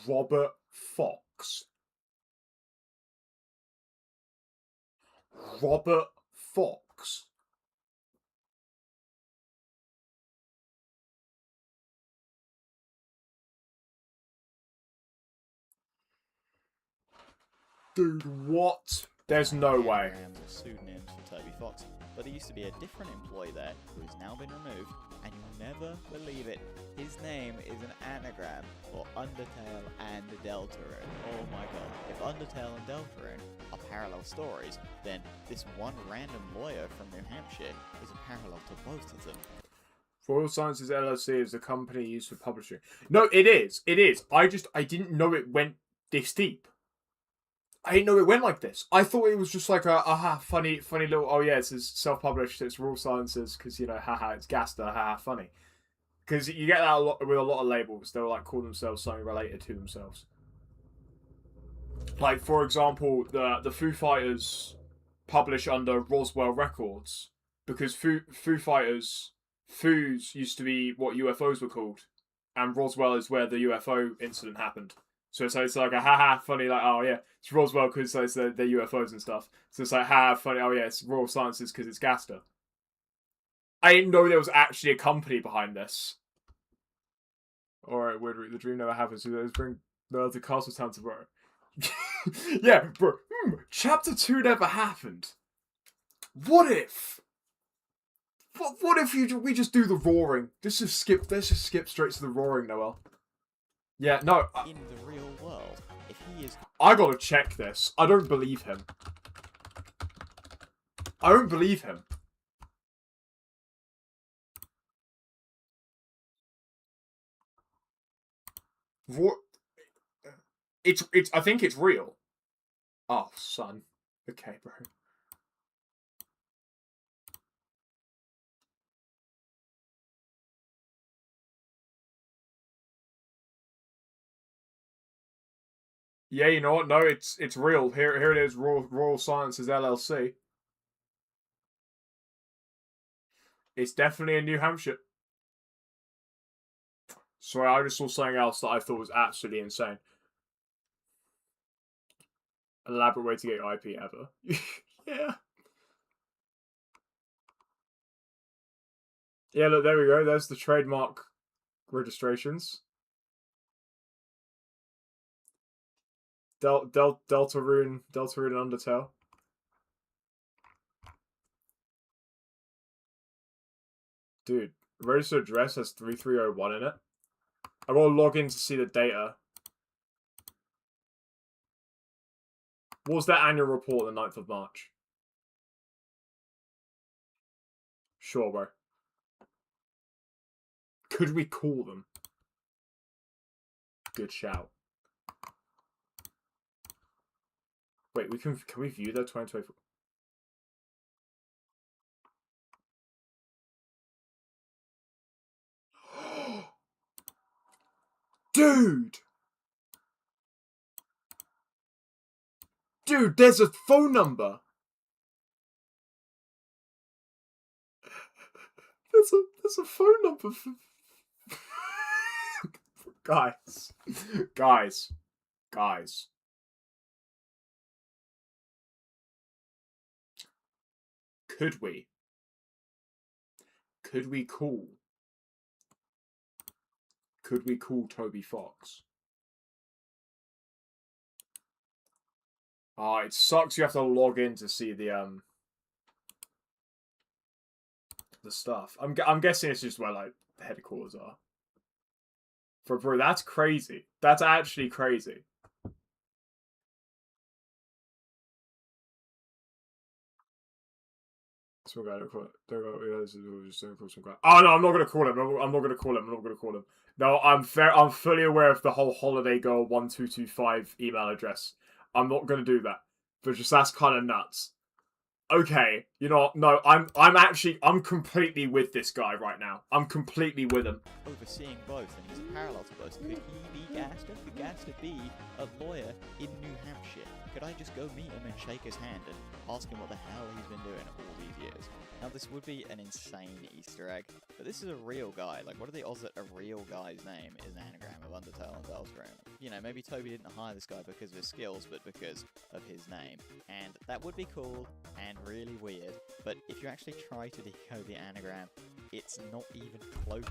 Robert Fox. Robert Fox. Dude, what? There's no way. anagrams or pseudonyms for Toby Fox, but there used to be a different employee there who has now been removed, and you'll never believe it. His name is an anagram for Undertale and Deltarune. Oh my god. If Undertale and Deltarune are parallel stories, then this one random lawyer from New Hampshire is a parallel to both of them. Royal Sciences LLC is the company used for publishing. No, it is. It is. I didn't know it went this deep. I didn't know it went like this. I thought it was just like a funny little, oh yeah, it's self-published, it's Royal Sciences, because, you know, haha, it's Gaster, haha, funny. Because you get that a lot with a lot of labels. They'll, like, call themselves something related to themselves. Like, for example, the Foo Fighters publish under Roswell Records, because Foo Fighters, Foos used to be what UFOs were called, and Roswell is where the UFO incident happened. So it's like a haha funny, like, oh yeah, it's Roswell because it's they're UFOs and stuff. So it's like haha funny, oh yeah, it's Royal Sciences because it's Gaster. I didn't know there was actually a company behind this. Alright, weird, the dream never happens. So let's bring the Castletown to bro. Yeah, bro. Chapter 2 never happened. What if? What if we just do the roaring? Let's just skip straight to the roaring, Noel. Yeah, no. In the real world, if he is... I gotta check this. I don't believe him. I don't believe him. What? It's. I think it's real. Oh, son. Okay, bro. Yeah, you know what? No, it's real. Here it is. Royal Sciences LLC. It's definitely in New Hampshire. Sorry, I just saw something else that I thought was absolutely insane. Elaborate way to get your IP ever. Yeah. Yeah, look, there we go. There's the trademark registrations. Deltarune and Undertale. Dude, registered address has 3301 in it. I gotta log in to see the data. What was that annual report on the 9th of March? Sure, bro. Could we call them? Good shout. Wait, can we view their 2024? Dude! Dude, there's a phone number! There's a phone number for... Guys. Could we call Toby Fox? It sucks you have to log in to see the stuff. I'm guessing it's just where, like, the headquarters are. Bro, that's crazy. That's actually crazy. Some guy, don't call it. Oh no, I'm not gonna call him. I'm not gonna call him. No, I'm fair. I'm fully aware of the whole Holiday Girl 1225 email address. I'm not gonna do that, but just that's kind of nuts. Okay, you know what? No, I'm completely with this guy right now. I'm completely with him. Overseeing both, and he's a parallel to both. Could he be Gaster? Could Gaster be a lawyer in New Hampshire? Could I just go meet him and shake his hand and ask him what the hell he's been doing all these years? Now, this would be an insane Easter egg, but this is a real guy. Like, what are the odds that a real guy's name is an anagram of Undertale and Deltarune? You know, maybe Toby didn't hire this guy because of his skills, but because of his name. And that would be cool and really weird, but if you actually try to decode the anagram, it's not even close.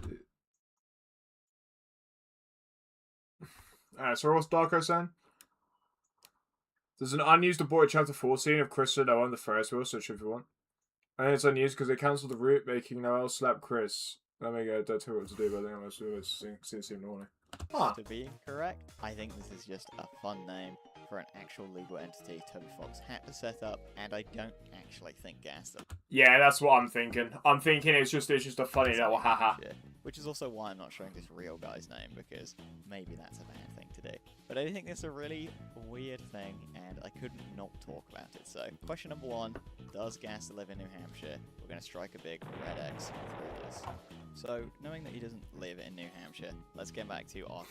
Alright, so what's Darko saying? There's an unused Aborted Chapter 14 of Chris and Noah on the Ferris wheel, search if you want. And it's unused because they cancelled the route, making Noel slap Chris. Let me go, don't tell you what to do, but I think I'm going to see in the morning. Huh. To be incorrect, I think this is just a fun name for an actual legal entity Toby Fox had to set up, and I don't actually think Gaster. Yeah, that's what I'm thinking. I'm thinking it's just a funny little haha. Which is also why I'm not showing this real guy's name, because maybe that's a bad thing to do. But I think it's a really weird thing, and I couldn't not talk about it. So, question number 1, does Gaster live in New Hampshire? We're going to strike a big red X through this. So, knowing that he doesn't live in New Hampshire, let's get back to our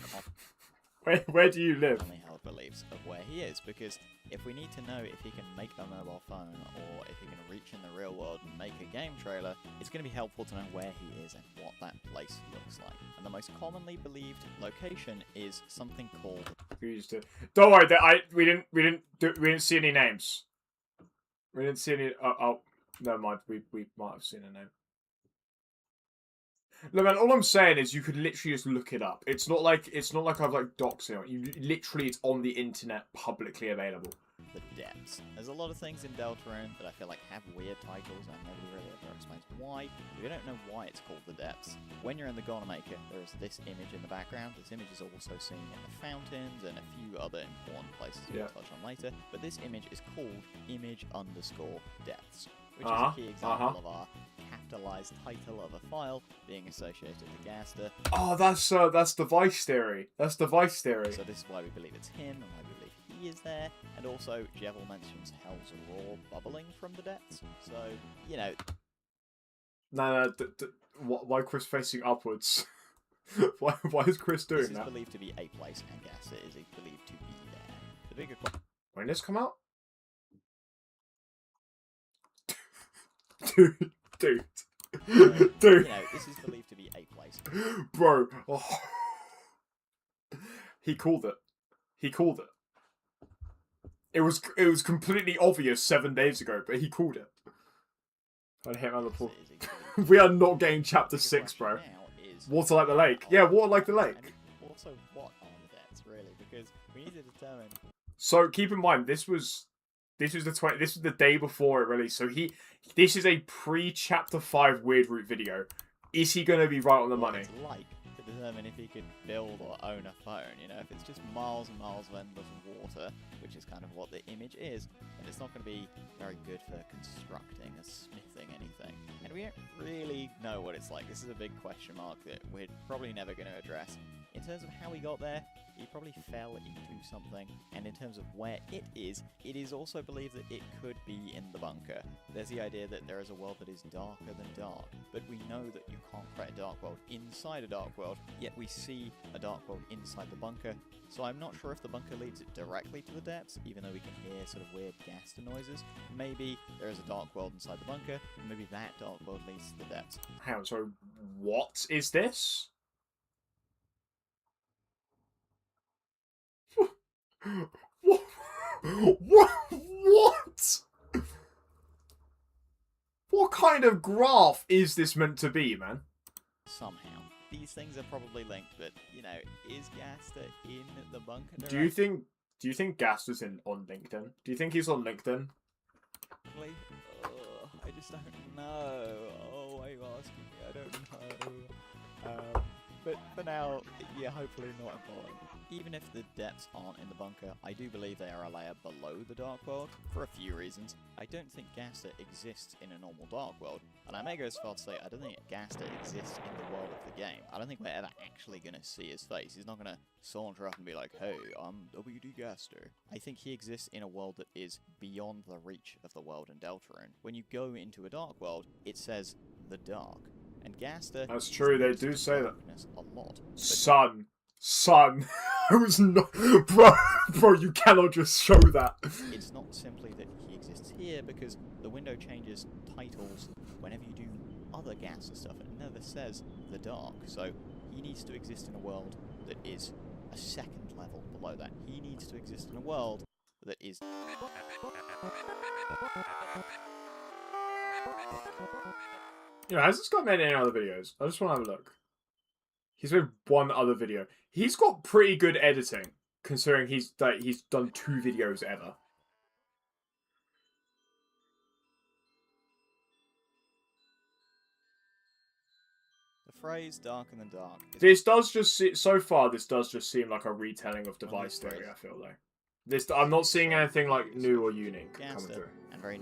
Where do you live? only held beliefs of where he is, because if we need to know if he can make a mobile phone or if he can reach in the real world and make a game trailer, it's going to be helpful to know where he is and what that place looks like. And the most commonly believed location is something called. Don't worry, we didn't see any names. We didn't see any. Oh, never mind. We might have seen a name. No man, all I'm saying is you could literally just look it up. It's not like I've like doxed it. You literally, it's on the internet, publicly available. The depths. There's a lot of things in Deltarune that I feel like have weird titles and nobody really ever explains why. We don't know why it's called the depths. When you're in the Gonamaker, there is this image in the background. This image is also seen in the fountains and a few other important places we'll touch on later. But this image is called image_depths, which is a key example of our capitalized title of a file being associated to Gaster. Oh, that's device theory. That's device theory. So this is why we believe it's him and why we believe he is there. And also, Jevil mentions Hell's Roar bubbling from the depths. So, you know. No, why Chris facing upwards? why is Chris doing that? This is believed to be a place, and Gaster is believed to be there. The bigger question. When did this come out? Dude. Dude. You know, this is believed to be a place. Bro. Oh. He called it. He called it. It was completely obvious 7 days ago, but he called it. I'd hit another pull. We are not getting chapter 6, bro. Water like the lake. Yeah, water like the lake. And also, what are the depths, really? Because we need to determine. So keep in mind, this was the day before it released. So this is a pre-chapter 5 Weird Root video. Is he going to be right on the money? It's like to determine if he could build or own a phone. You know, if it's just miles and miles of endless water, which is kind of what the image is, then it's not going to be very good for constructing or smithing anything. And we don't really know what it's like. This is a big question mark that we're probably never going to address. In terms of how he got there, he probably fell into something, and in terms of where it is also believed that it could be in the bunker. There's the idea that there is a world that is darker than dark, but we know that you can't create a dark world inside a dark world, yet we see a dark world inside the bunker, so I'm not sure if the bunker leads it directly to the depths, even though we can hear sort of weird Gaster noises. Maybe there is a dark world inside the bunker, and maybe that dark world leads to the depths. Hang on, so what is this? What? What? What kind of graph is this meant to be, man? Somehow. These things are probably linked, but, you know, is Gaster in the bunker? Do you think Gaster's on LinkedIn? Do you think he's on LinkedIn? I just don't know. Oh, why are you asking me? I don't know. But for now, yeah, hopefully not important. even if the depths aren't in the bunker, I do believe they are a layer below the Dark World, for a few reasons. I don't think Gaster exists in a normal Dark World, and I may go as far to say I don't think Gaster exists in the world of the game. I don't think we're ever actually going to see his face. He's not going to saunter up and be like, hey, I'm WD Gaster. I think he exists in a world that is beyond the reach of the world in Deltarune. When you go into a Dark World, it says the Dark. And Gaster... That's true, they do say that. A lot. Son. I was not... Bro, you cannot just show that. It's not simply that he exists here, because the window changes titles whenever you do other Gaster stuff, and it never says the Dark. So he needs to exist in a world that is a second level below that. He needs to exist in a world that is... You know, has this guy made any other videos? I just want to have a look. He's made one other video. He's got pretty good editing, considering he's done 2 videos ever. The phrase darker than dark. This does just so far. This does just seem like a retelling of Device Theory. I feel like I'm not seeing anything like new or unique coming through.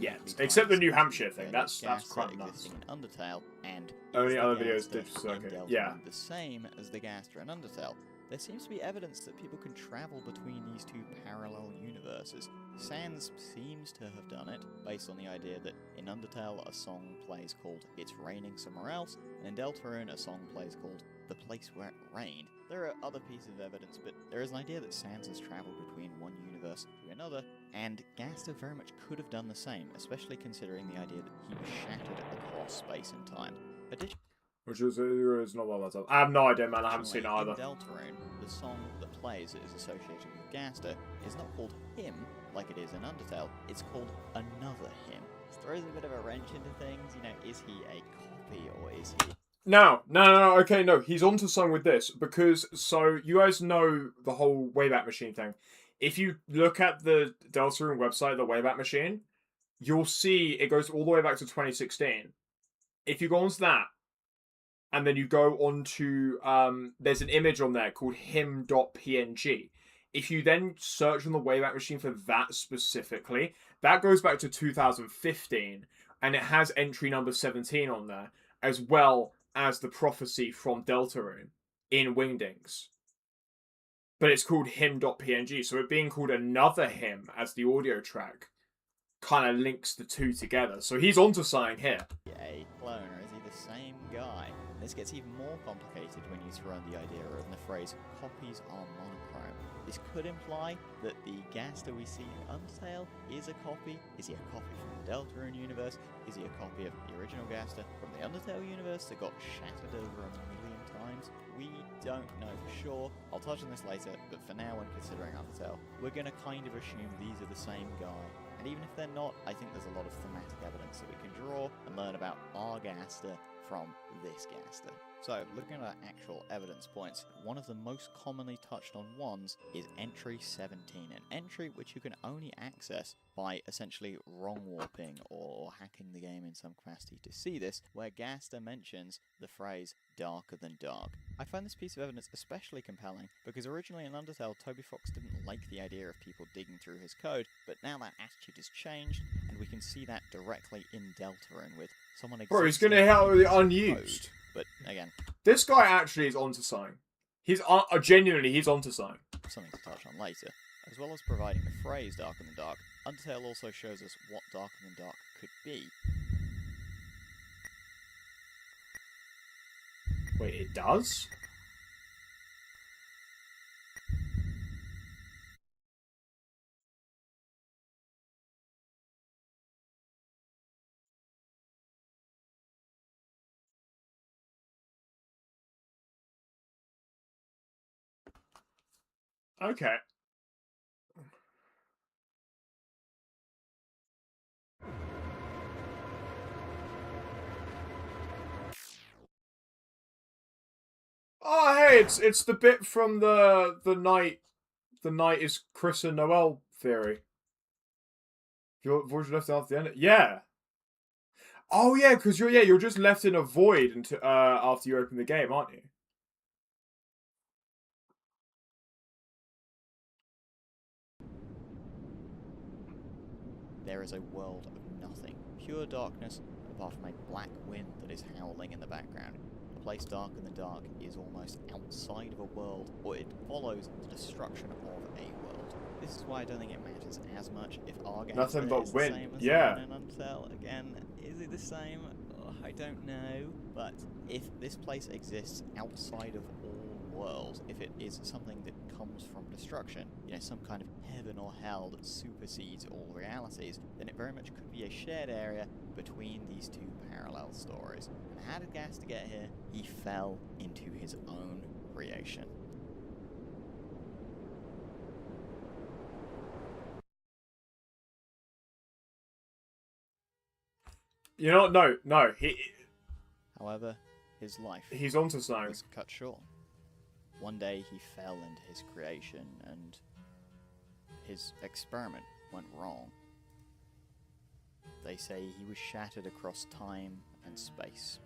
Yeah, except the New Hampshire thing. That's quite nuts. Undertale and only other videos did okay. Yeah. The same as the Gaster and Undertale. There seems to be evidence that people can travel between these 2 parallel universes. Sans seems to have done it, based on the idea that in Undertale a song plays called It's Raining Somewhere Else, and in Deltarune a song plays called The Place Where It Rained. There are other pieces of evidence, but there is an idea that Sans has travelled between one universe to another, and Gaster very much could have done the same, especially considering the idea that he was shattered across space and time. Which is not one myself. I have no idea, man. I haven't seen it either. In Deltarune, the song that plays that is associated with Gaster is not called Him, like it is in Undertale. It's called Another Him. It throws a bit of a wrench into things. You know, is he a copy or is he... No. Okay, no. He's onto something with this because so you guys know the whole Wayback Machine thing. If you look at the Deltarune website, the Wayback Machine, you'll see it goes all the way back to 2016. If you go onto that, and then you go on to, there's an image on there called him.png. If you then search on the Wayback Machine for that specifically, that goes back to 2015, and it has entry number 17 on there, as well as the prophecy from Deltarune in Wingdings. But it's called him.png, so it being called Another Him as the audio track kind of links the 2 together. So he's onto something here. A clone, or is he the same guy? This gets even more complicated when you throw in the idea of the phrase copies are monochrome. This could imply that the Gaster we see in Undertale is a copy. Is he a copy from the Deltarune universe? Is he a copy of the original Gaster from the Undertale universe that got shattered over 1,000,000 times? We don't know for sure. I'll touch on this later, but for now when considering Undertale, we're going to kind of assume these are the same guy. And even if they're not, I think there's a lot of thematic evidence that we can draw and learn about our Gaster from this Gaster. So, looking at our actual evidence points, one of the most commonly touched on ones is entry 17, an entry which you can only access by essentially wrong warping or hacking the game in some capacity to see this, where Gaster mentions the phrase darker than dark. I find this piece of evidence especially compelling because originally in Undertale, Toby Fox didn't like the idea of people digging through his code, but now that attitude has changed, and we can see that directly in Deltarune with someone Bro, he's gonna help with the unused. Code. But again, this guy actually is onto something. He's genuinely, he's onto something. Something to touch on later. As well as providing the phrase darker than dark, Undertale also shows us what darker than dark could be. Wait, it does? Okay. Oh, hey, it's the bit from the night is Chris and Noel theory. Your voice left after the end. Yeah. Oh yeah, because you're just left in a void until after you open the game, aren't you? there is a world of nothing. Pure darkness, apart from a black wind that is howling in the background. A place dark in the dark is almost outside of a world, or it follows the destruction of a world. This is why I don't think it matters as much if Argaster Nothing but is wind. the same as Yeah. Iron and Untel. Again, is it the same? I don't know. But if this place exists outside of all worlds, if it is something that comes from destruction, you know, some kind of heaven or hell that supersedes all realities, then it very much could be a shared area between these two parallel stories. And how did Gaster get here? He fell into his own creation. You know, no, However, his life he's onto something. was cut short. One day he fell into his creation and his experiment went wrong. They say he was shattered across time and space.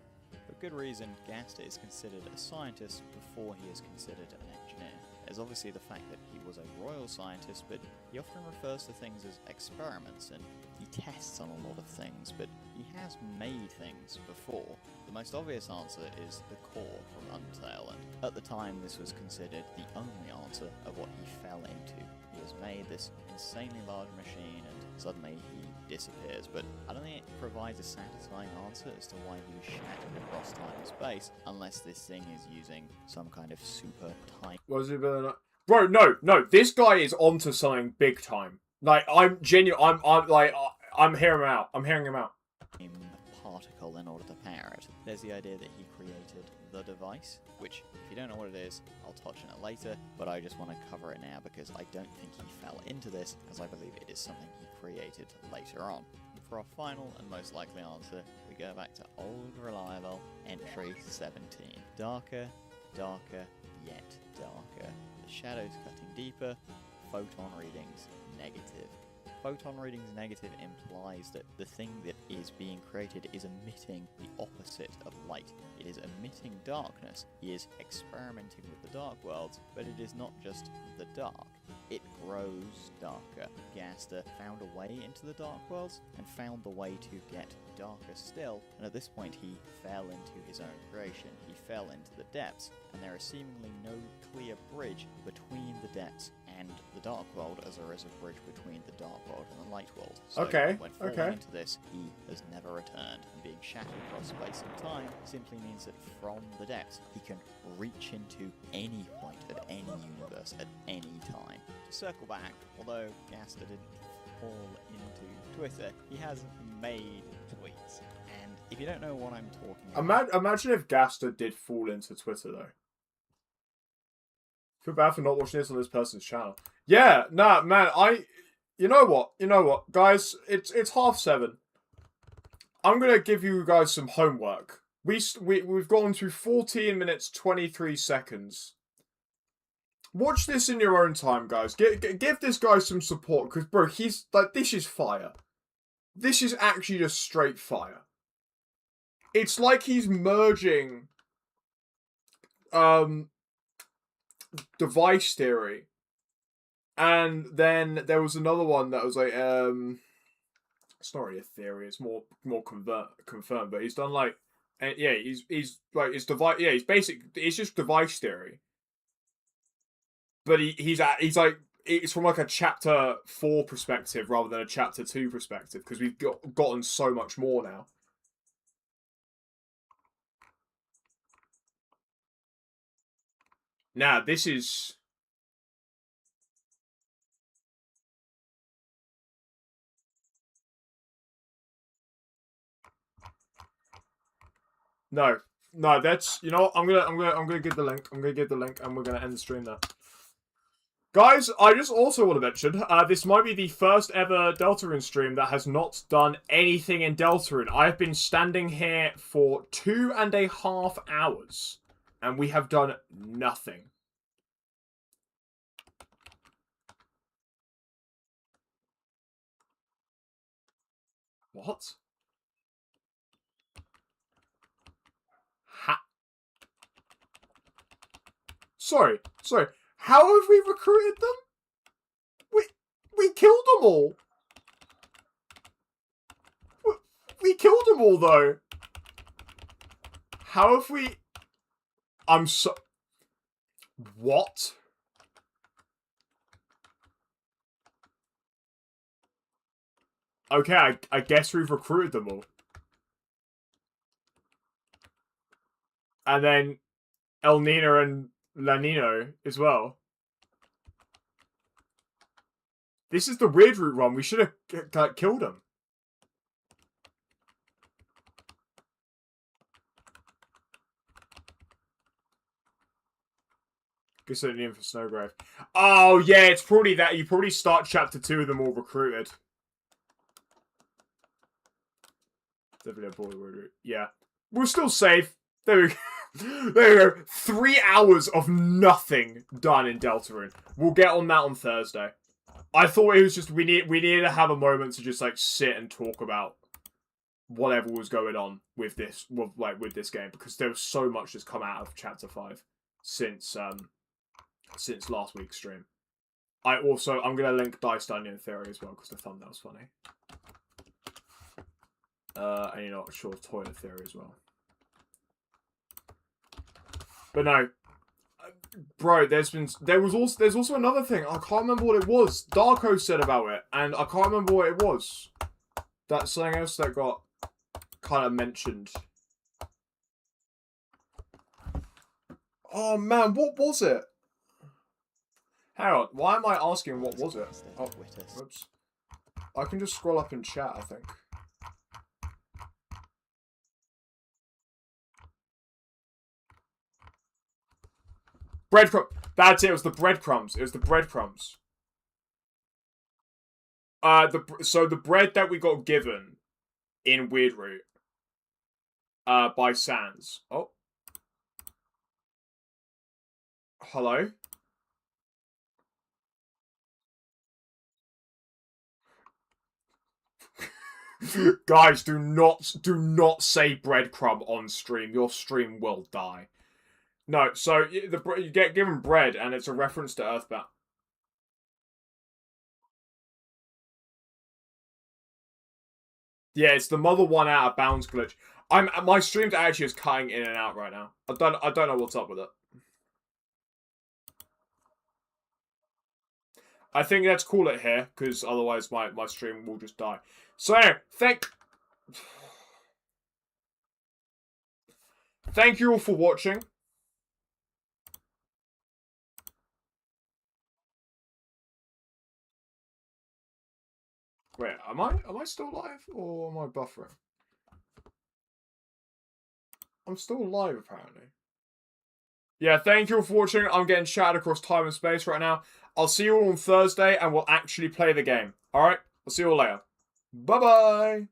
For good reason, Gaster is considered a scientist before he is considered an engineer. There's obviously the fact that he was a royal scientist, but he often refers to things as experiments, and he tests on a lot of things, but he has made things before. The most obvious answer is the core from Untail, and at the time this was considered the only answer of what he fell into. He has made this insanely large machine, and suddenly he disappears, but I don't think it provides a satisfying answer as to why he was shattered across time and space, unless this thing is using some kind of super time. Was it better? Bro, no, this guy is onto something big time. Like, I'm genuine. I'm hearing him out. I'm hearing him out. Particle in order to power it. There's the idea that he created the device, which, if you don't know what it is, I'll touch on it later, but I just want to cover it now because I don't think he fell into this, as I believe it is something he created later on. And for our final and most likely answer, we go back to old reliable entry 17. Darker, darker, yet darker. The shadows cutting deeper, photon readings negative. Photon readings negative implies that the thing that is being created is emitting the opposite of light. It is emitting darkness. He is experimenting with the dark worlds, but it is not just the dark. It grows darker. Gaster found a way into the dark worlds and found the way to get darker still, and at this point he fell into his own creation. He fell into the depths, and there is seemingly no clear bridge between the depths and the dark world, as there is a bridge between the dark world and the light world. So Okay, when falling okay. into this, he has never returned, and being shattered across space and time simply means that from the depths he can reach into any point of any universe at any time. To circle back, although Gaster didn't fall into Twitter, he has made tweets, and if you don't know what I'm talking about... Imagine if Gaster did fall into Twitter, though. Feel bad for not watching this on this person's channel. Yeah, nah, man, you know what, guys, it's 7:30. I'm gonna give you guys some homework. We've gone through 14 minutes 23 seconds. Watch this in your own time, guys. Give this guy some support, because bro, he's like, this is fire. This is actually just straight fire. It's like he's merging device theory, and then there was another one that was like it's not really a theory, it's more confirmed, but he's done like, yeah, he's like, it's device, yeah, it's just device theory, but he's like, it's from like a chapter 4 perspective rather than a chapter 2 perspective, because we've gotten so much more now. Nah, this is... No, that's, you know what? I'm gonna give the link. I'm gonna give the link, and we're gonna end the stream there. Guys, I just also want to mention, this might be the first ever Deltarune stream that has not done anything in Deltarune. I've been standing here for 2.5 hours, and we have done nothing. What? Sorry. How have we recruited them? We killed them all. killed them all, though? How have we... I'm so... What? Okay, I guess we've recruited them all. And then El Nino and La Nino as well. This is the weird route one. We should have killed him. Guess I didn't even for Snowgrave. Oh, yeah, it's probably that. You probably start chapter 2 with them all recruited. Definitely a border route. Yeah. We're still safe. There we go. There we go. 3 hours of nothing done in Deltarune. We'll get on that on Thursday. I thought it was just we needed to have a moment to just like sit and talk about whatever was going on with this with this game, because there was so much that's come out of chapter 5 since last week's stream. I'm gonna link Dice Dungeon Theory as well because the thumbnail's funny. And you know, sure, Toilet Theory as well. But no, bro, there's also another thing. I can't remember what it was. Darko said about it, and I can't remember what it was. That's something else that got kind of mentioned. Oh man, what was it? Hang on, why am I asking what was it? Oh, oops. I can just scroll up in chat, I think. Breadcrumb. That's it. It was the breadcrumbs. It was the breadcrumbs. So the bread that we got given in Weird Route, by Sans. Oh. Hello. Guys, do not say breadcrumb on stream. Your stream will die. No, so you get given bread, and it's a reference to Earthbound. Yeah, it's the mother one out of bounds glitch. My stream's actually is cutting in and out right now. I don't know what's up with it. I think let's call it here, because otherwise my stream will just die. So anyway, thank you all for watching. Wait, am I still live, or am I buffering? I'm still live, apparently. Yeah, thank you all for watching. I'm getting chatted across time and space right now. I'll see you all on Thursday, and we'll actually play the game. Alright? I'll see you all later. Bye-bye!